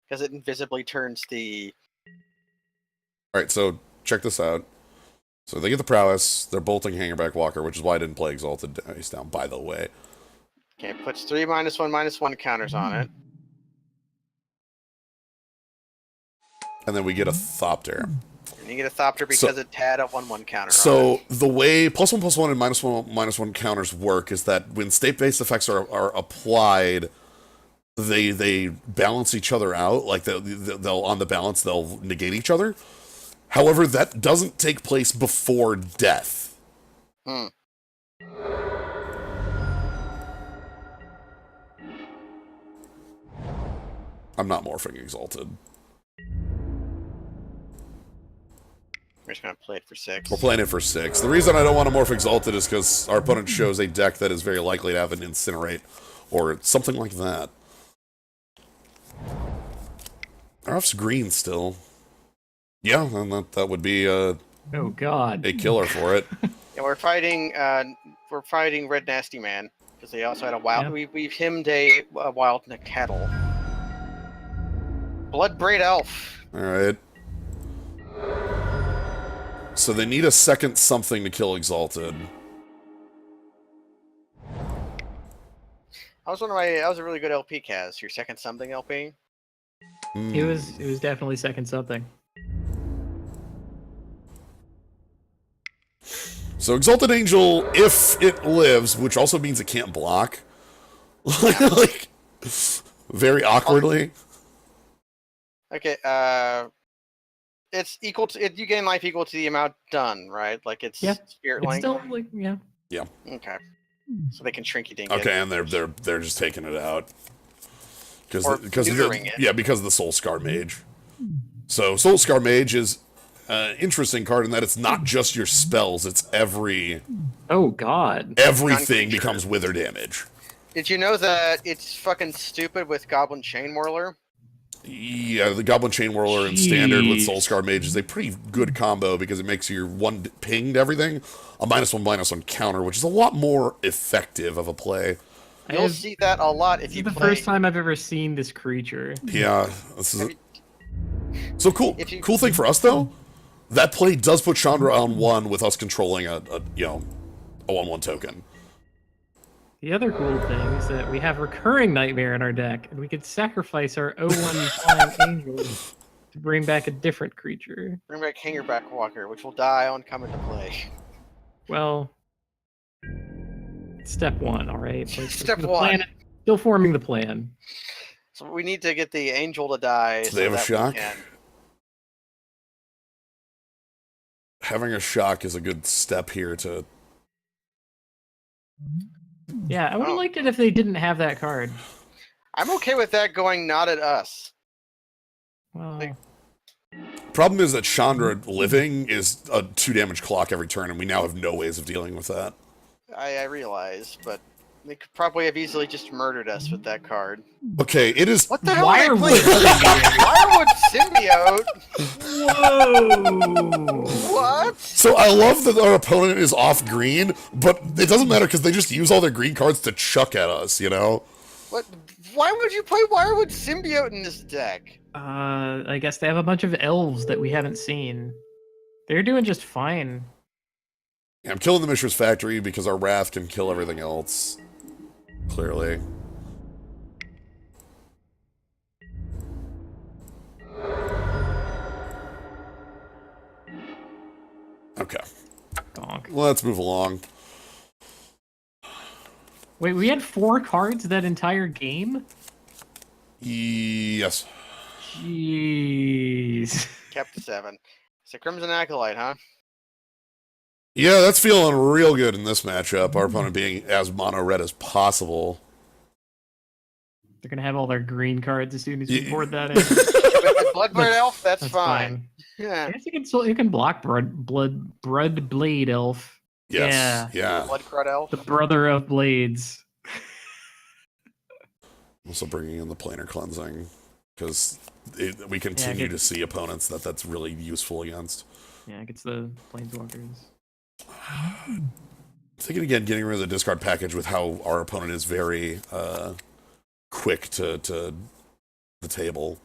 because it invisibly turns the. All right, so check this out. So they get the prowess. They're bolting Hangerback Walker, which is why I didn't play Exalted Ice Down, by the way. Okay, puts 3 -1/-1 counters on it. And then we get a Thopter. And you get a Thopter because it had a 1/1 counter So on it. the way +1/+1 and -1/-1 counters work is that when state-based effects are applied, they balance each other out. Like they'll on the balance they'll negate each other. However, that doesn't take place before death. Hmm. I'm not morphing Exalted. We're just gonna play it for 6. We're playing it for 6. The reason I don't want to morph Exalted is because our opponent shows a deck that is very likely to have an Incinerate or something like that. Ruff's green still. Yeah, and that would be oh god, a killer for it. Yeah, we're fighting Red Nasty Man because they also had a wild. Yep. We've himmed a wild cattle. Bloodbraid Elf. All right. So they need a second something to kill Exalted. That was a really good LP cast. Your second something LP. it was definitely second something. So Exalted Angel, if it lives, which also means it can't block, like very awkwardly. Okay. It's equal to you gain life equal to the amount done, right? Like it's Spirit It's Link. still like Yeah. Okay. So they can shrinky dink Okay, it. and they're just taking it out Or because neutering it. yeah, because of the Soul Scar Mage. So Soul Scar Mage is an interesting card in that it's not just your spells; it's oh god, everything becomes wither damage. Did you know that it's fucking stupid with Goblin Chain Whirler? Yeah, the Goblin Chain Whirler and Standard with Soul Scar Mage is a pretty good combo because it makes your one pinged everything a -1/-1 counter, which is a lot more effective of a play. You'll see that a lot if you This is the play. first time I've ever seen this creature. Yeah, this is so cool. If you- Cool thing for us though, that play does put Chandra on 1 with us controlling a 1/1 token. The other cool thing is that we have Recurring Nightmare in our deck, and we could sacrifice our 0/1 Flying Angel to bring back a different creature. Bring back Hangerback Walker, which will die on come into play. Well, step 1, all right? Step the 1. plan- still forming the plan. So we need to get the angel to die. Do they have a that shock? we can. Having a shock is a good step here to. Yeah, I would have Oh. liked it if they didn't have that card. I'm okay with that going not at us. Well, Like- Problem is that Chandra living is a 2 damage clock every turn, and we now have no ways of dealing with that. I realize, but they could probably have easily just murdered us with that card. Okay, it is. What the hell Wirewood are they playing? Wirewood Symbiote? whoa! What? So I love that our opponent is off green, but it doesn't matter because they just use all their green cards to chuck at us, you know? What? Why would you play Wirewood Symbiote in this deck? I guess they have a bunch of elves that we haven't seen. They're doing just fine. Yeah, I'm killing the Mishra's Factory because our Wrath can kill everything else. Clearly. Okay. Donk. Let's move along. Wait, we had 4 cards that entire game? Yes. Jeez. Kept to 7. It's a Crimson Acolyte, huh? Yeah, that's feeling real good in this matchup. Our opponent being as mono red as possible. They're gonna have all their green cards as soon as we Yeah. board that in. With Bloodbird Elf, that's That's fine. I Yeah. guess you can block Blood Blade Elf. Yes. Yeah. Blood Crud Elf. The brother of blades. Also bringing in the planar cleansing. because we continue to see opponents that's really useful against. Yeah, it gets the planeswalkers. I'm thinking again, getting rid of the discard package with how our opponent is very quick to the table.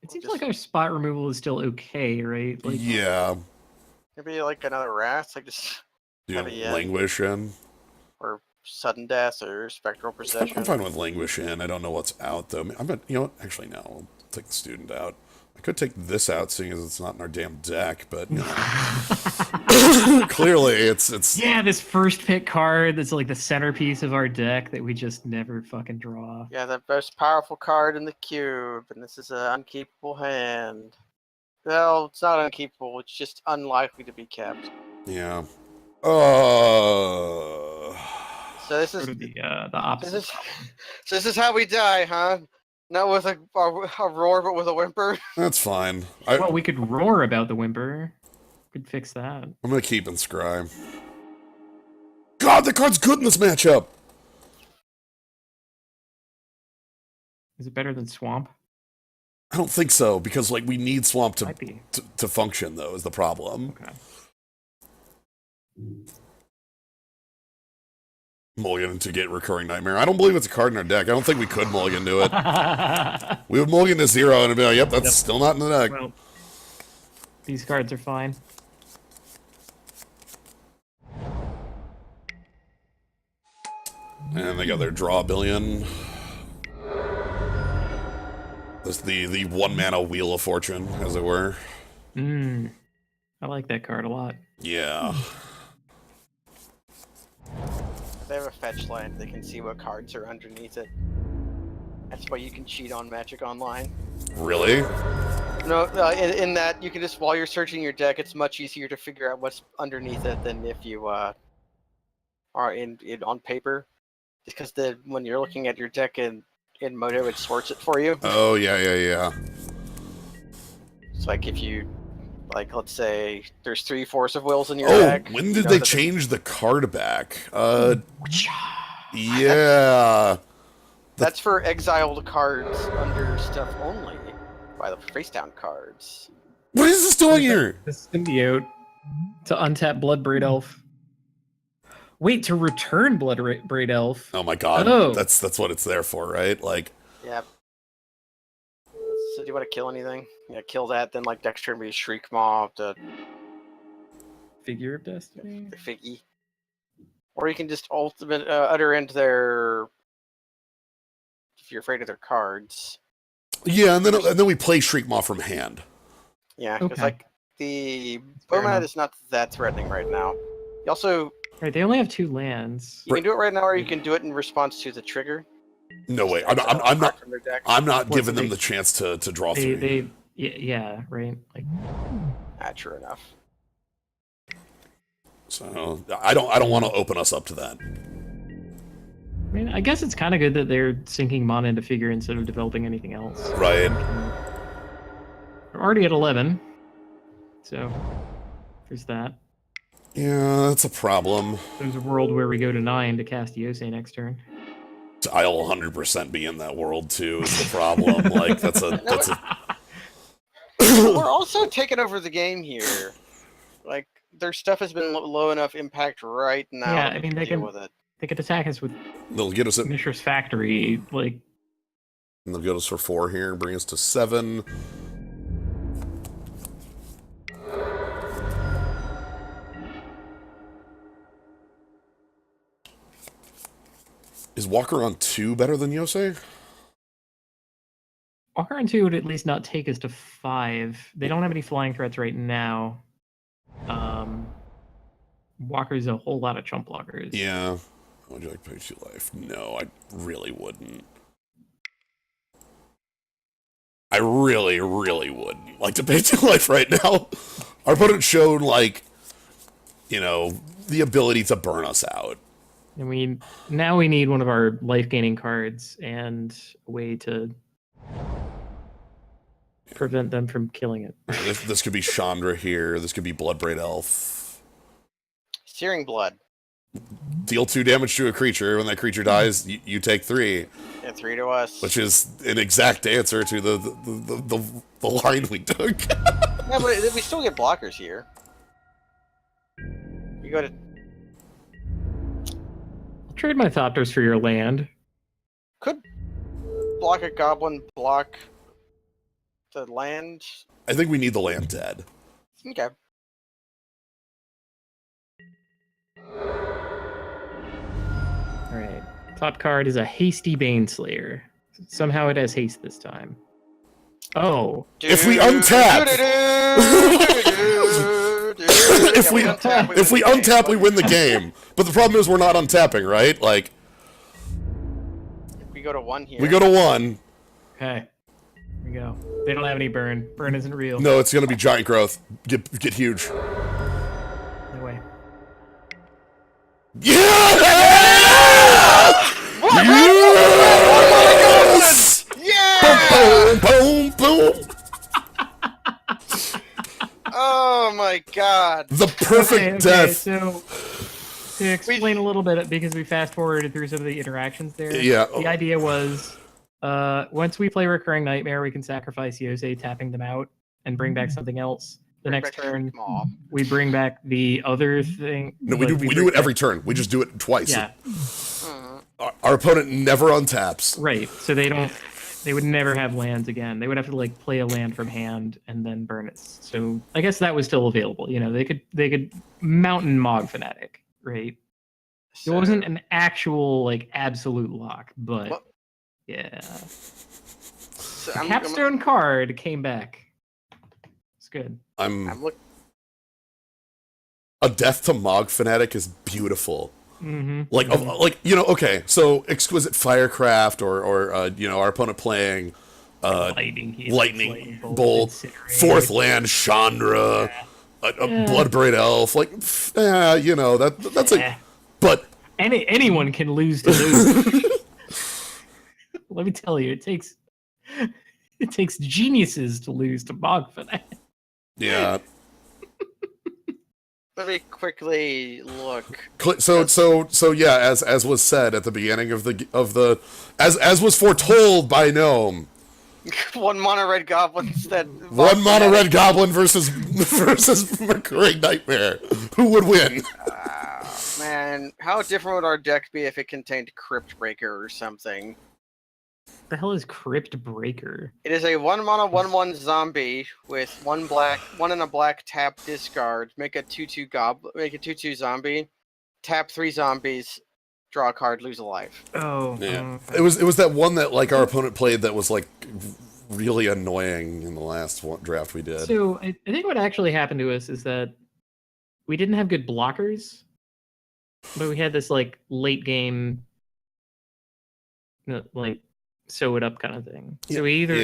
It seems like our spot removal is still okay, right? Like, yeah. Maybe like another Wrath, like just have a Languish in. Or Sudden Death or Spectral Procession. I'm fine with Languish in. I don't know what's out though. I'm not, you know what? Actually, no. I'll take the Student out. I could take this out, seeing as it's not in our damn deck, but you know. Clearly, it's. Yeah, this first pick card that's like the centerpiece of our deck that we just never fucking draw. Yeah, the most powerful card in the cube, and this is an unkeepable hand. Well, it's not unkeepable. It's just unlikely to be kept. Yeah. So this is the opposite. So this is how we die, huh? Not with a roar, but with a whimper. That's fine. Well, we could roar about the whimper. Could fix that. I'm gonna keep and scry. God, the card's good in this matchup. Is it better than Swamp? I don't think so, because like we need Swamp to function though, is the problem. Okay. Mulligan to get Recurring Nightmare. I don't believe it's a card in our deck. I don't think we could mulligan to it. We would mulligan to 0 and it'd be like, yep, that's still not in the deck. Well, these cards are fine. And they got their draw a billion. This the 1-mana Wheel of Fortune, as it were. I like that card a lot. Yeah. If they have a fetch land, they can see what cards are underneath it. That's why you can cheat on Magic Online. Really? No, in that you can just, while you're searching your deck, it's much easier to figure out what's underneath it than if you are on paper. Because when you're looking at your deck in Moto, it sorts it for you. Oh, yeah. It's like if you, like, let's say there's 3 Force of Wills in your Oh, deck. when did they change the card back? Yeah. That's for exiled cards under stuff only by the Valuetown cards. What is this doing here? The symbiote to untap Bloodbraid Elf. Wait, to return Bloodbraid Elf. Oh my god. Oh. That's what it's there for, right? Like. Yeah. So do you want to kill anything? Yeah, kill that, then like next turn be Shriek Maw, the Figure of Destiny? The Figgy. Or you can just ultimate utter end their, if you're afraid of their cards. Yeah, and then we play Shriek Maw from hand. Yeah, because like the Bomat is not that threatening right now. You also right, they only have 2 lands. You can do it right now, or you can do it in response to the trigger. No way. I'm not giving them the chance to draw 3. Yeah, right. Like, true enough. So I don't want to open us up to that. I mean, I guess it's kind of good that they're sinking mana into Figure instead of developing anything else. Right. We're already at 11, so there's that. Yeah, that's a problem. There's a world where we go to 9 to cast Yosei next turn. I'll 100% be in that world too. Is the problem? Like that's a. We're also taking over the game here. Like their stuff has been low enough impact right now. Yeah, I mean they can. They could attack us with. They'll get us at Mishra's Factory, like. And they'll get us for 4 here, bring us to 7. Is Walker on 2 better than Yosei? Walker on 2 would at least not take us to 5. They don't have any flying threats right now. Walker's a whole lot of chump blockers. Yeah. Would you like to pay 2 life? No, I really wouldn't. I really wouldn't like to pay 2 life right now. Our opponent showed, like, you know, the ability to burn us out. And now we need one of our life-gaining cards and a way to prevent them from killing it. This could be Chandra here. This could be Bloodbraid Elf. Searing Blood. deal 2 damage to a creature. When that creature dies, you take 3. And 3 to us. Which is an exact answer to the line we took. Yeah, but we still get blockers here. You go to... I'll trade my Thopters for your land. Could block a goblin, block the land. I think we need the land dead. Okay. Alright. Top card is a Hasty Baneslayer. Somehow it has haste this time. Oh. If we untap! if we untap, we win the game. But the problem is we're not untapping, right? Like... We go to 1 here. We go to 1. Okay. Here we go. They don't have any burn. Burn isn't real. No, it's gonna be giant growth. Get huge. No way. Yes! Yeah! Boom, boom, boom! Oh my god. The perfect death. So, to explain a little bit, because we fast forwarded through some of the interactions there. Yeah. The idea was, once we play Recurring Nightmare, we can sacrifice Yosei, tapping them out, and bring back something else. The next turn, we bring back the other thing. No, we do it every turn. We just do it twice. Yeah. Our opponent never untaps. Right. So they would never have lands again. They would have to like play a land from hand and then burn it. So I guess that was still available. You know, they could Mountain Mog Fanatic, right? It wasn't an actual like absolute lock, but yeah. So Capstone card came back. It's good. A death to Mog Fanatic is beautiful. Mm-hmm. Like you know, okay, so Exquisite Firecraft or our opponent playing Lightning Bolt, 4th land Chandra, a Bloodbraid Elf, like that's like, but anyone can lose to those. Let me tell you, it takes geniuses to lose to Mog Fanatic. Yeah. Let me quickly look. So yeah, as was said at the beginning of the as was foretold by Gnome. 1 mono red goblin instead. 1 mono red goblin versus Recurring Nightmare. Who would win? Man, how different would our deck be if it contained Crypt Breaker or something? What the hell is Crypt Breaker? It is a 1 mana 1/1 zombie with 1 black, 1 and a black tap discard. Make a 2/2 goblin. Make a 2/2 zombie. Tap 3 zombies. Draw a card. Lose a life. Oh, yeah. It was that one that like our opponent played that was like really annoying in the last draft we did. So I think what actually happened to us is that we didn't have good blockers, but we had this like late game, like sew it up kind of thing. So we either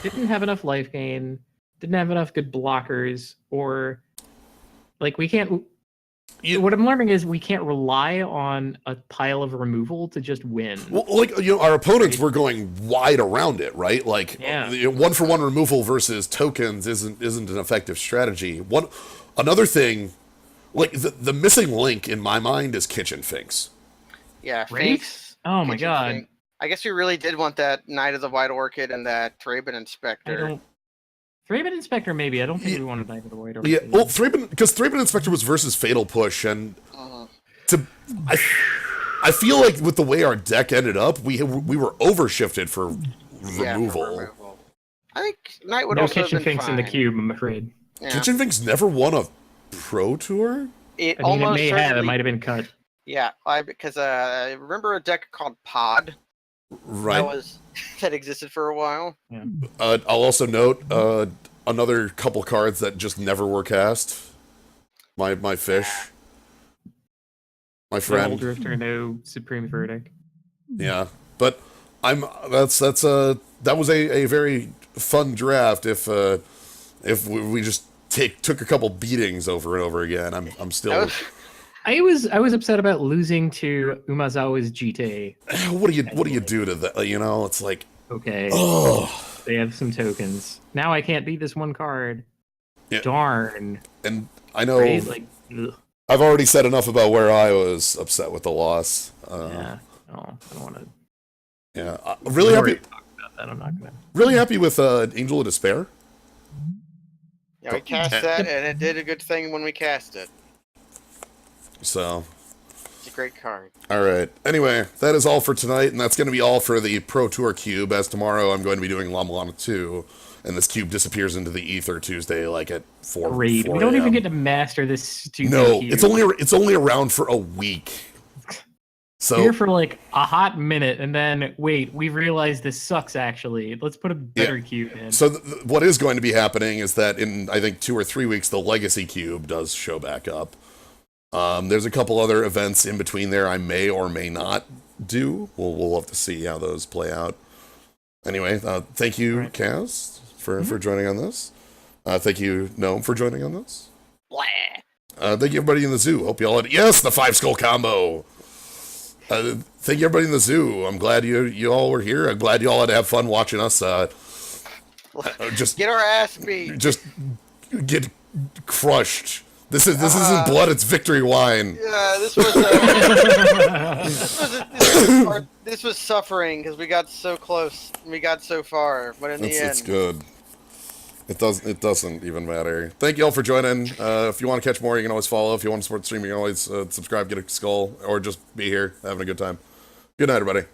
didn't have enough life gain, didn't have enough good blockers, or like we can't. What I'm learning is we can't rely on a pile of removal to just win. Well, like our opponents were going wide around it, right? Like 1-for-1 removal versus tokens isn't an effective strategy. Another thing, like the missing link in my mind is Kitchen Finks. Yeah, Finks. Oh my god. Finks. I guess we really did want that Knight of the White Orchid and that Thraben Inspector. Thraben Inspector, maybe. I don't think we wanted Knight of the White Orchid. Yeah, well, because Thraben Inspector was versus Fatal Push, and I feel like with the way our deck ended up, we were overshifted for removal. I think Knight would also Kitchen have been Finks fine. in the cube, I'm afraid. Yeah. Kitchen Finks never won a Pro Tour? It I mean, it almost may have. It certainly- might have been cut. Yeah, because I remember a deck called Pod. Right. That existed for a while. Yeah. I'll also note another couple cards that just never were cast. My fish. My friend. No Drifter, no Supreme Verdict. Yeah, but that was a very fun draft. If we just took a couple beatings over and over again, I'm still. I was upset about losing to Umazawa's GT. What do you do to that? It's like okay. Oh, they have some tokens. Now I can't beat this one card. Yeah. Darn. And I know right? Like, ugh. I've already said enough about where I was upset with the loss. Yeah. No, I don't want to. Yeah. Really happy. Talk about that. I'm not gonna. Really happy with Angel of Despair. Yeah, we cast that, and it did a good thing when we cast it. So. It's a great card. All right. Anyway, that is all for tonight, and that's going to be all for the Pro Tour Cube, as tomorrow I'm going to be doing La Milana 2, and this cube disappears into the ether Tuesday, like at 4 Great. 4 We don't even a.m. get to master this stupid No, cube. it's only around for a week. So Here for like a hot minute, and then wait, we realized this sucks actually. Let's put a better cube in. So what is going to be happening is that in, I think, 2 or 3 weeks, the Legacy Cube does show back up. There's a couple other events in between there I may or may not do. We'll have to see how those play out. Anyway, thank you, Kaz, for joining on this. Thank you, Gnome, for joining on this. Blah. Thank you, everybody in the zoo. Hope you all had... Yes, the 5-skull combo! Thank you, everybody in the zoo. I'm glad you all were here. I'm glad you all had to have fun watching us just get our ass beat. Just get crushed. This isn't blood, it's victory wine. Yeah, this was suffering because we got so close and we got so far, but in the end, it's good. It doesn't even matter. Thank you all for joining. If you want to catch more, you can always follow. If you want to support the stream, you can always subscribe, get a skull, or just be here having a good time. Good night, everybody.